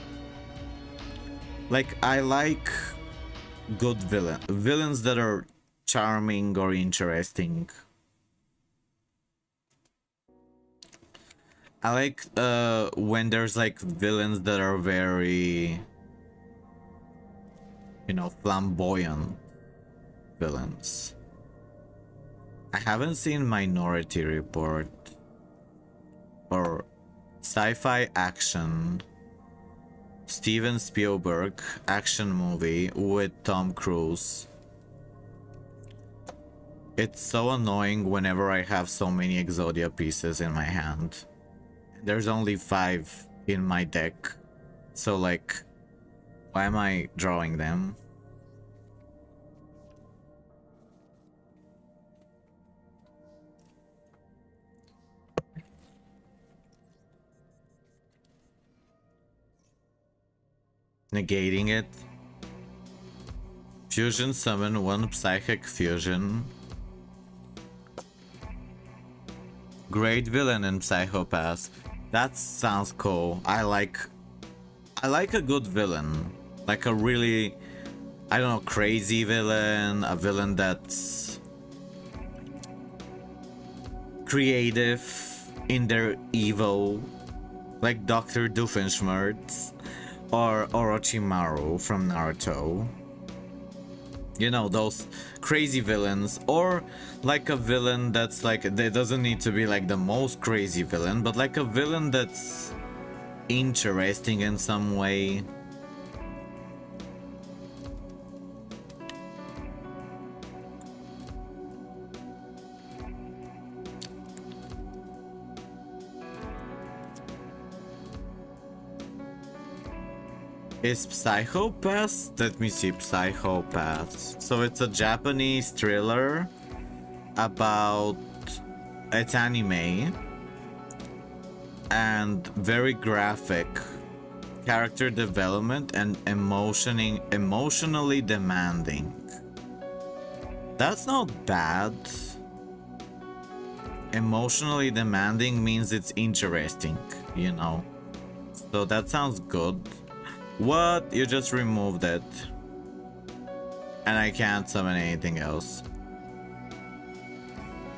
Like, I like good villains that are charming or interesting. I like when there's like villains that are very, you know, flamboyant villains. I haven't seen Minority Report or sci-fi action Steven Spielberg action movie with Tom Cruise. It's so annoying whenever I have so many Exodia pieces in my hand. There's only 5 in my deck, so like, why am I drawing them? Negating it. Fusion summon 1 psychic fusion. Great villain and psychopath. That sounds cool. I like a good villain. Like a really, I don't know, crazy villain, a villain that's creative in their evil, like Dr. Doofenshmirtz or Orochimaru from Naruto. You know, those crazy villains, or like a villain that's like, there doesn't need to be like the most crazy villain, but like a villain that's interesting in some way. Is Psychopath? Let me see, Psychopath. So it's a Japanese thriller about, it's anime and very graphic character development and emotionally demanding. That's not bad. Emotionally demanding means it's interesting, you know. So that sounds good. What? You just removed it. And I can't summon anything else.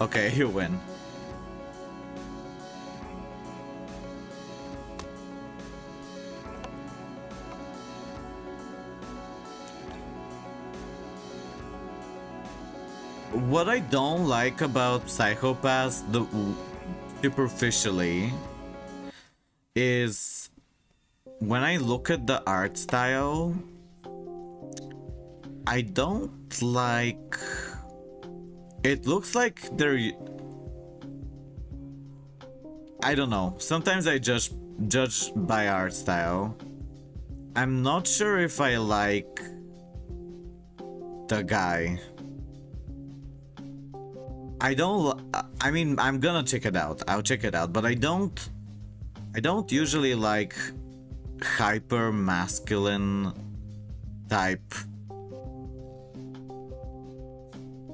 Okay, you win. What I don't like about Psychopaths, superficially, is when I look at the art style, I don't like... It looks like they're... I don't know. Sometimes I judge by art style. I'm not sure if I like the guy. I mean, I'm gonna check it out. I'll check it out, but I don't usually like hyper masculine type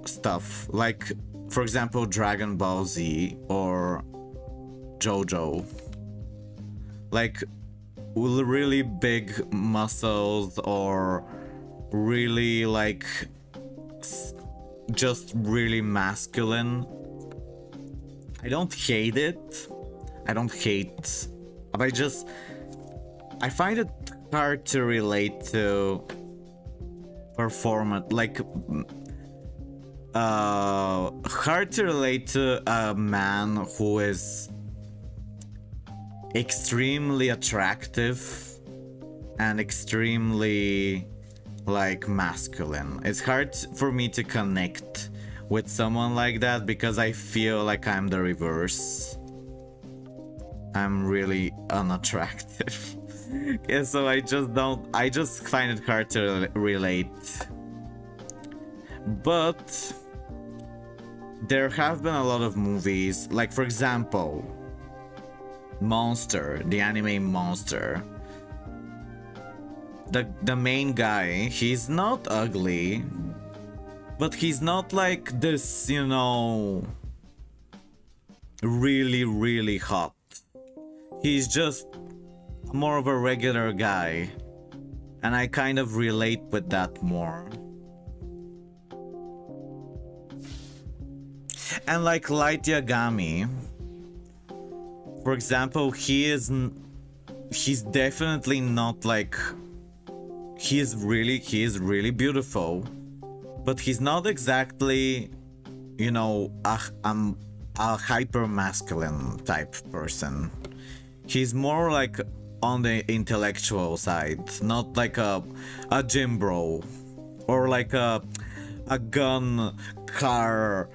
stuff, like for example Dragon Ball Z or JoJo, like really big muscles or really like just really masculine. I don't hate it. But I find it hard to relate to performance, like hard to relate to a man who is extremely attractive and extremely like masculine. It's hard for me to connect with someone like that because I feel like I'm the reverse. I'm really unattractive. Yeah, so I just find it hard to relate. But there have been a lot of movies, like for example, Monster, the anime Monster. The main guy, he's not ugly, but he's not like this, you know, really, really hot. He's just more of a regular guy, and I kind of relate with that more. And like Light Yagami, for example, he's definitely not like, he is really beautiful, but he's not exactly, you know, a hyper masculine type person. He's more like on the intellectual side, not like a gym bro or like a gun car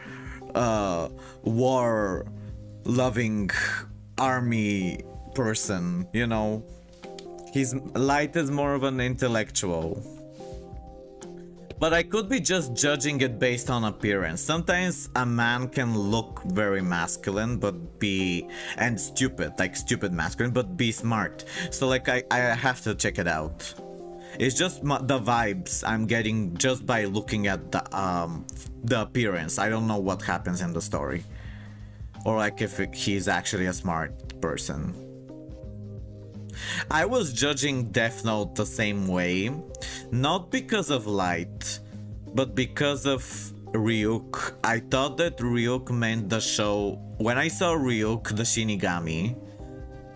war loving army person, you know. His Light is more of an intellectual. But I could be just judging it based on appearance. Sometimes a man can look very masculine but be, and stupid, like stupid masculine, but be smart. So like I have to check it out. It's just the vibes I'm getting just by looking at the appearance. I don't know what happens in the story, or like if he's actually a smart person. I was judging Death Note the same way, not because of Light, but because of Ryuk. I thought that Ryuk meant the show. When I saw Ryuk, the Shinigami,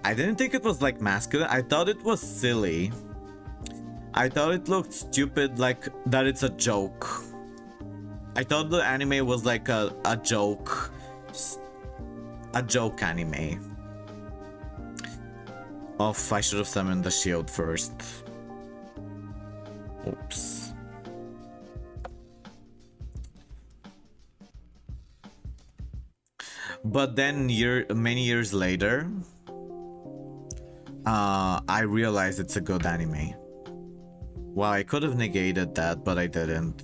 I didn't think it was like masculine. I thought it was silly. I thought it looked stupid, like that it's a joke. I thought the anime was like a joke anime. I should have summoned the shield first. Oops. But then many years later, I realized it's a good anime. Well, I could have negated that, but I didn't.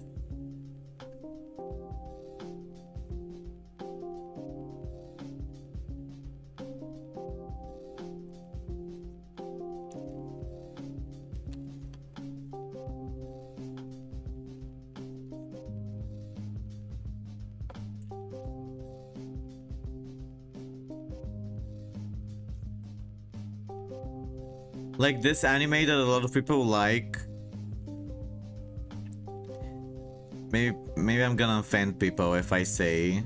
Like this anime that a lot of people like. Maybe I'm gonna offend people if I say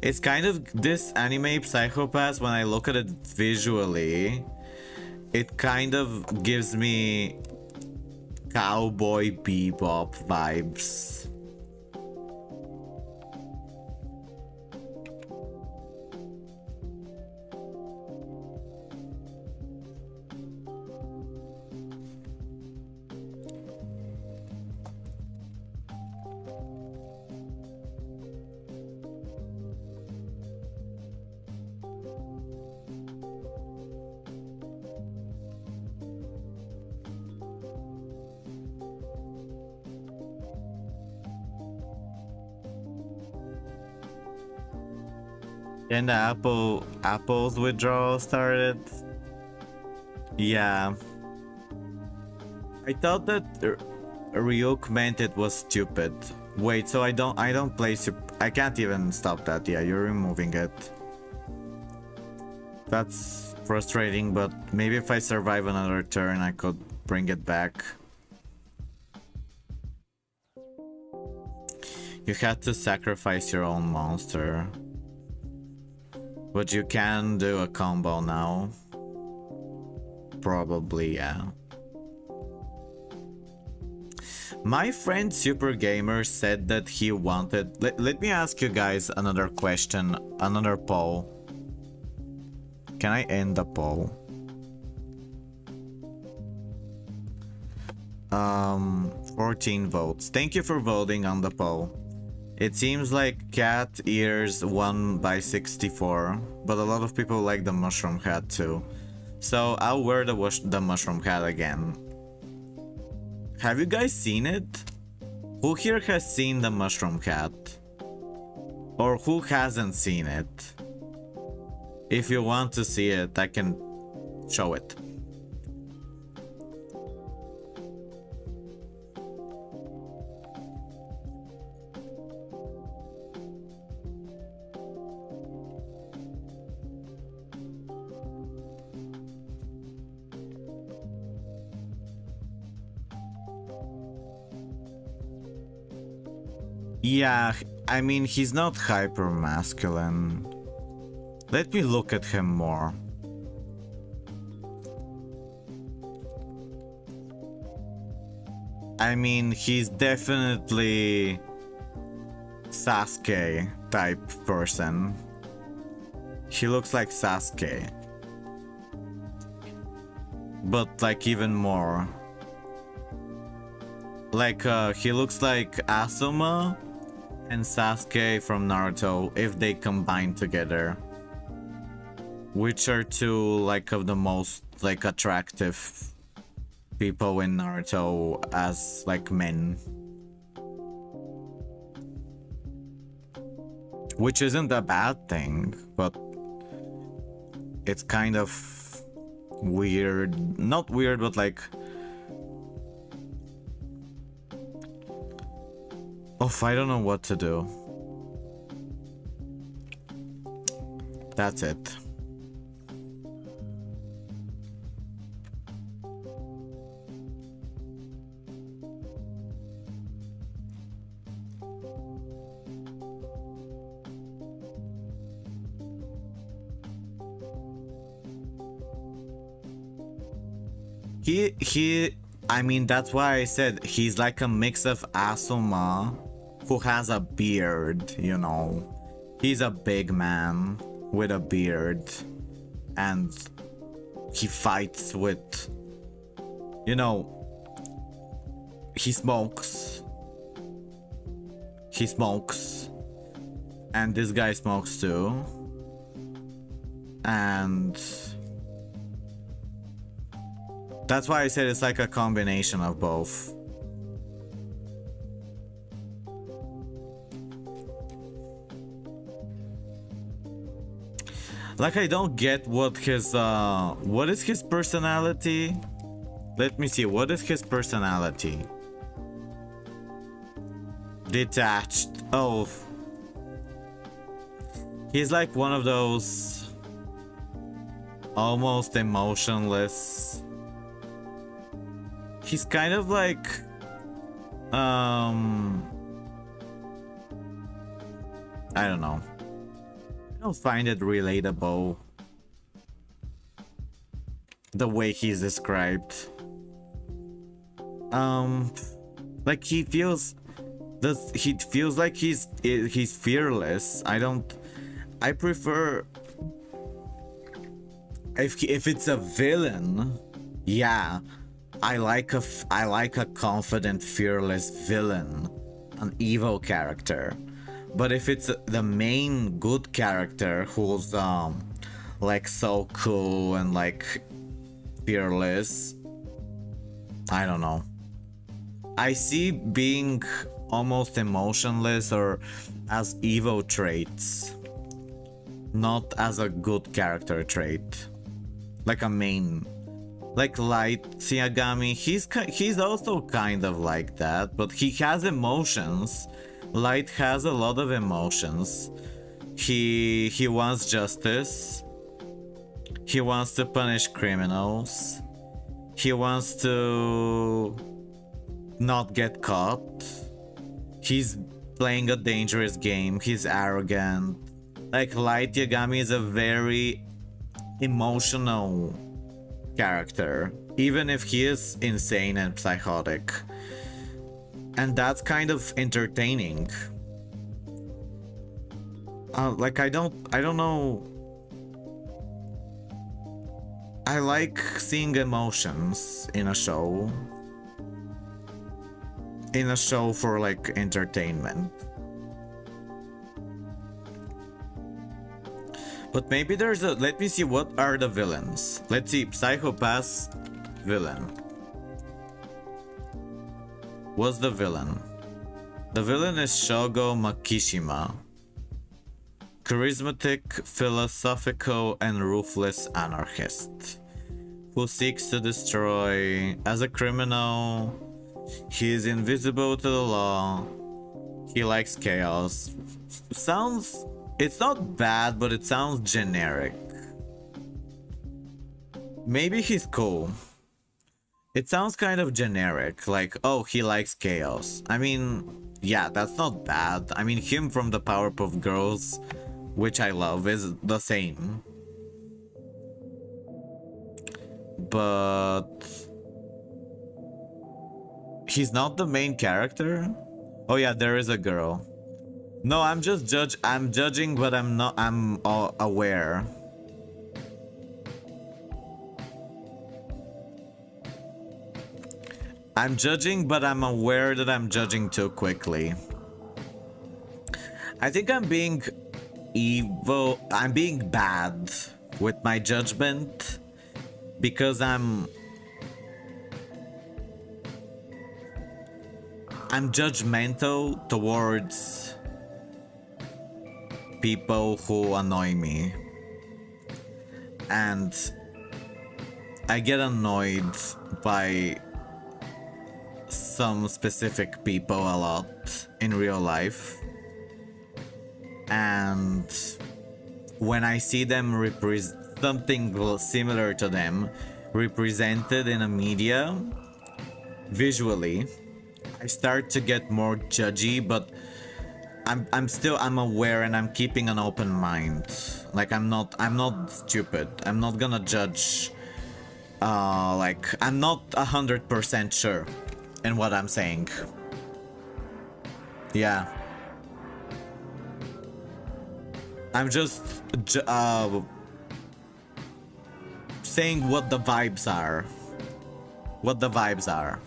it's kind of this anime Psychopaths. When I look at it visually, it kind of gives me Cowboy Bebop vibes. And the Apple's withdrawal started. Yeah. I thought that Ryuk meant it was stupid. Wait, so I don't play I can't even stop that. Yeah, you're removing it. That's frustrating, but maybe if I survive another turn I could bring it back. You had to sacrifice your own monster. But you can do a combo now. Probably, yeah. My friend Super Gamer said that he wanted... Let me ask you guys another question, another poll. Can I end the poll? 14 votes. Thank you for voting on the poll. It seems like Cat Ears won by 64, but a lot of people like the mushroom hat too. So I'll wear the mushroom hat again. Have you guys seen it? Who here has seen the mushroom hat? Or who hasn't seen it? If you want to see it, I can show it. Yeah, I mean, he's not hyper masculine. Let me look at him more. I mean, he's definitely Sasuke type person. He looks like Sasuke. But like even more. Like he looks like Asuma and Sasuke from Naruto if they combine together. Which are two like of the most like attractive people in Naruto as like men. Which isn't a bad thing, but it's kind of weird. Not weird, but like... Oh, I don't know what to do. That's it. I mean, that's why I said he's like a mix of Asuma who has a beard, you know. He's a big man with a beard and he fights with, you know, he smokes. He smokes. And this guy smokes too. And that's why I said it's like a combination of both. Like, I don't get what his what is his personality? Let me see, what is his personality? Detached. Oh. He's like one of those almost emotionless. He's kind of like I don't know. I don't find it relatable the way he's described. Like he feels like he's fearless. I prefer if it's a villain, yeah. I like a confident, fearless villain, an evil character. But if it's the main good character who's like so cool and like fearless, I don't know. I see being almost emotionless or as evil traits, not as a good character trait, like a main. Like Light Yagami, he's also kind of like that, but he has emotions. Light has a lot of emotions. He wants justice. He wants to punish criminals. He wants to not get caught. He's playing a dangerous game. He's arrogant. Like Light Yagami is a very emotional character, even if he is insane and psychotic, and that's kind of entertaining. Like I don't know. I like seeing emotions in a show for like entertainment. But maybe there's a... Let me see, what are the villains? Let's see, Psychopath's villain. What's the villain? The villain is Shogo Makishima. Charismatic, philosophical, and ruthless anarchist who seeks to destroy. As a criminal, he is invisible to the law. He likes chaos. Sounds... It's not bad, but it sounds generic. Maybe he's cool. It sounds kind of generic, like, oh, he likes chaos. I mean, yeah, that's not bad. I mean, him from the Powerpuff Girls, which I love, is the same. But He's not the main character? Oh yeah, there is a girl. No, I'm judging, but I'm not, aware. I'm judging, but I'm aware that I'm judging too quickly. I think I'm being evil. I'm being bad with my judgment because I'm judgmental towards people who annoy me. And I get annoyed by some specific people a lot in real life. And when I see them something similar to them represented in a media visually, I start to get more judgy, but I'm aware and I'm keeping an open mind. Like I'm not stupid. I'm not gonna judge. Like I'm not 100% sure in what I'm saying. Yeah. I'm just saying what the vibes are. What the vibes are.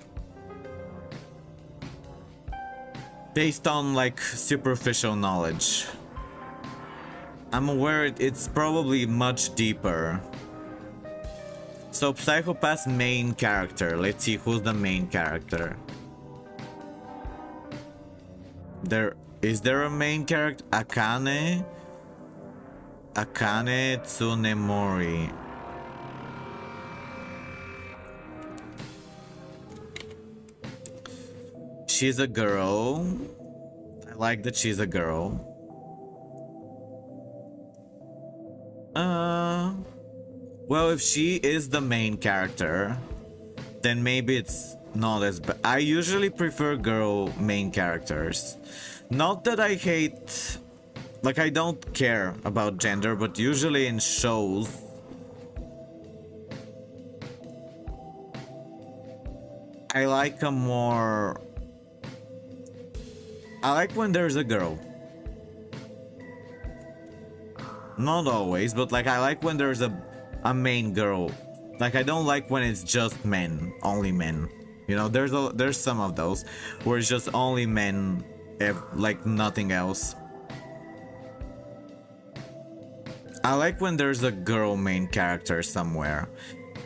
Based on like superficial knowledge. I'm aware it's probably much deeper. So Psychopath's main character. Let's see who's the main character. Is there a main character? Akane Tsunemori. She's a girl. I like that she's a girl. Well, if she is the main character, then maybe it's not as bad. I usually prefer girl main characters. Not that I hate... Like, I don't care about gender, but usually in shows... I like a more... I like when there's a girl. Not always, but like I like when there's a main girl. Like I don't like when it's just men, only men. You know, there's some of those where it's just only men, like nothing else. I like when there's a girl main character somewhere.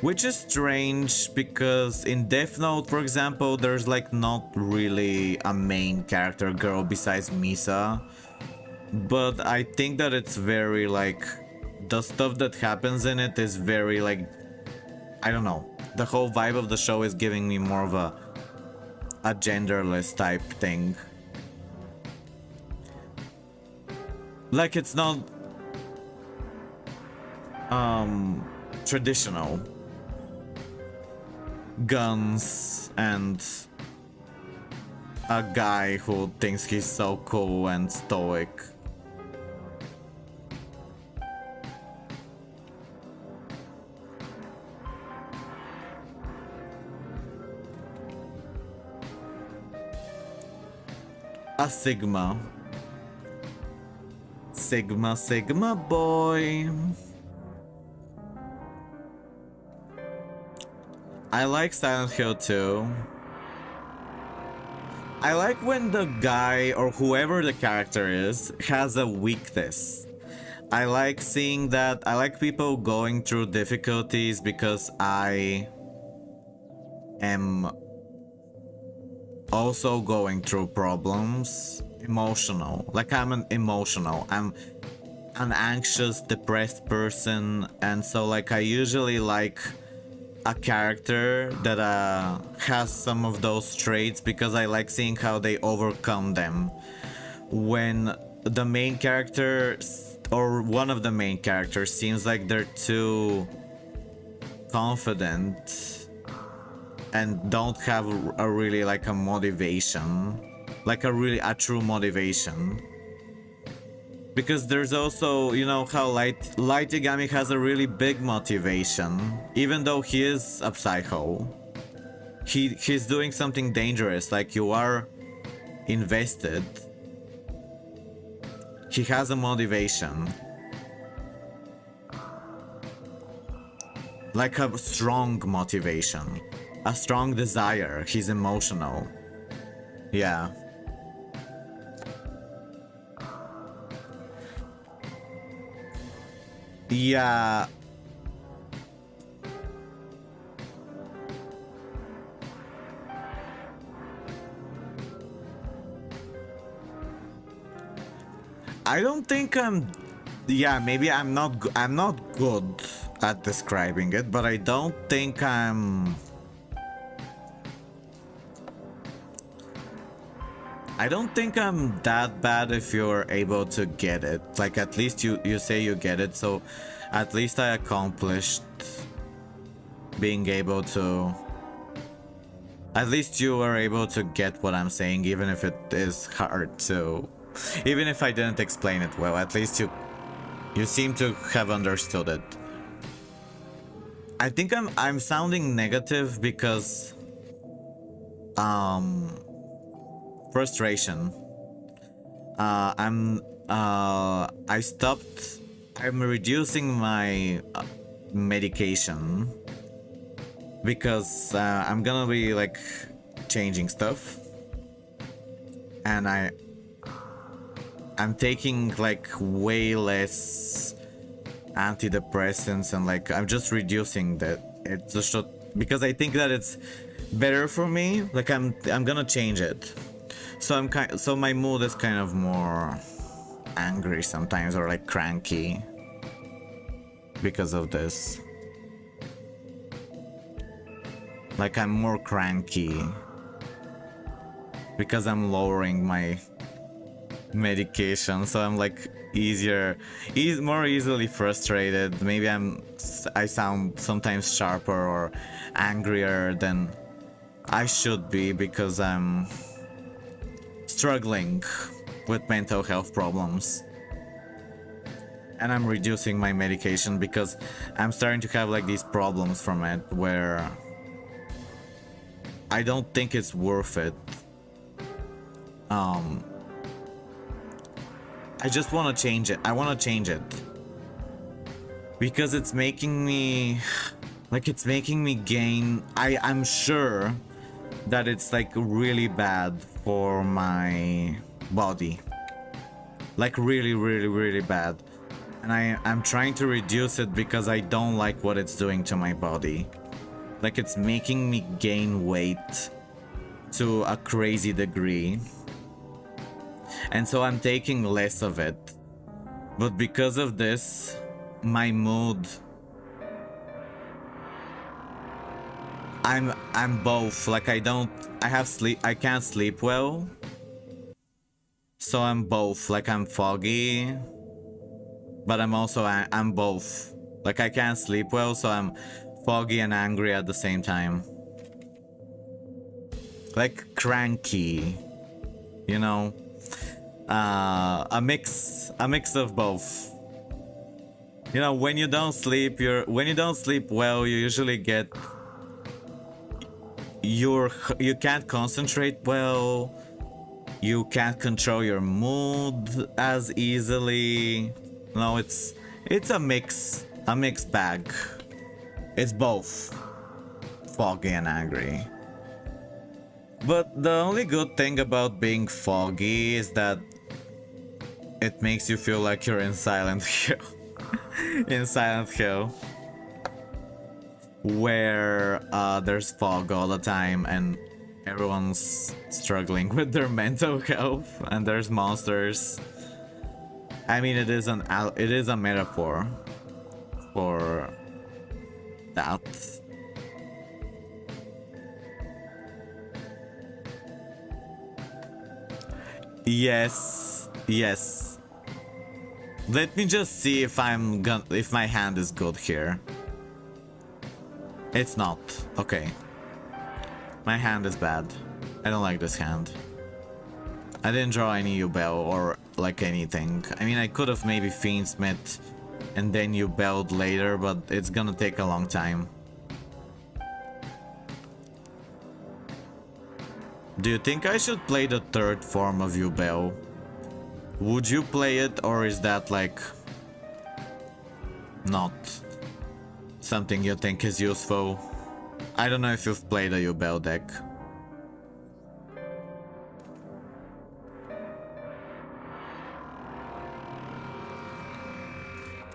Which is strange because in Death Note, for example, there's like not really a main character girl besides Misa. But I think that it's very like, the stuff that happens in it is very like, I don't know. The whole vibe of the show is giving me more of a genderless type thing. Like it's not traditional. Guns and a guy who thinks he's so cool and stoic. A Sigma. Sigma boy. I like Silent Hill too. I like when the guy or whoever the character is has a weakness. I like seeing that. I like people going through difficulties because I am also going through problems. Emotional. Like I'm an emotional. I'm an anxious, depressed person, and so like I usually like a character that has some of those traits because I like seeing how they overcome them. When the main character or one of the main characters seems like they're too confident and don't have a really like a motivation, like a true motivation. Because there's also, you know, how Light Yagami has a really big motivation, even though he is a psycho. he's doing something dangerous, like you are invested. He has a motivation. Like a strong motivation. A strong desire. He's emotional. Yeah. Yeah. I don't think yeah, maybe I'm not good at describing it, but I don't think I don't think I'm that bad if you're able to get it. Like, at least you say you get it, so at least I accomplished being able to... At least you were able to get what I'm saying, even if it is hard to... Even if I didn't explain it well, at least you seem to have understood it. I think I'm sounding negative because... frustration. I'm reducing my medication because I'm gonna be like changing stuff, and I'm taking like way less antidepressants, and like I'm just reducing that. It's just because I think that it's better for me. Like I'm gonna change it. So my mood is kind of more angry sometimes, or like cranky because of this. Like I'm more cranky because I'm lowering my medication, so I'm like more easily frustrated. Maybe I sound sometimes sharper or angrier than I should be because I'm struggling with mental health problems, and I'm reducing my medication because I'm starting to have like these problems from it where I don't think it's worth it. I just want to change it. I want to change it because it's making me gain. I'm sure that it's like really bad for my body, like really bad, and I'm trying to reduce it because I don't like what it's doing to my body. Like it's making me gain weight to a crazy degree, and so I'm taking less of it, but because of this my mood, I'm both. Like I can't sleep well, so I'm both. Like I'm foggy, but I'm both. Like I can't sleep well, so I'm foggy and angry at the same time. Like cranky, you know? A mix of both. You know, when you don't sleep well, you usually get... You can't concentrate well, you can't control your mood as easily. No, it's a mixed bag. It's both foggy and angry. But the only good thing about being foggy is that it makes you feel like you're in Silent Hill. In Silent Hill, where there's fog all the time and everyone's struggling with their mental health and there's monsters. I mean, it is a metaphor for that. Yes. Let me just see if if my hand is good here. It's not. Okay. My hand is bad. I don't like this hand. I didn't draw any Yubel or like anything. I mean, I could have maybe Fiendsmith and then Yubel'd later, but it's gonna take a long time. Do you think I should play the third form of Yubel? Would you play it, or is that like not something you think is useful? I don't know if you've played a Yubel deck.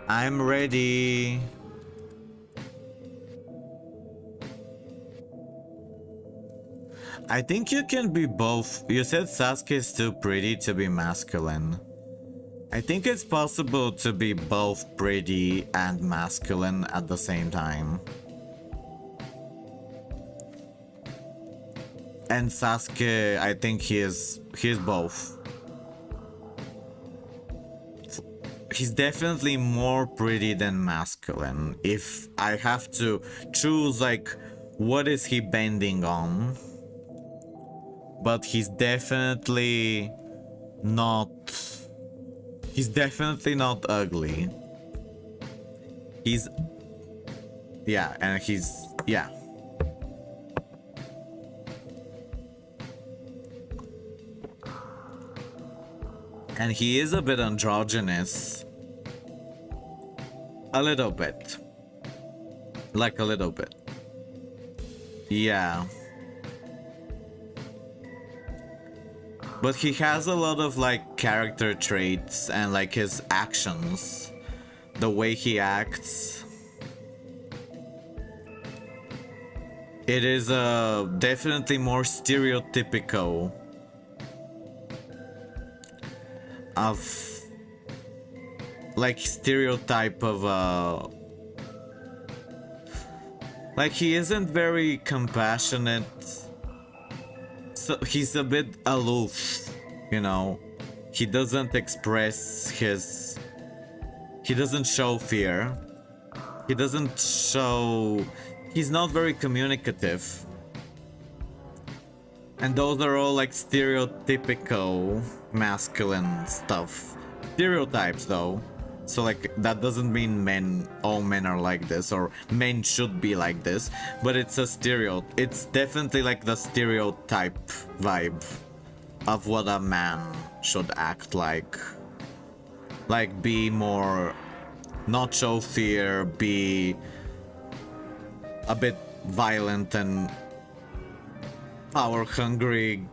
I'm ready. I think you can be both. You said Sasuke is too pretty to be masculine. I think it's possible to be both pretty and masculine at the same time. And Sasuke, I think he's both. He's definitely more pretty than masculine. If I have to choose, like, what is he bending on? But he's definitely not ugly. Yeah, and he is a bit androgynous. A little bit. Like a little bit. Yeah. But he has a lot of like character traits and like his actions, the way he acts. It is definitely more stereotypical of like stereotype of like he isn't very compassionate. So he's a bit aloof, you know. He doesn't express his... He doesn't show fear. He doesn't show... He's not very communicative. And those are all like stereotypical masculine stuff. Stereotypes though. So like that doesn't mean all men are like this or men should be like this, but it's it's definitely like the stereotype vibe of what a man should act like. Like be more, not show fear, be a bit violent and power hungry,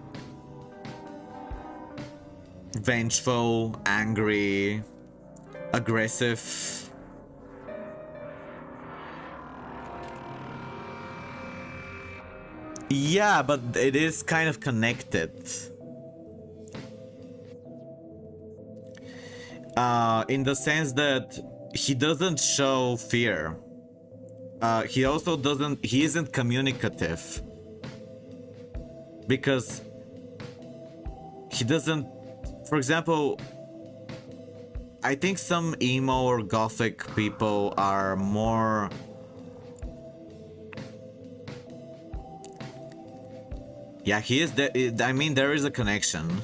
vengeful, angry, aggressive. Yeah, but it is kind of connected. In the sense that he doesn't show fear. He also he isn't communicative. Because he doesn't, for example, I think some emo or gothic people are more... Yeah, he is I mean, there is a connection.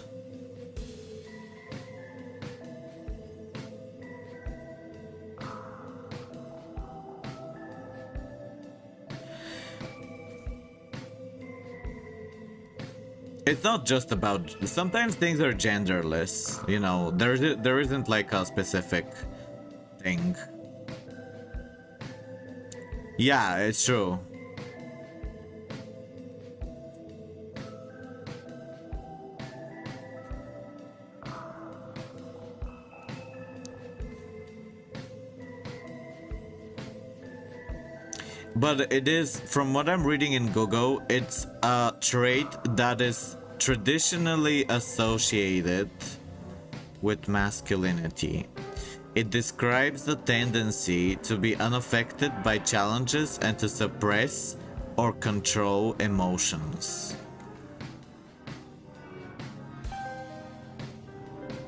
It's not just about... Sometimes things are genderless, you know, there isn't like a specific thing. Yeah, it's true. But it is, from what I'm reading in Google, it's a trait that is traditionally associated with masculinity. It describes the tendency to be unaffected by challenges and to suppress or control emotions.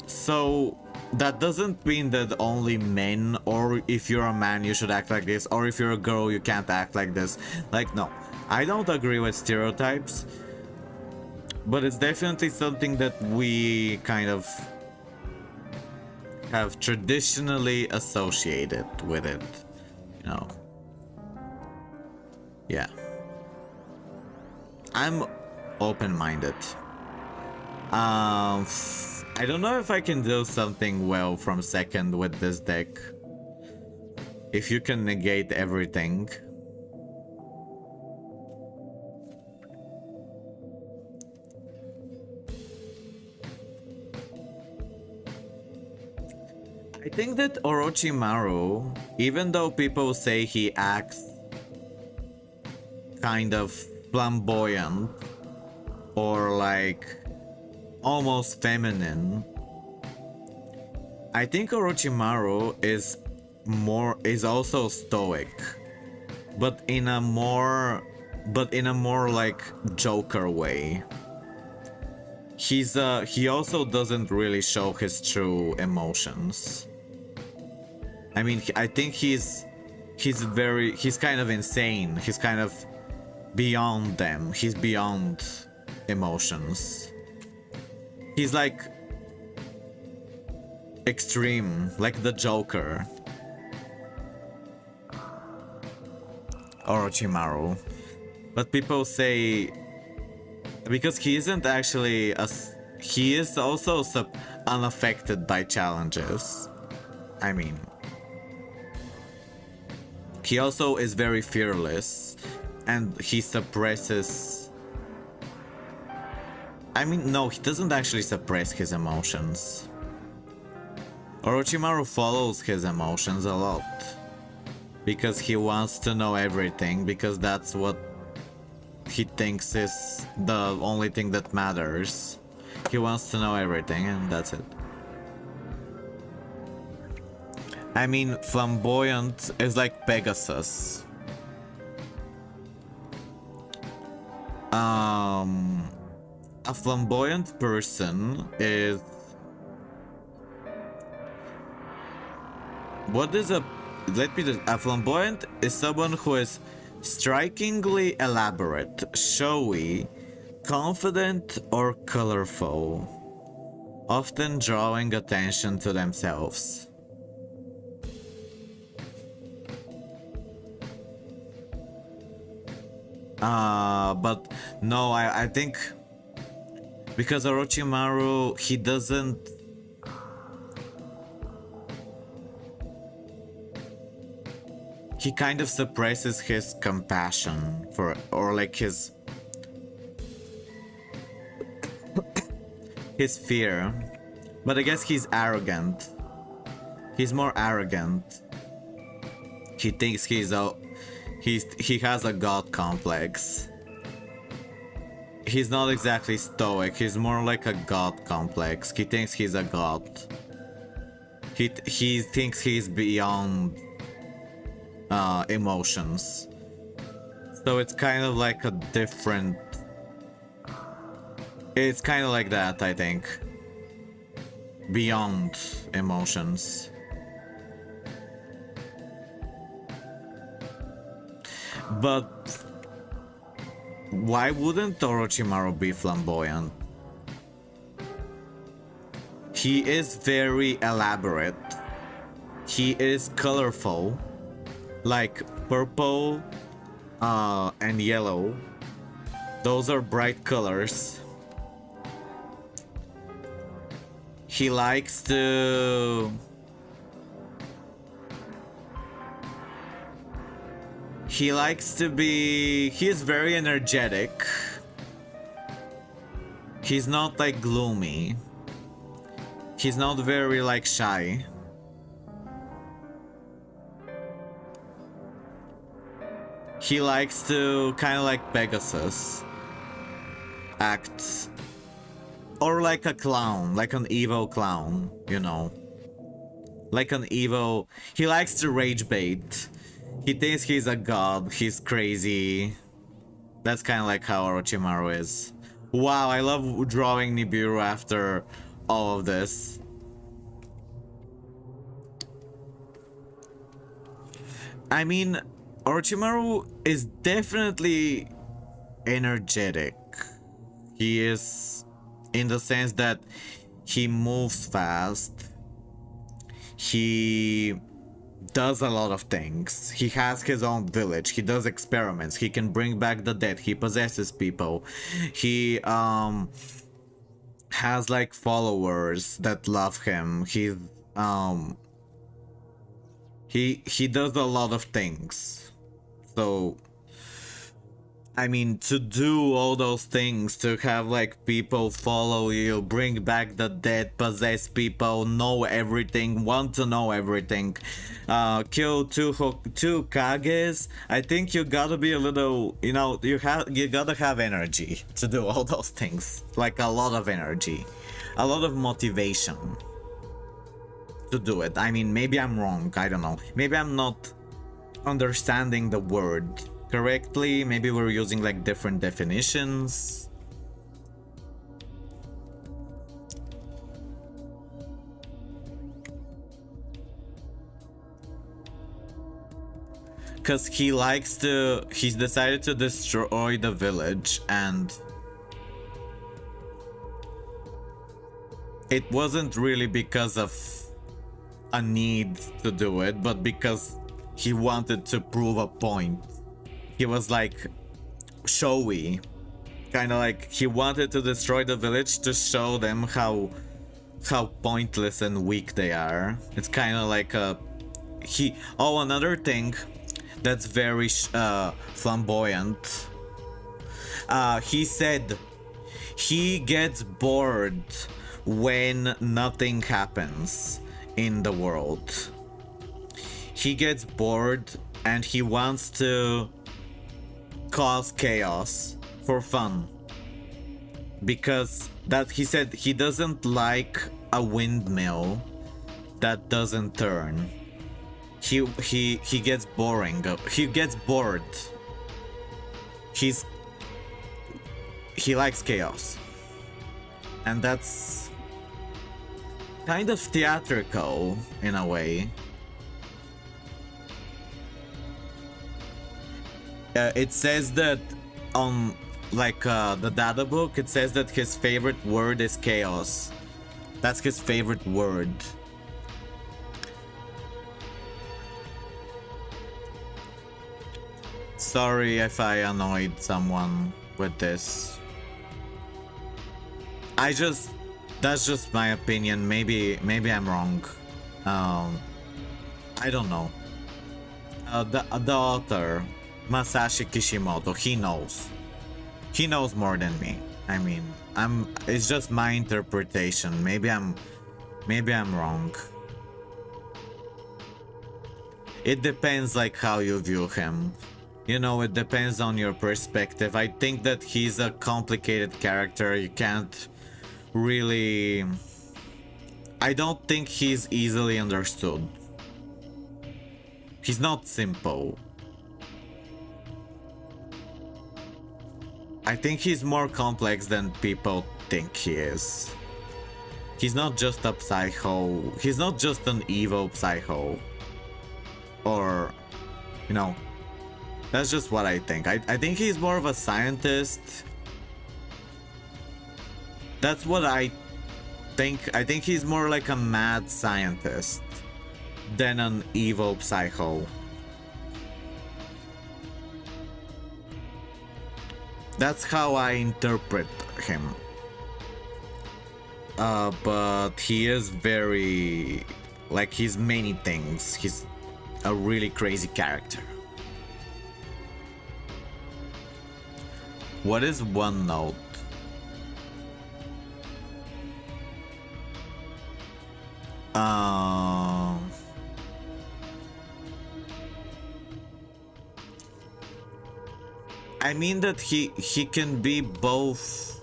So that doesn't mean that only men, or if you're a man you should act like this, or if you're a girl you can't act like this. Like, no, I don't agree with stereotypes, but it's definitely something that we kind of have traditionally associated with it, you know. Yeah. open-minded. I don't know if I can do something well from second with this deck. If you can negate everything. I think that Orochimaru, even though people say he acts kind of flamboyant or like almost feminine, I think Orochimaru is also stoic, but in a more like Joker way. He also doesn't really show his true emotions. I mean, I think he's kind of insane. He's kind of beyond them. He's beyond emotions. He's like extreme, like the Joker. Orochimaru. But people say because he isn't actually he is also unaffected by challenges. I mean, he also is very fearless and he suppresses. I mean, no, he doesn't actually suppress his emotions. Orochimaru follows his emotions a lot because he wants to know everything, because that's what he thinks is the only thing that matters. He wants to know everything, and that's it. I mean, flamboyant is like Pegasus. A flamboyant person is... What is a... Let me just... A flamboyant is someone who is strikingly elaborate, showy, confident, or colorful, often drawing attention to themselves. But no, I think because Orochimaru, he doesn't... He kind of suppresses his compassion for, or like his fear. But I guess he's arrogant. He's more arrogant. He thinks he has a god complex. He's not exactly stoic, he's more like a god complex. He thinks he's a god. He thinks he's beyond emotions. So it's kind of like a different... It's kind of like that, I think. Beyond emotions. But why wouldn't Orochimaru be flamboyant? He is very elaborate. He is colorful. Like purple and yellow. Those are bright colors. He likes to... He likes to be... He is very energetic. He's not like gloomy. He's not very like shy. He likes to, kind of like Pegasus, act, or like a clown, like an evil clown, you know. Like an evil... He likes to rage bait. He thinks he's a god, he's crazy. That's kind of like how Orochimaru is. Wow, I love drawing Nibiru after all of this. I mean, Orochimaru is definitely energetic. He is, in the sense that he moves fast. He does a lot of things. He has his own village. He does experiments. He can bring back the dead. He possesses people. He has like followers that love him. He does a lot of things. So I mean, to do all those things, to have like people follow you, bring back the dead, possess people, know everything, want to know everything, kill two Kages, I think you gotta be a little, you know, you gotta have energy to do all those things. Like a lot of energy, a lot of motivation to do it. I mean, maybe I'm wrong, I don't know. Maybe I'm not understanding the word correctly, maybe we're using like different definitions. Cause he's decided to destroy the village, and it wasn't really because of a need to do it, but because he wanted to prove a point. He was like showy, kind of like he wanted to destroy the village to show them how pointless and weak they are. It's kind of like another thing that's very flamboyant. He said he gets bored when nothing happens in the world. He gets bored and he wants to cause chaos for fun, because that he said he doesn't like a windmill that doesn't turn. He gets boring. He gets bored. He likes chaos, and that's kind of theatrical in a way. It says that on like the data book, it says that his favorite word is chaos. That's his favorite word. Sorry if I annoyed someone with this. That's just my opinion. Maybe I'm wrong. I don't know. The author, Masashi Kishimoto, he knows more than me. I mean, it's just my interpretation. Maybe I'm wrong. It depends like how you view him. You know, it depends on your perspective. I think that he's a complicated character. You can't really... I don't think he's easily understood. He's not simple. I think he's more complex than people think he is. He's not just a psycho. He's not just an evil psycho. Or, you know, that's just what I think. I think he's more of a scientist. That's what I think. I think he's more like a mad scientist than an evil psycho. That's how I interpret him. But he is very... like, he's many things. He's a really crazy character. What is OneNote? I mean that he can be both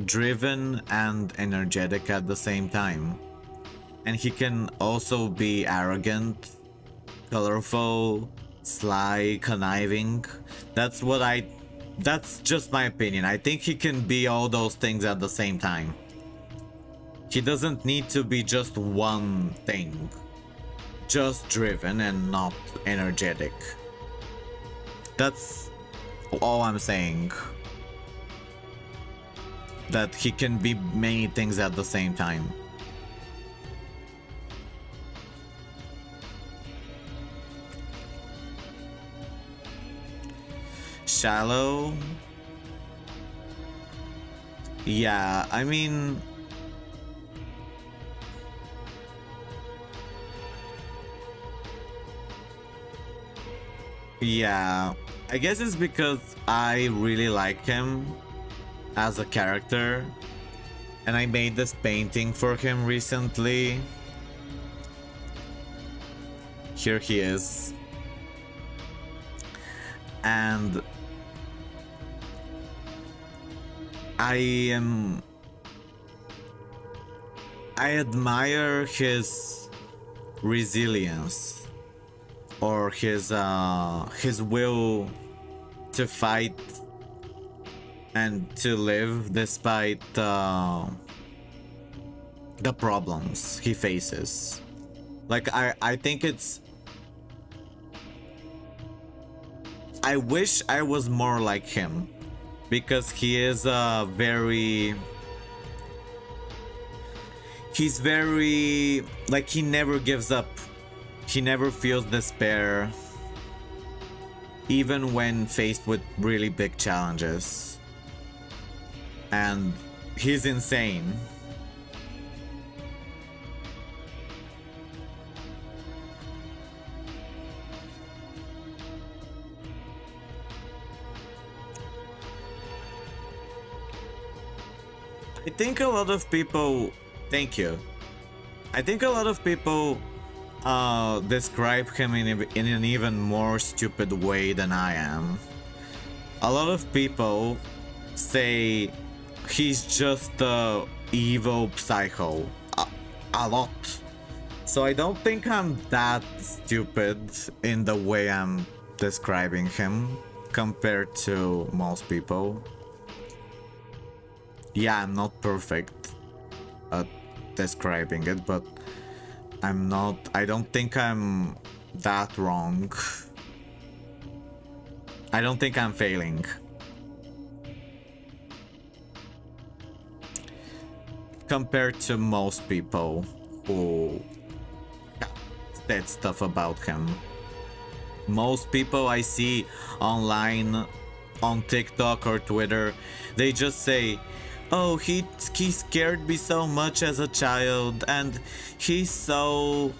driven and energetic at the same time, and he can also be arrogant, colorful, sly, conniving. That's just my opinion. I think he can be all those things at the same time. He doesn't need to be just one thing, just driven and not energetic. That's all I'm saying. That he can be many things at the same time. shallow. Yeah, I mean, yeah, I guess it's because I really like him as a character, and I made this painting for him recently. Here he is. And I admire his resilience, or his will to fight and to live despite the problems he faces. Like I think it's, I wish I was more like him, because he is he's very, like, he never gives up. He never feels despair, even when faced with really big challenges. And he's insane. I think a lot of people, thank you. I think a lot of people describe him in an even more stupid way than I am. A lot of people say he's just a evil psycho. A lot. So I don't think I'm that stupid in the way I'm describing him compared to most people. Yeah, I'm not perfect at describing it, but I don't think I'm that wrong. I don't think I'm failing. Compared to most people who said stuff about him. Most people I see online, on TikTok or Twitter, they just say, oh, he scared me so much as a child, and he's so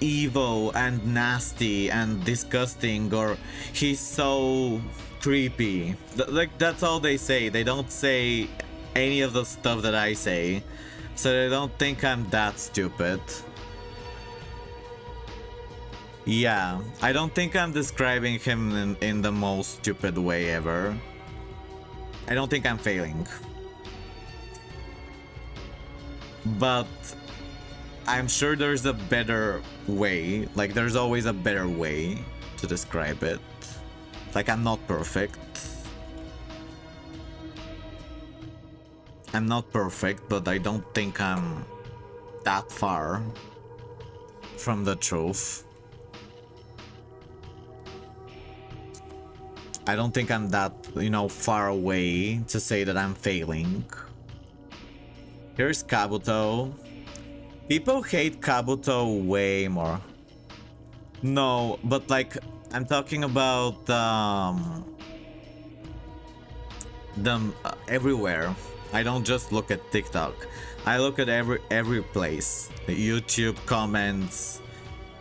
evil and nasty and disgusting, or he's so creepy. Like, that's all they say. They don't say any of the stuff that I say, so they don't think I'm that stupid. Yeah, I don't think I'm describing him in the most stupid way ever. I don't think I'm failing. But I'm sure there's a better way. Like, there's always a better way to describe it. Like, I'm not perfect. I'm not perfect, but I don't think I'm that far from the truth. I don't think I'm that, far away to say that I'm failing. Here's Kabuto. People hate Kabuto way more. No, but like, I'm talking about them everywhere. I don't just look at TikTok. I look at every place. YouTube comments,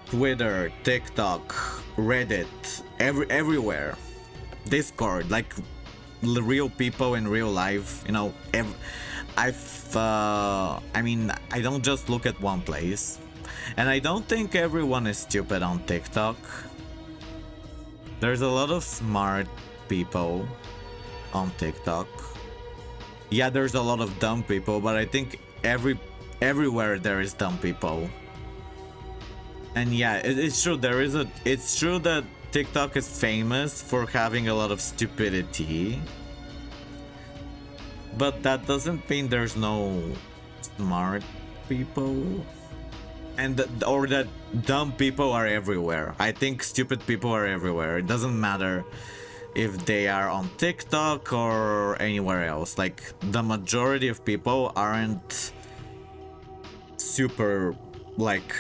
Twitter, TikTok, Reddit, everywhere. Discord, like real people in real life, I mean, I don't just look at one place. And I don't think everyone is stupid on TikTok. There's a lot of smart people on TikTok. Yeah, there's a lot of dumb people, but I think everywhere there is dumb people. And yeah, it's true, it's true that TikTok is famous for having a lot of stupidity. But that doesn't mean there's no smart people. Or that dumb people are everywhere. I think stupid people are everywhere. It doesn't matter if they are on TikTok or anywhere else. Like, the majority of people aren't super, like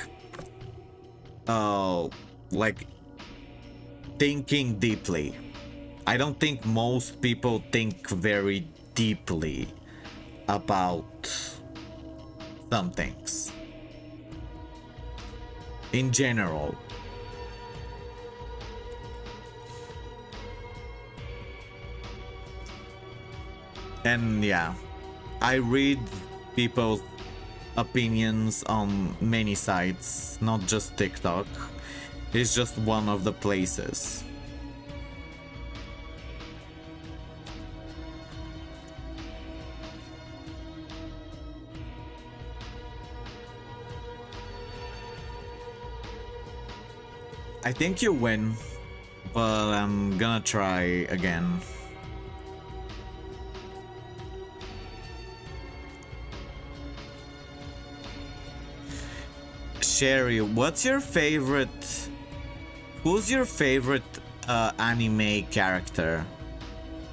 thinking deeply. I don't think most people think very deeply about some things. In general. And yeah, I read people's opinions on many sites, not just TikTok. It's just one of the places. I think you win, but I'm gonna try again. Sherry, what's your favorite... Who's your favorite anime character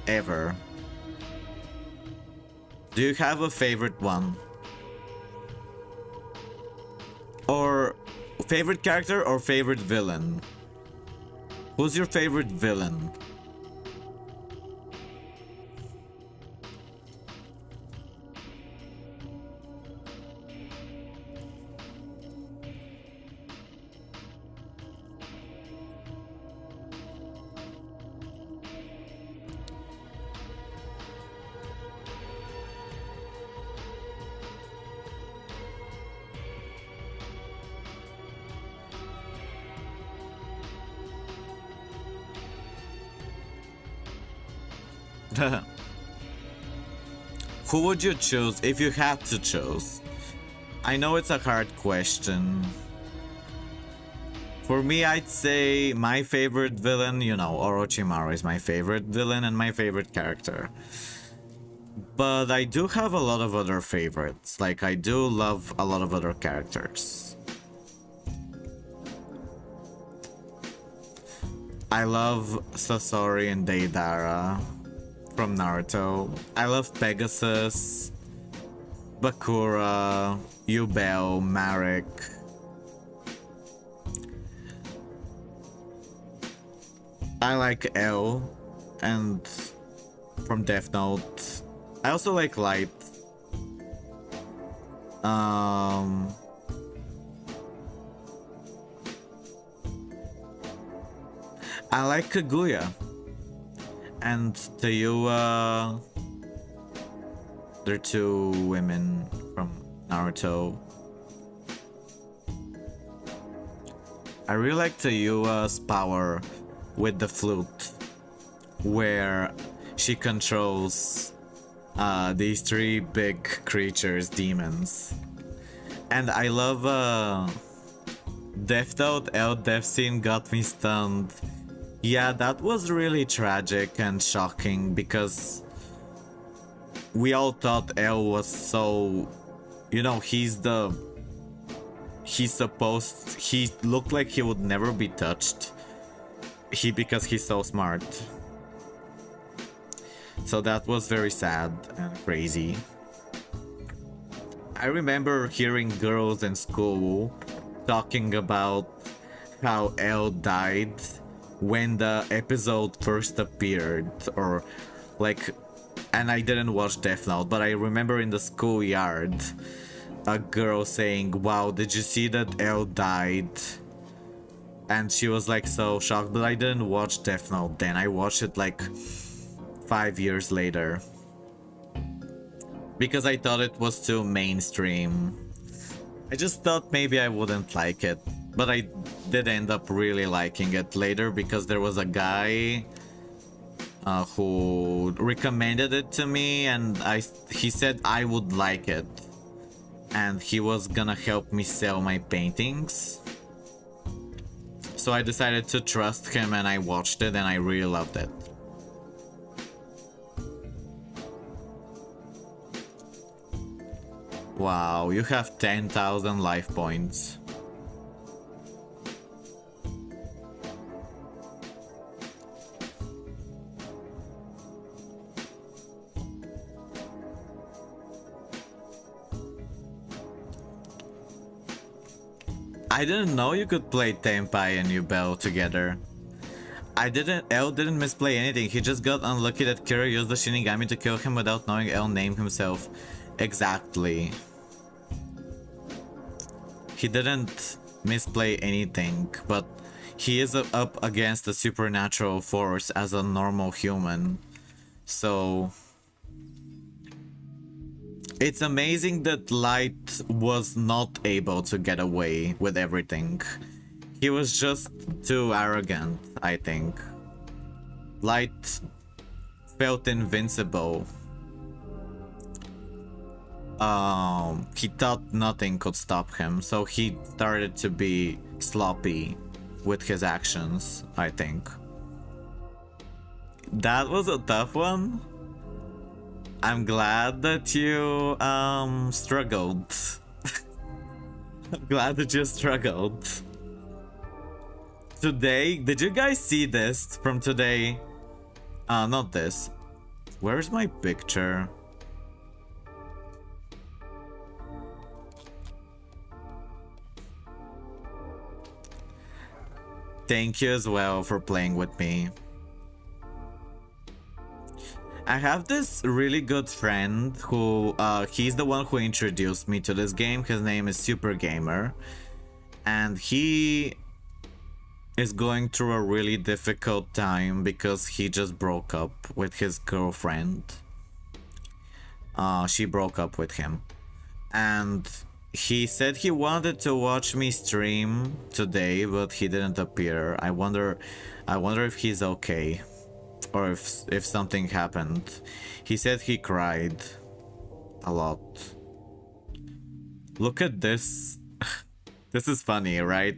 ever? Do you have a favorite one? Or favorite character or favorite villain? Who's your favorite villain? Who would you choose if you had to choose? I know it's a hard question. For me, I'd say my favorite villain, you know, Orochimaru is my favorite villain and my favorite character. But I do have a lot of other favorites. Like, I do love a lot of other characters. I love Sasori and Deidara from Naruto. I love Pegasus, Bakura, Yubel, Marek. I like L and from Death Note. I also like Light. I like Kaguya and Tayua. They're two women from Naruto. I really like Tayua's power with the flute, where she controls these three big creatures, demons. And I love Death Note. L death scene got me stunned. Yeah, that was really tragic and shocking because we all thought L was so, you know, he looked like he would never be touched. Because he's so smart. So that was very sad and crazy. I remember hearing girls in school talking about how L died when the episode first appeared, or like, and I didn't watch Death Note, but I remember in the schoolyard a girl saying, "Wow, did you see that L died?" And she was like so shocked, but I didn't watch Death Note then. I watched it like 5 years later. Because I thought it was too mainstream. I just thought maybe I wouldn't like it. But I did end up really liking it later because there was a guy who recommended it to me, and he said I would like it. And he was gonna help me sell my paintings. So I decided to trust him and I watched it and I really loved it. Wow, you have 10,000 life points. I didn't know you could play Tenpai and Yubel together. L didn't misplay anything. He just got unlucky that Kira used the Shinigami to kill him without knowing L named himself. Exactly. He didn't misplay anything, but he is up against a supernatural force as a normal human. So it's amazing that Light was not able to get away with everything. He was just too arrogant, I think. Light felt invincible. He thought nothing could stop him, so he started to be sloppy with his actions, I think. That was a tough one. I'm glad that you struggled. I'm glad that you struggled. Today, did you guys see this from today? Not this. Where's my picture? Thank you as well for playing with me. I have this really good friend who, he's the one who introduced me to this game. His name is Super Gamer. And he is going through a really difficult time because he just broke up with his girlfriend. She broke up with him. And he said he wanted to watch me stream today, but he didn't appear. I wonder if he's okay, or if something happened. He said he cried a lot. Look at this. This is funny, right?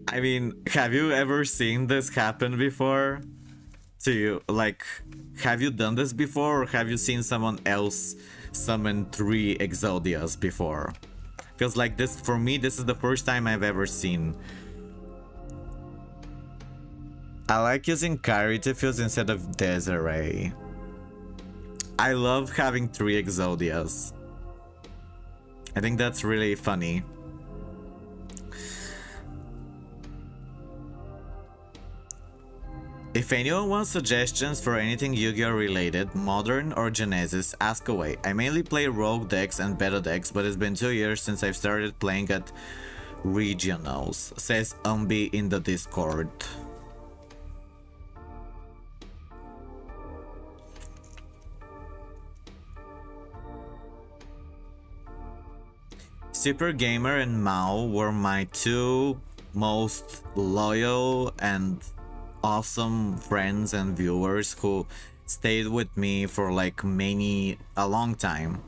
I mean, have you ever seen this happen before? To you, like, have you done this before, or have you seen someone else summon 3 Exodias before? Because like this, for me, this is the first time I've ever seen. I like using Kairi to fuse instead of Desiree. I love having 3 Exodias. I think that's really funny. If anyone wants suggestions for anything Yu-Gi-Oh related, modern or Genesis, ask away. I mainly play rogue decks and beta decks, but it's been 2 years since I've started playing at regionals, says Umbi in the Discord. Super Gamer and Mao were my 2 most loyal and awesome friends and viewers who stayed with me for like a long time.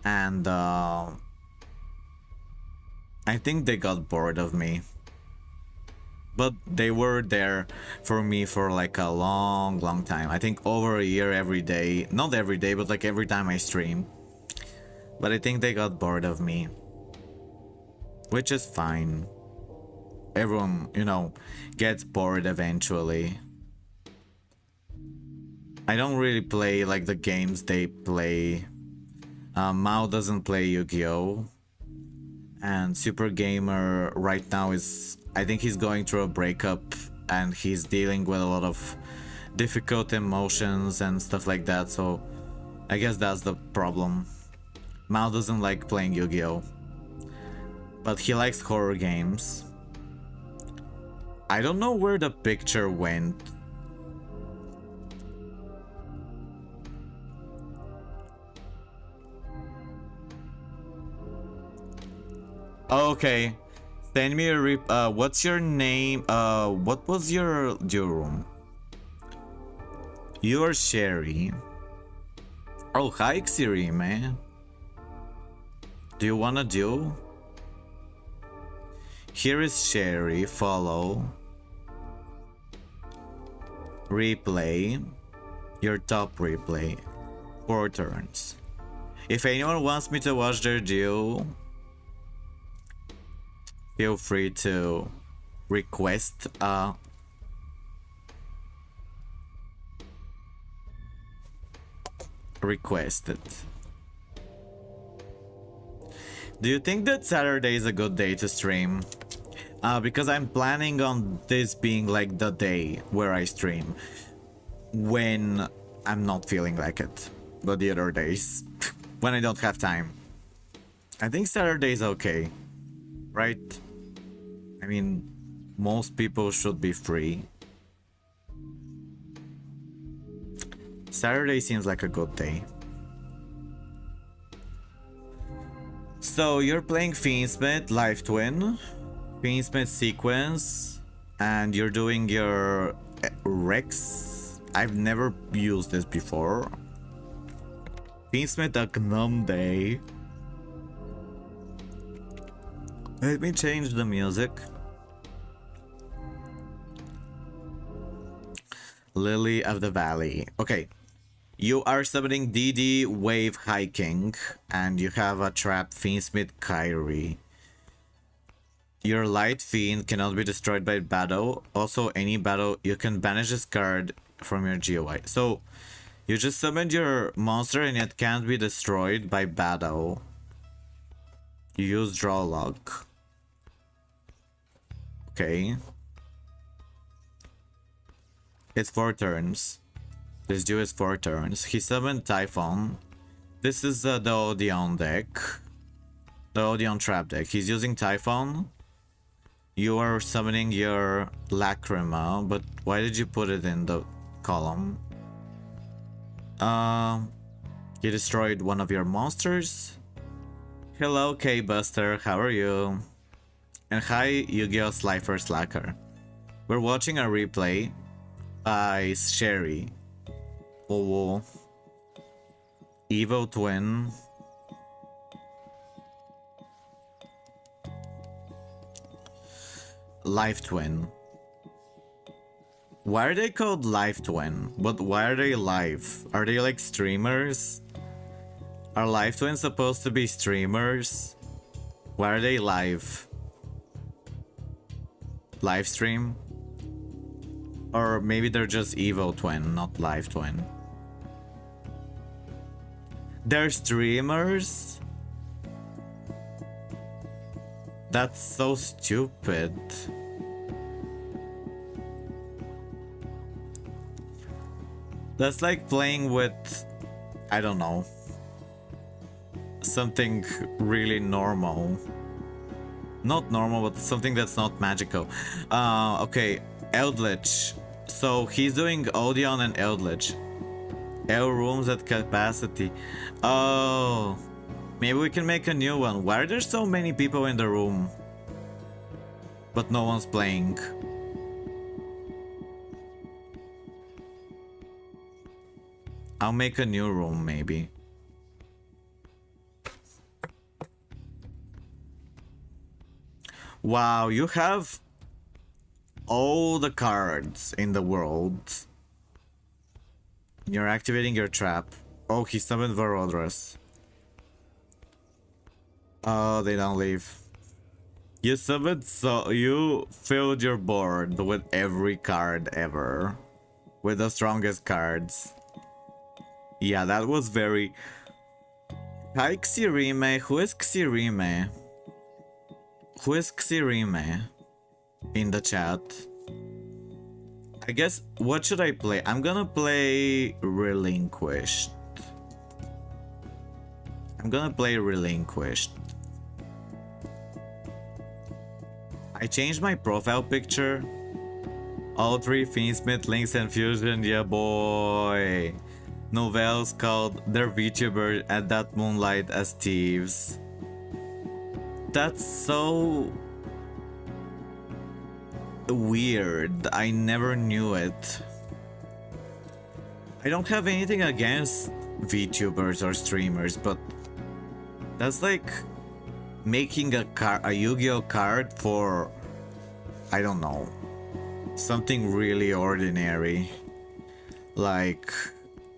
And I think they got bored of me, but they were there for me for like a long time. I think over a year, every day. Not every day, but like every time I stream. But I think they got bored of me, which is fine. Everyone, you know, gets bored eventually. I don't really play like the games they play. Mao doesn't play Yu-Gi-Oh! And Super Gamer right now is, I think he's going through a breakup and he's dealing with a lot of difficult emotions and stuff like that, so I guess that's the problem. Mao doesn't like playing Yu-Gi-Oh! But he likes horror games. I don't know where the picture went. Okay. Send me a what's your name? What was your room? You're Sherry. Oh, hi Xirime. Do you wanna duel? Here is Sherry, follow. Replay. Your top replay. 4 turns. If anyone wants me to watch their duel, feel free to request it. Do you think that Saturday is a good day to stream? Because I'm planning on this being like the day where I stream when I'm not feeling like it, but the other days when I don't have time. I think Saturday's okay, right? I mean, most people should be free. Saturday seems like a good day. So you're playing Fiendsmith Life Twin, Fiendsmith Sequence, and you're doing your Rex. I've never used this before. Fiendsmith Gnome Day. Let me change the music. Lily of the Valley. Okay. You are summoning DD Wave Hiking, and you have a trap Fiendsmith Kyrie. Your Light Fiend cannot be destroyed by battle. Also, any battle, you can banish this card from your GUI. So, you just summoned your monster and it can't be destroyed by battle. You use draw log. Okay. It's 4 turns. This duel is 4 turns. He summoned Typhon. This is the Odeon deck. The Odeon trap deck. He's using Typhon. You are summoning your Lacrima, but why did you put it in the column? You destroyed one of your monsters. Hello, K-Buster. How are you? And hi, YuGiOh Slifer Slacker. We're watching a replay by Sherry. Oh, Evo Twin. Life Twin. Why are they called Life Twin? But why are they live? Are they like streamers? Are Life Twins supposed to be streamers? Why are they live? Live stream? Or maybe they're just Evo Twin, not Live Twin. They're streamers? That's so stupid. That's like playing with, I don't know, something really normal. Not normal, but something that's not magical. Okay, Eldritch. So he's doing Odeon and Eldritch. L rooms at capacity. Oh, maybe we can make a new one. Why are there so many people in the room, but no one's playing? I'll make a new room, maybe. Wow, you have all the cards in the world. You're activating your trap. Oh, he summoned Varodras. Oh, they don't leave. You summoned, so you filled your board with every card ever. With the strongest cards. Yeah, that was very... Hi, Xirime. Who is Xirime? Who is Xirime? In the chat. I guess, what should I play? I'm gonna play Relinquished. I'm gonna play Relinquished. I changed my profile picture. All 3 Fiendsmith, Links, and Fusion, yeah boy. Novels called Their VTuber at that Moonlight as Thieves. That's so... weird. I never knew it. I don't have anything against VTubers or streamers, but that's like making a Yu-Gi-Oh card for, I don't know, something really ordinary, like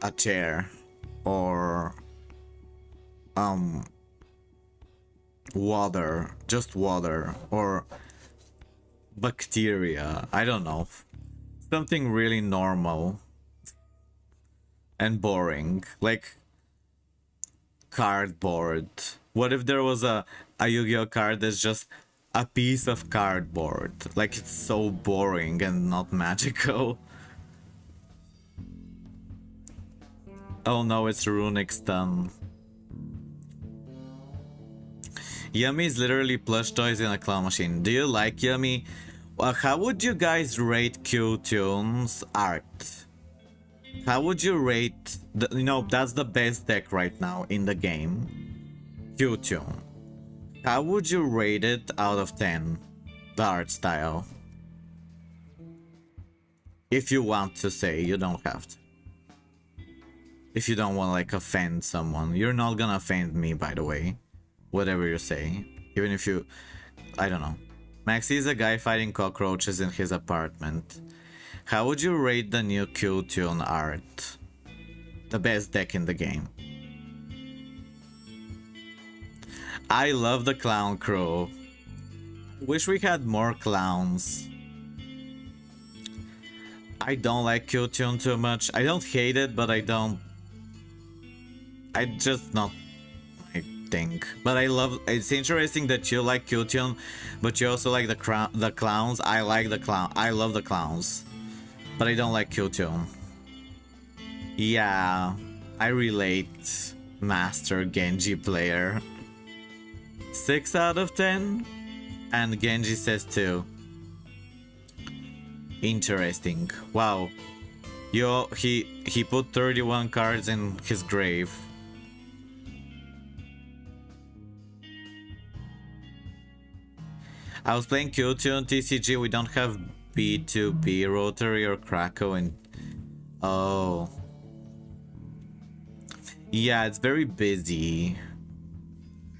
a chair or water, just water, or bacteria. I don't know, something really normal and boring, like cardboard. What if there was a Yu-Gi-Oh card that's just a piece of cardboard. Like, it's so boring and not magical. Oh no, it's runic stun. Yummy is literally plush toys in a claw machine. Do you like Yummy? Well, how would you guys rate Q-Tune's art? How would you rate... You know, that's the best deck right now in the game. Q-Tune. How would you rate it out of 10? The art style. If you want to say, you don't have to. If you don't want to like offend someone. You're not gonna offend me, by the way. Whatever you say. Even if you... I don't know. Maxi is a guy fighting cockroaches in his apartment. How would you rate the new Q-Tune art? The best deck in the game. I love the clown crew. Wish we had more clowns. I don't like Q-Tune too much. I don't hate it, but I don't... I just not my thing. But I love... It's interesting that you like Q-Tune, but you also like the clowns. I like the clown. I love the clowns. But I don't like Q-Tune. Yeah, I relate. Master Genji player. 6 out of 10? And Genji says 2. Interesting. Wow. Yo, he put 31 cards in his grave. I was playing Q-Tune TCG. We don't have B2B, Rotary or Krakow and... Oh. Yeah, it's very busy.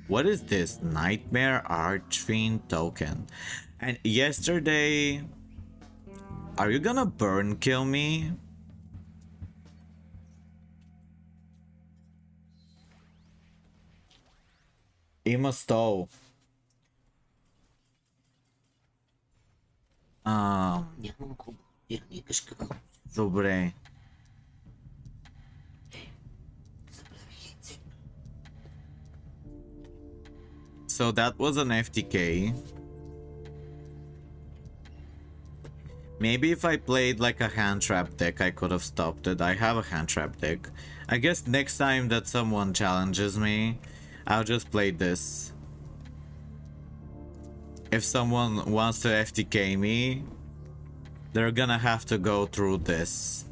What is this? Nightmare Archfiend token. And yesterday... Are you gonna burn kill me? Emo stole. Dobre. So that was an FTK. Maybe if I played like a hand trap deck, I could have stopped it. I have a hand trap deck. I guess next time that someone challenges me, I'll just play this. If someone wants to FTK me, they're gonna have to go through this.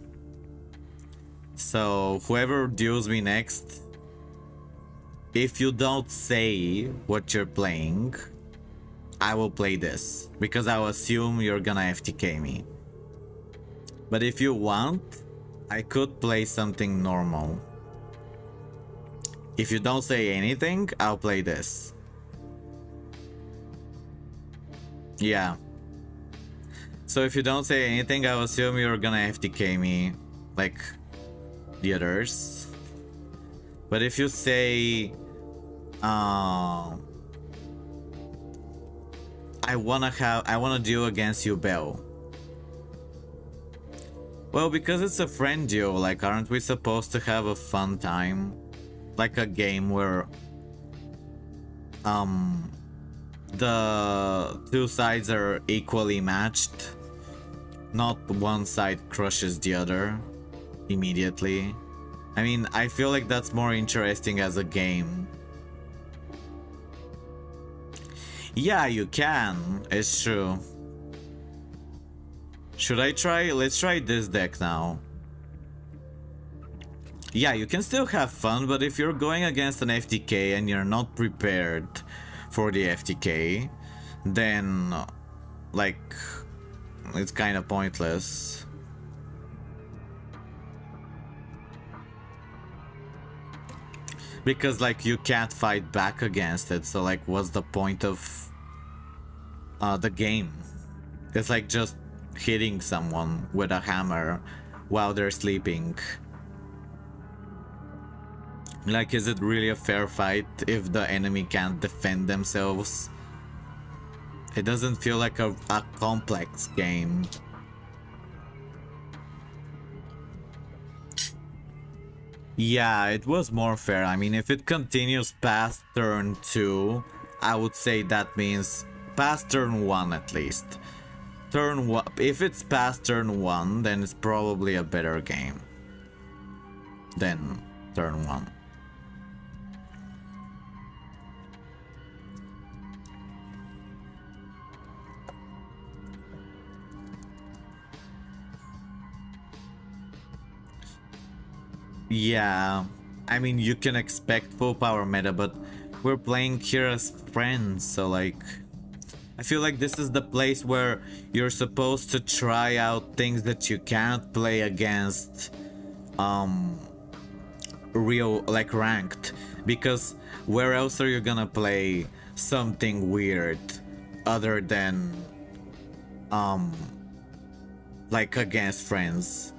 So whoever duels me next, if you don't say what you're playing, I will play this, because I'll assume you're gonna FTK me. But if you want, I could play something normal. If you don't say anything, I'll play this. Yeah. So if you don't say anything, I'll assume you're gonna FTK me, like the others. But if you say, I wanna duel against Yubel. Well, because it's a friend duel, like, aren't we supposed to have a fun time? Like a game where the two sides are equally matched, not one side crushes the other immediately. I mean, I feel like that's more interesting as a game. Yeah, you can. It's true. Should I try? Let's try this deck now. Yeah, you can still have fun, but if you're going against an FTK and you're not prepared for the FTK, then, like, it's kind of pointless. Because, like, you can't fight back against it, so, like, what's the point of the game? It's like just hitting someone with a hammer while they're sleeping. Like, is it really a fair fight if the enemy can't defend themselves? It doesn't feel like a complex game. Yeah, it was more fair. I mean, if it continues past turn 2, I would say that means past turn 1 at least. Turn 1, if it's past turn 1, then it's probably a better game than turn 1. Yeah, I mean, you can expect full power meta, but we're playing here as friends, so like, I feel like this is the place where you're supposed to try out things that you can't play against real, like, ranked, because where else are you gonna play something weird other than like against friends?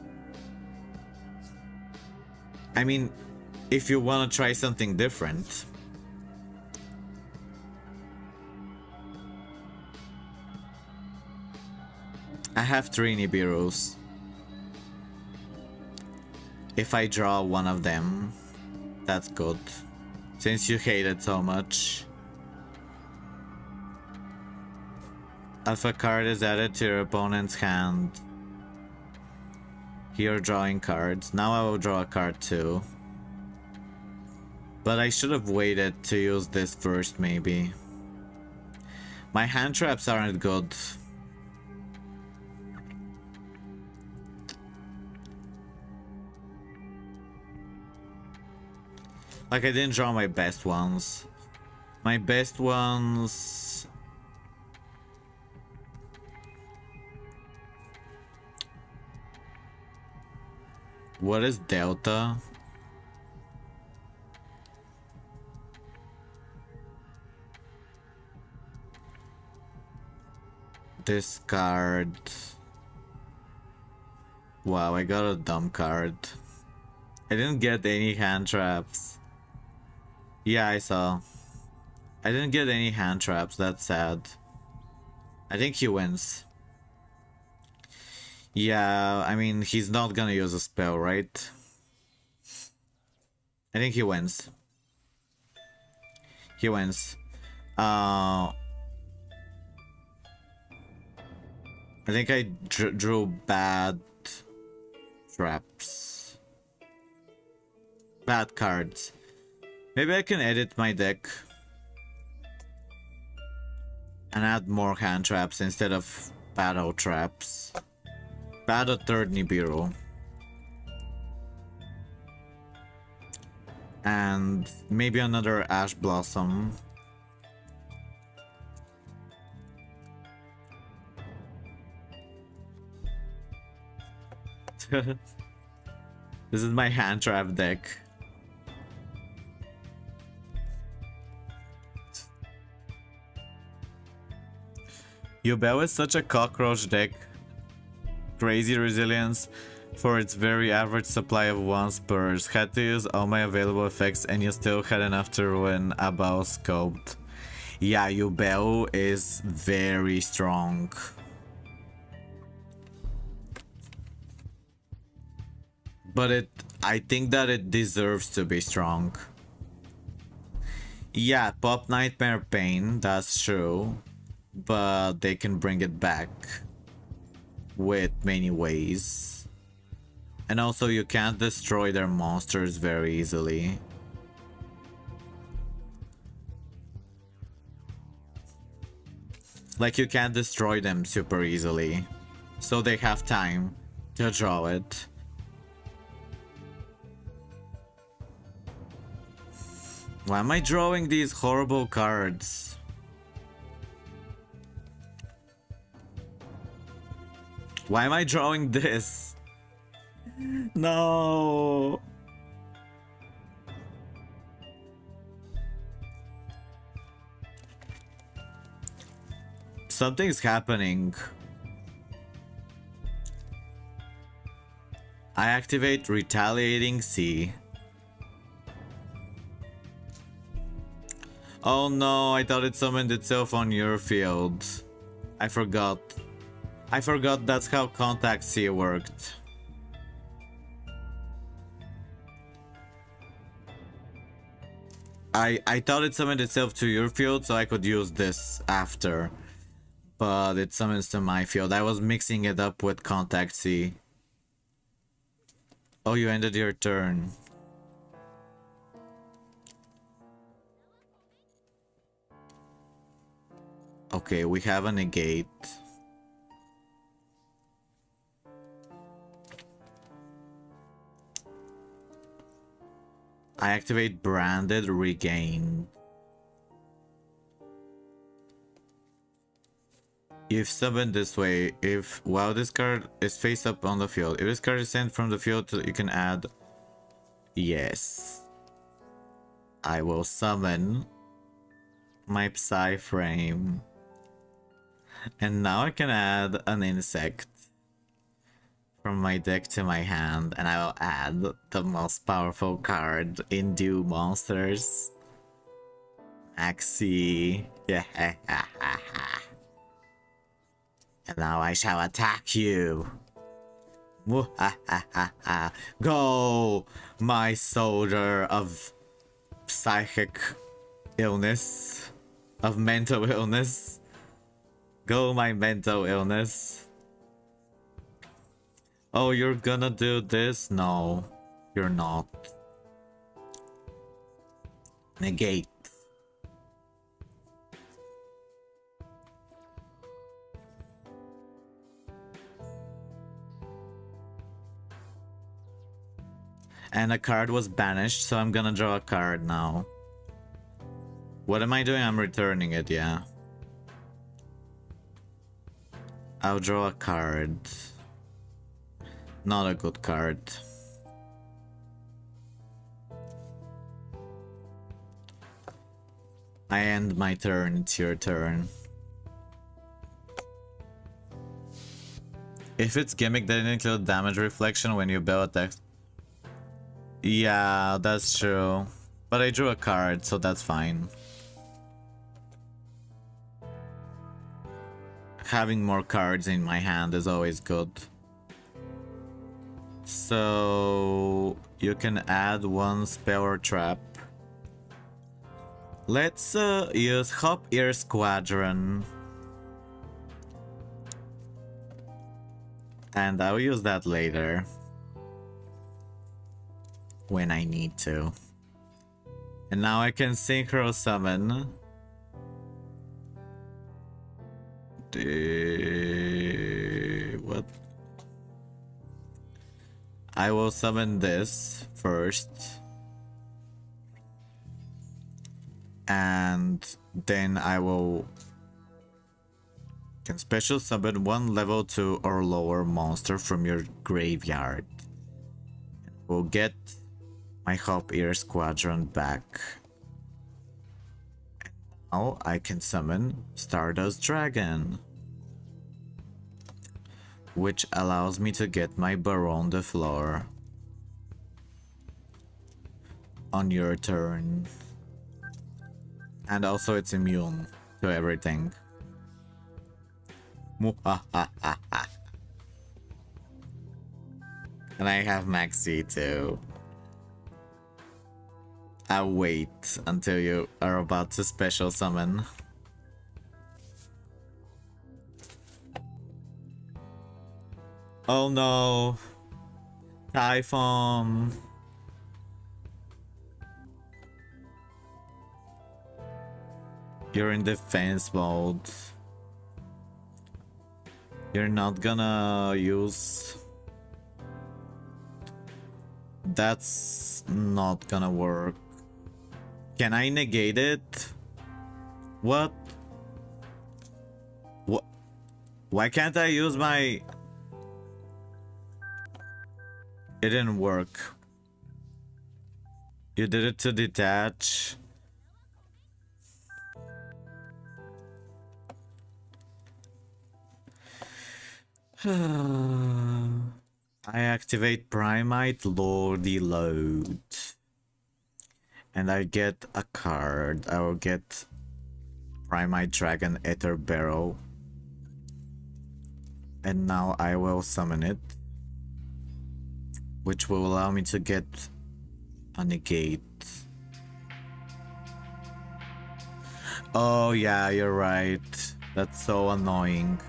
I mean, if you want to try something different. I have 3 Nibiru's. If I draw one of them, that's good. Since you hate it so much. If a card is added to your opponent's hand, you're drawing cards. Now I will draw a card too. But I should have waited to use this first, maybe. My hand traps aren't good. Like, I didn't draw my best ones. My best ones... What is Delta? Discard. Wow, I got a dumb card. I didn't get any hand traps. Yeah, I saw. I didn't get any hand traps, that's sad. I think he wins. Yeah, I mean, he's not gonna use a spell, right? I think he wins. He wins. I think I drew bad traps. Bad cards. Maybe I can edit my deck and add more hand traps instead of battle traps. Add a third Nibiru. And maybe another Ash Blossom. This is my hand trap deck. Yubel is such a cockroach deck. Crazy resilience for its very average supply of 1 spurs. Had to use all my available effects and you still had enough to ruin Abao Scoped. Yeah, Yubel is very strong. But I think that it deserves to be strong. Yeah, Pop Nightmare Pain, that's true. But they can bring it back with many ways. And also you can't destroy their monsters very easily. Like, you can't destroy them super easily. So they have time to draw it. Why am I drawing these horrible cards? Why am I drawing this? No. Something's happening. I activate Retaliating Sea. Oh no, I thought it summoned itself on your field. I forgot. I forgot that's how Contact Sea worked. I thought it summoned itself to your field so I could use this after. but it summons to my field. I was mixing it up with Contact C. Oh, you ended your turn. Okay, we have a negate. I activate Branded Regain. If summoned this way, while this card is face up on the field, if this card is sent from the field, you can add. Yes. I will summon my Psy Frame. And now I can add an insect from my deck to my hand, and I will add the most powerful card in Duel Monsters. Axie. Yeah. And now I shall attack you. Go, my soldier of psychic illness, of mental illness. Go, my mental illness. Oh, you're gonna do this? No, you're not. Negate. And a card was banished, so I'm gonna draw a card now. What am I doing? I'm returning it, yeah. I'll draw a card. Not a good card. I end my turn, it's your turn. If it's gimmick, then include damage reflection when you Yubel attacks. Yeah, that's true. But I drew a card, so that's fine. Having more cards in my hand is always good. So you can add one spell or trap. Let's use Hop Ear Squadron. And I'll use that later. When I need to. And now I can synchro summon. What? I will summon this first. And then I can special summon one level 2 or lower monster from your graveyard. We'll get my Hop Ear Squadron back. And now I can summon Stardust Dragon, which allows me to get my Baron de Fleur on your turn. And also it's immune to everything. And I have Maxi too. I'll wait until you are about to special summon. Oh no! Typhon! You're in defense mode. You're not gonna use... That's not gonna work. Can I negate it? What? What? Why can't I use my... It didn't work. You did it to detach. I activate Primite Lordy Load. And I get a card. I will get Primite Dragon Ether Barrel. And now I will summon it, which will allow me to get a negate. Oh yeah, you're right. That's so annoying.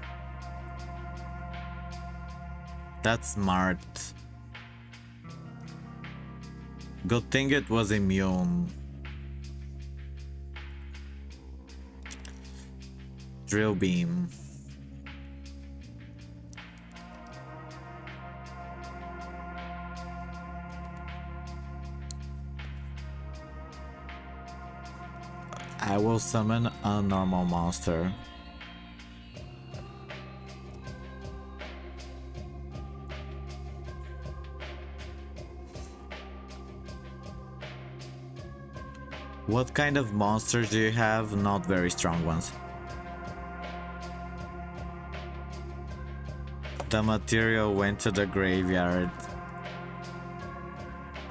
That's smart. Good thing it was immune. Drill beam. I will summon a normal monster. What kind of monsters do you have? Not very strong ones. The material went to the graveyard.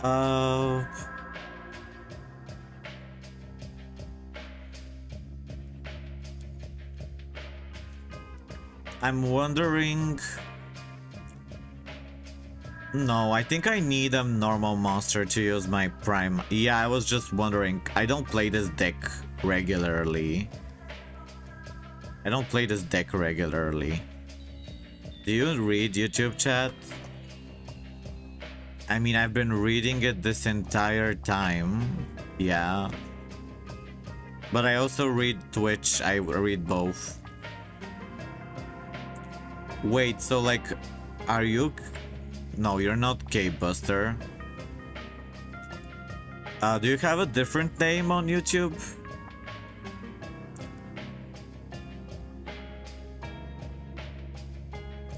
Oh. I'm wondering... No, I think I need a normal monster to use my prime. Yeah, I was just wondering. I don't play this deck regularly. I don't play this deck regularly. Do you read YouTube chat? I mean, I've been reading it this entire time. Yeah. But I also read Twitch. I read both. Wait, so like, are you... No, you're not Cape Buster. Do you have a different name on YouTube?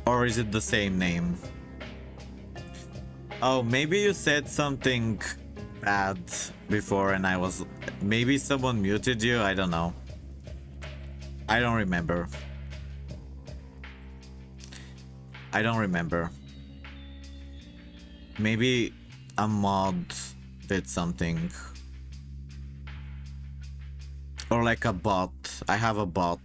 Or is it the same name? Oh, maybe you said something bad before and I was... Maybe someone muted you? I don't know. I don't remember. I don't remember. Maybe a mod did something. Or like a bot. I have a bot.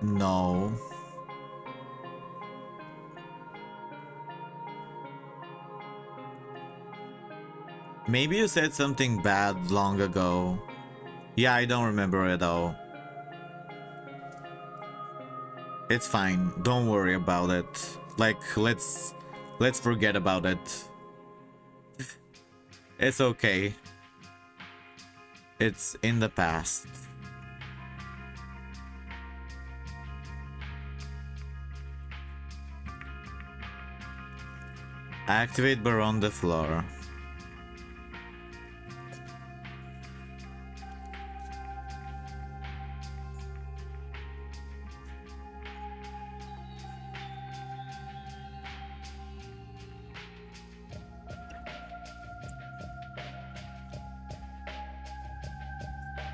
No. Maybe you said something bad long ago. Yeah, I don't remember it all. It's fine. Don't worry about it. Like, let's forget about it. It's okay. It's in the past. Activate Baron the floor.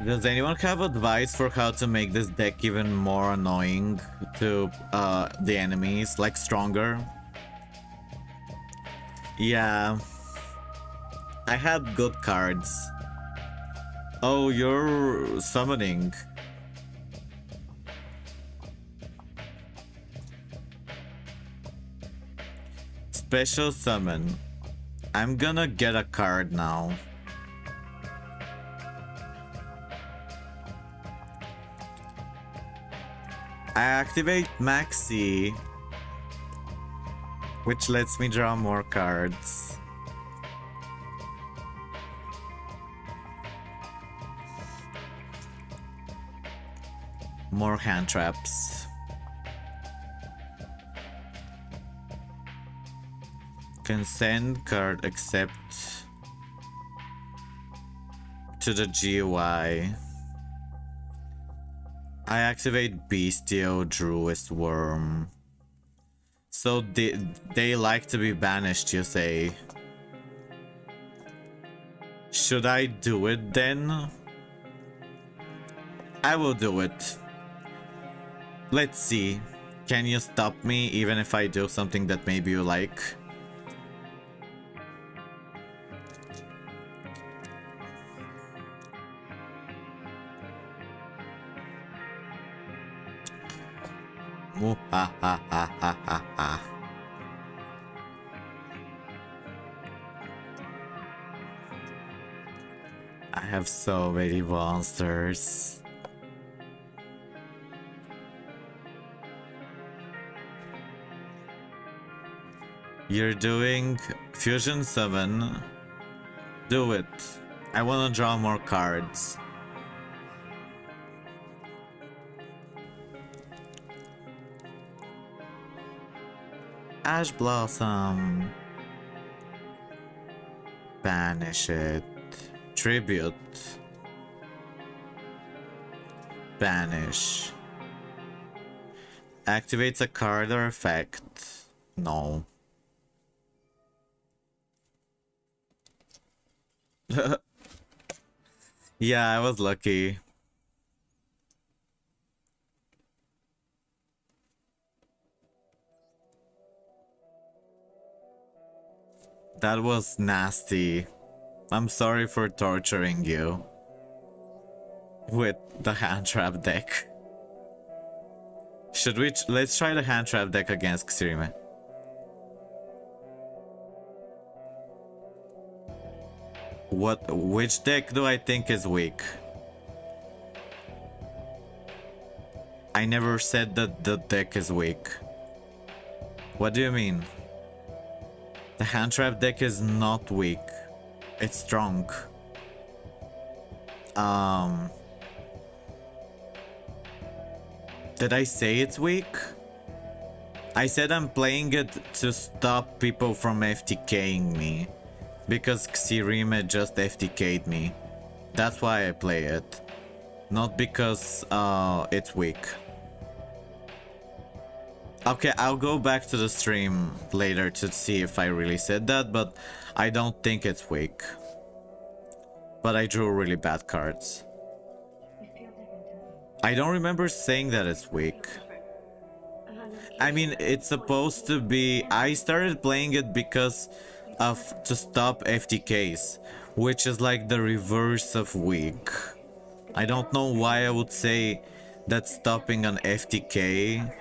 Does anyone have advice for how to make this deck even more annoying to the enemies, like stronger? Yeah, I had good cards. Oh, you're summoning. Special summon. I'm gonna get a card now. I activate Maxi, which lets me draw more cards. More hand traps. Can send card except to the GUI. I activate Bestial Druid's Worm. So they like to be banished, you say? Should I do it then? I will do it. Let's see. Can you stop me even if I do something that maybe you like? Muhahahahaha. I have so many monsters. You're doing Fusion 7. Do it. I wanna draw more cards. Ash Blossom. Banish it. Tribute. Banish. Activates a card or effect. No. Yeah, I was lucky. That was nasty. I'm sorry for torturing you with the hand trap deck. Should we let's try the hand trap deck against Xirime. Which deck do I think is weak? I never said that the deck is weak. What do you mean? The hand trap deck is not weak. It's strong. Did I say it's weak? I said I'm playing it to stop people from FTKing me. Because Xirime just FTK'd me. That's why I play it. Not because it's weak. Okay, I'll go back to the stream later to see if I really said that, but I don't think it's weak. But I drew really bad cards. I don't remember saying that it's weak. I mean, it's supposed to be... I started playing it because of to stop FTKs, which is like the reverse of weak. I don't know why I would say that stopping an FTK.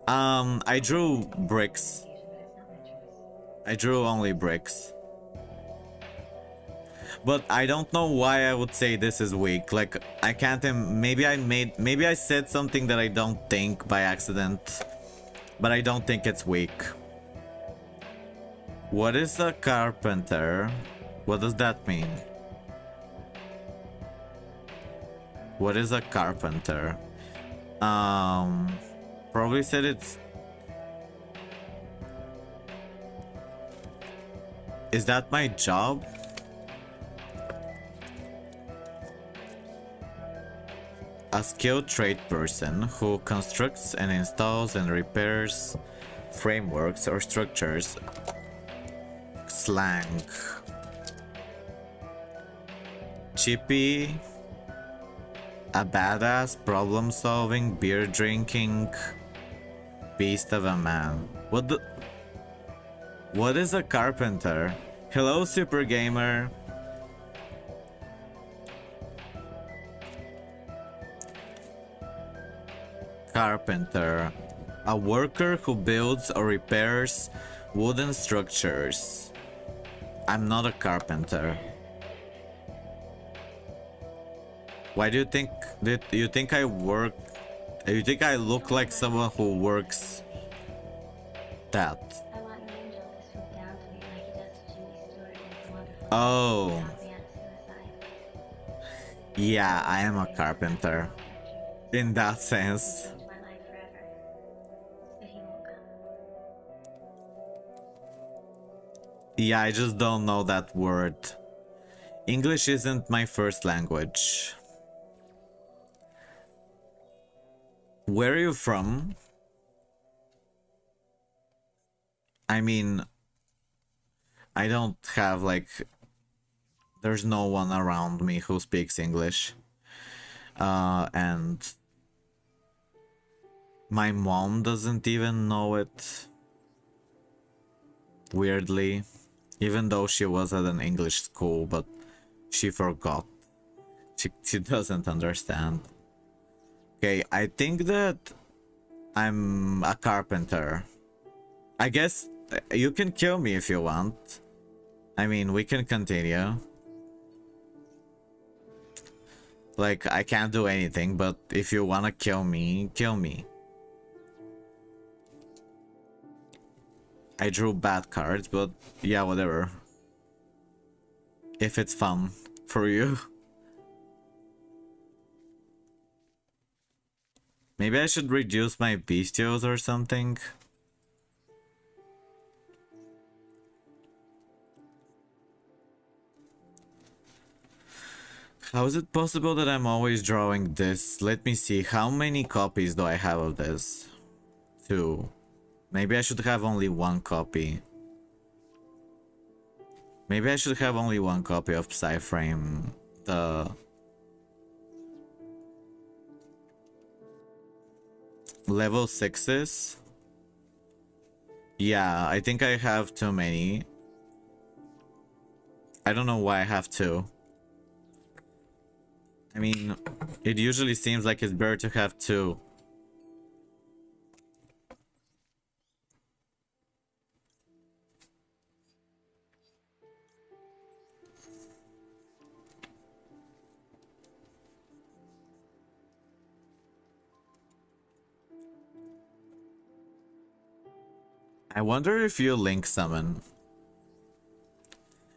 I drew bricks. I drew only bricks. But I don't know why I would say this is weak. Like, I can't... Maybe I said something that I don't think by accident. But I don't think it's weak. What is a carpenter? What does that mean? What is a carpenter? Probably said it's... Is that my job? A skilled trade person who constructs and installs and repairs frameworks or structures. Slang. Chippy. A badass, problem-solving, beer-drinking beast of a man. What is a carpenter? Hello, Super Gamer. Carpenter. A worker who builds or repairs wooden structures. I'm not a carpenter. Why do you think that you think I work? You think I look like someone who works that? Oh. Yeah, I am a carpenter. In that sense. Yeah, I just don't know that word. English isn't my first language. Where are you from? I mean, I don't have like... There's no one around me who speaks English. And... my mom doesn't even know it. Weirdly. Even though she was at an English school, but she forgot. She doesn't understand. Okay, I think that I'm a carpenter. I guess you can kill me if you want. I mean, we can continue. Like, I can't do anything, but if you wanna kill me, kill me. I drew bad cards, but yeah, whatever. If it's fun for you. Maybe I should reduce my bestios or something. How is it possible that I'm always drawing this? Let me see, how many copies do I have of this? 2. Maybe I should have only 1 copy. Maybe I should have only 1 copy of Psyframe. The level 6s? Yeah, I think I have too many. I don't know why I have 2. I mean, it usually seems like it's better to have 2. I wonder if you link summon.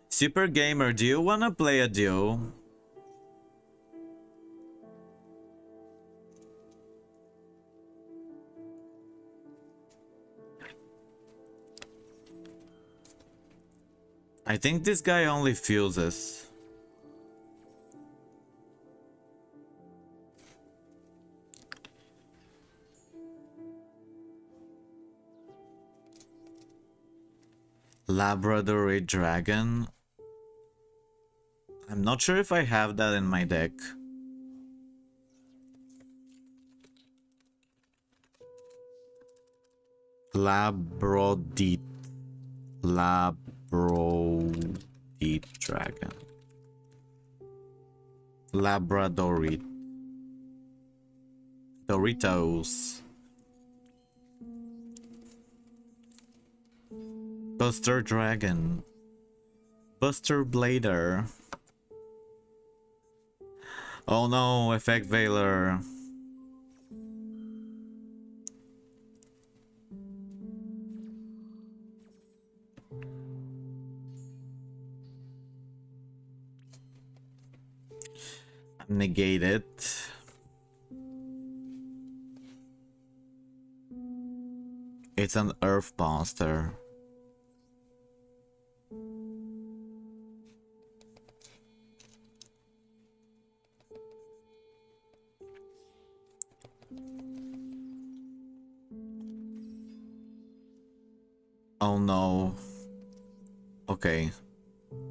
Super Gamer, do you wanna play a duel? I think this guy only fuses. Labradorite Dragon. I'm not sure if I have that in my deck. Labradorite. Labradorite Dragon. Labradorite. Doritos. Buster Dragon. Buster Blader. Oh no, Effect Veiler. Negate it. It's an earth monster. Oh no. Okay.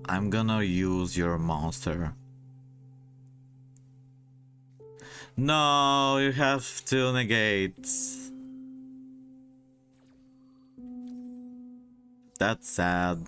I'm gonna use your monster. No, you have 2 negates. That's sad.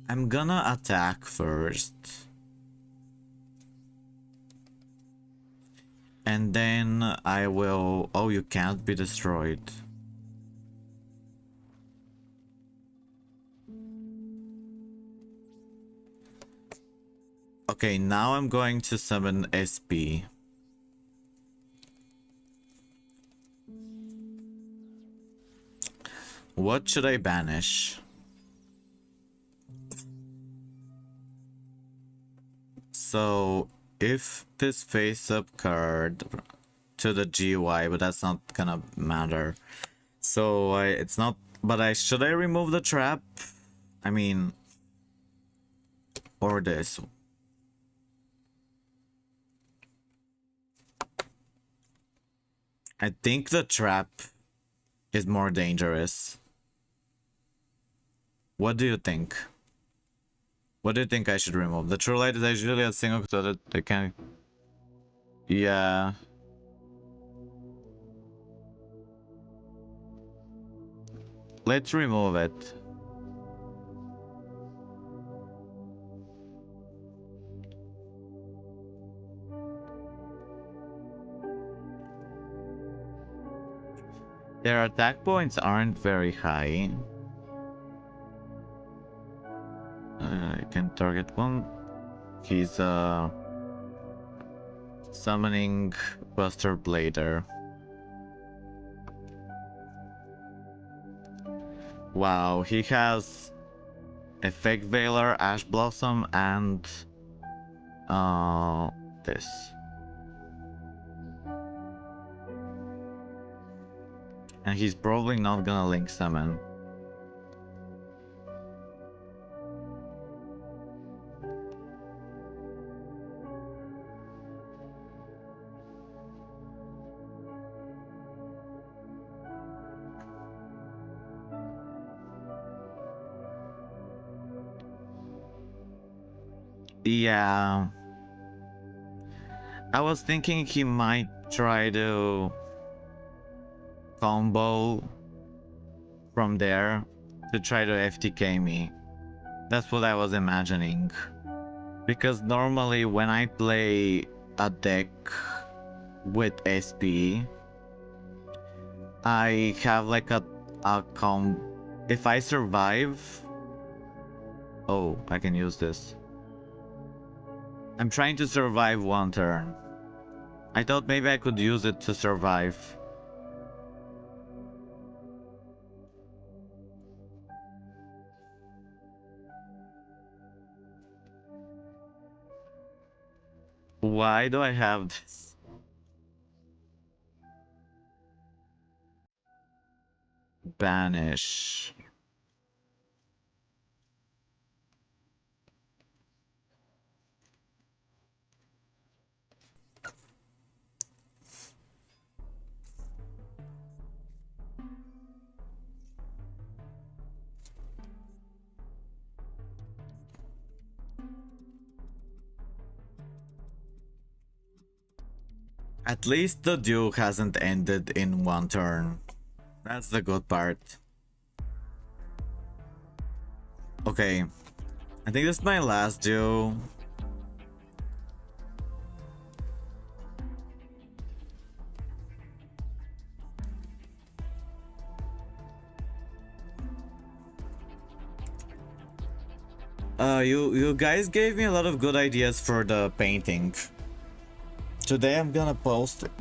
I'm gonna attack first. And then I will... Oh, you can't be destroyed. Okay, now I'm going to summon SP. What should I banish? So, if this face-up card to the GY, but that's not gonna matter. So, it's not... But should I remove the trap? I mean... Or this. I think the trap is more dangerous. What do you think? What do you think I should remove? The True Light is usually a single so that they can... Yeah. Let's remove it. Their attack points aren't very high. I can target one. He's summoning Buster Blader. Wow, he has Effect Veiler, Ash Blossom, and this. And he's probably not gonna Link Summon. Yeah. I was thinking he might try to combo from there to try to FTK me. That's what I was imagining. Because normally when I play a deck with SP, I have like a if I survive... Oh, I can use this. I'm trying to survive one turn. I thought maybe I could use it to survive. Why do I have this? Banish. At least the duel hasn't ended in one turn. That's the good part. Okay. I think this is my last duel. You guys gave me a lot of good ideas for the painting. Today I'm gonna post it.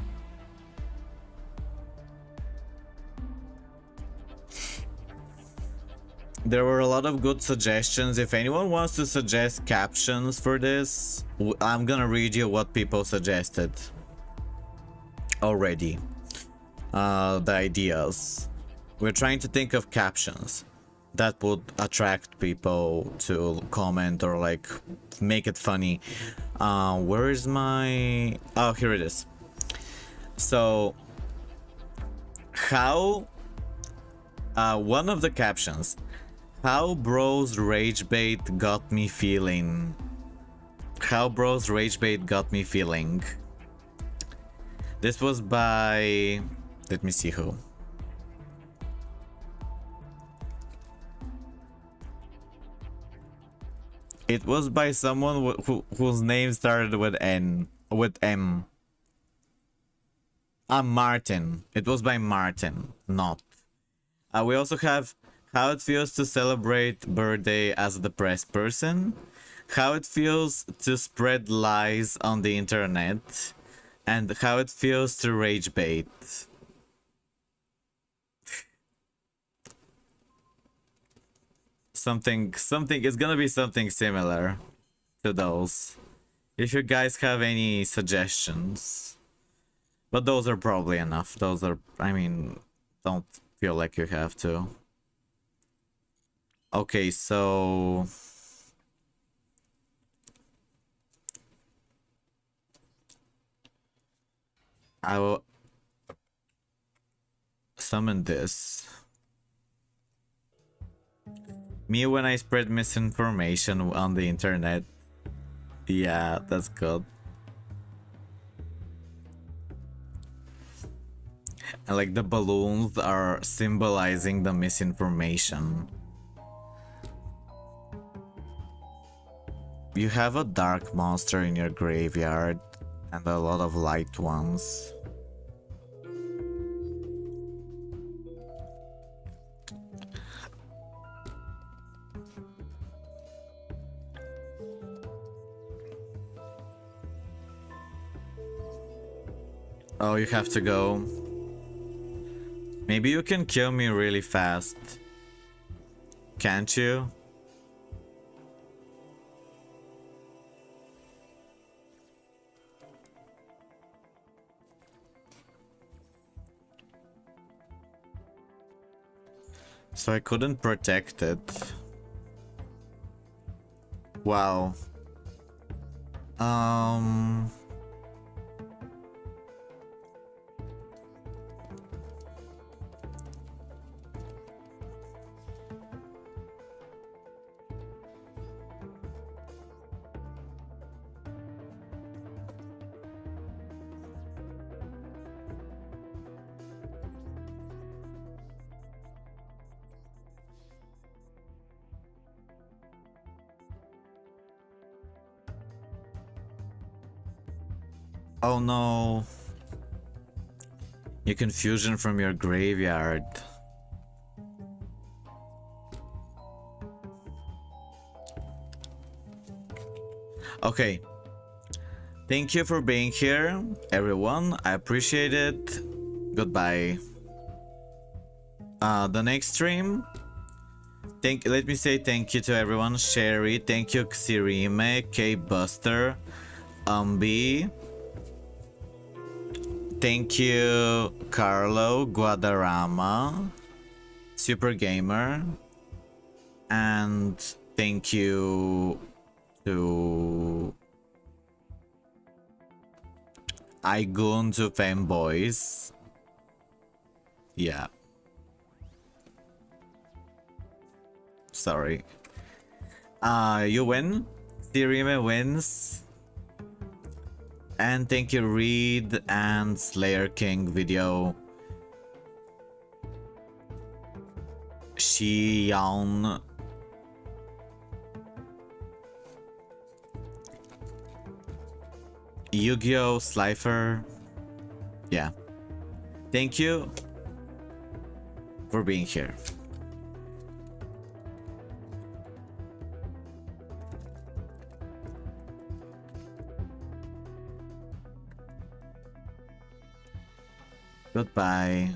There were a lot of good suggestions. If anyone wants to suggest captions for this, I'm gonna read you what people suggested already. The ideas. We're trying to think of captions that would attract people to comment or like make it funny. Where is my... Oh, here it is. So how one of the captions, how bros rage bait got me feeling. How bros rage bait got me feeling. This was by, let me see who. It was by someone whose name started with N, with M. Martin. It was by Martin, not. We also have how it feels to celebrate birthday as a depressed person, how it feels to spread lies on the internet, and how it feels to rage bait. Something is gonna be something similar to those. If you guys have any suggestions. But those are probably enough. Those are, I mean, don't feel like you have to. Okay, so... I will summon this. Me when I spread misinformation on the internet. Yeah, that's good. And like the balloons are symbolizing the misinformation. You have a dark monster in your graveyard and a lot of light ones. Oh, you have to go. Maybe you can kill me really fast. Can't you? So I couldn't protect it. Wow. Oh no. You can fusion from your graveyard. Okay. Thank you for being here, everyone. I appreciate it. Goodbye. The next stream. Let me say thank you to everyone. Sherry, thank you Xirime, K Buster, B. Thank you Carlo, Guadarrama, Super Gamer, and thank you to Igun to Femboys. Yeah. Sorry. You win. Sirime wins. And thank you Reed and Slayer King video. Xian. YuGiOh Slifer. Yeah. Thank you for being here. Goodbye.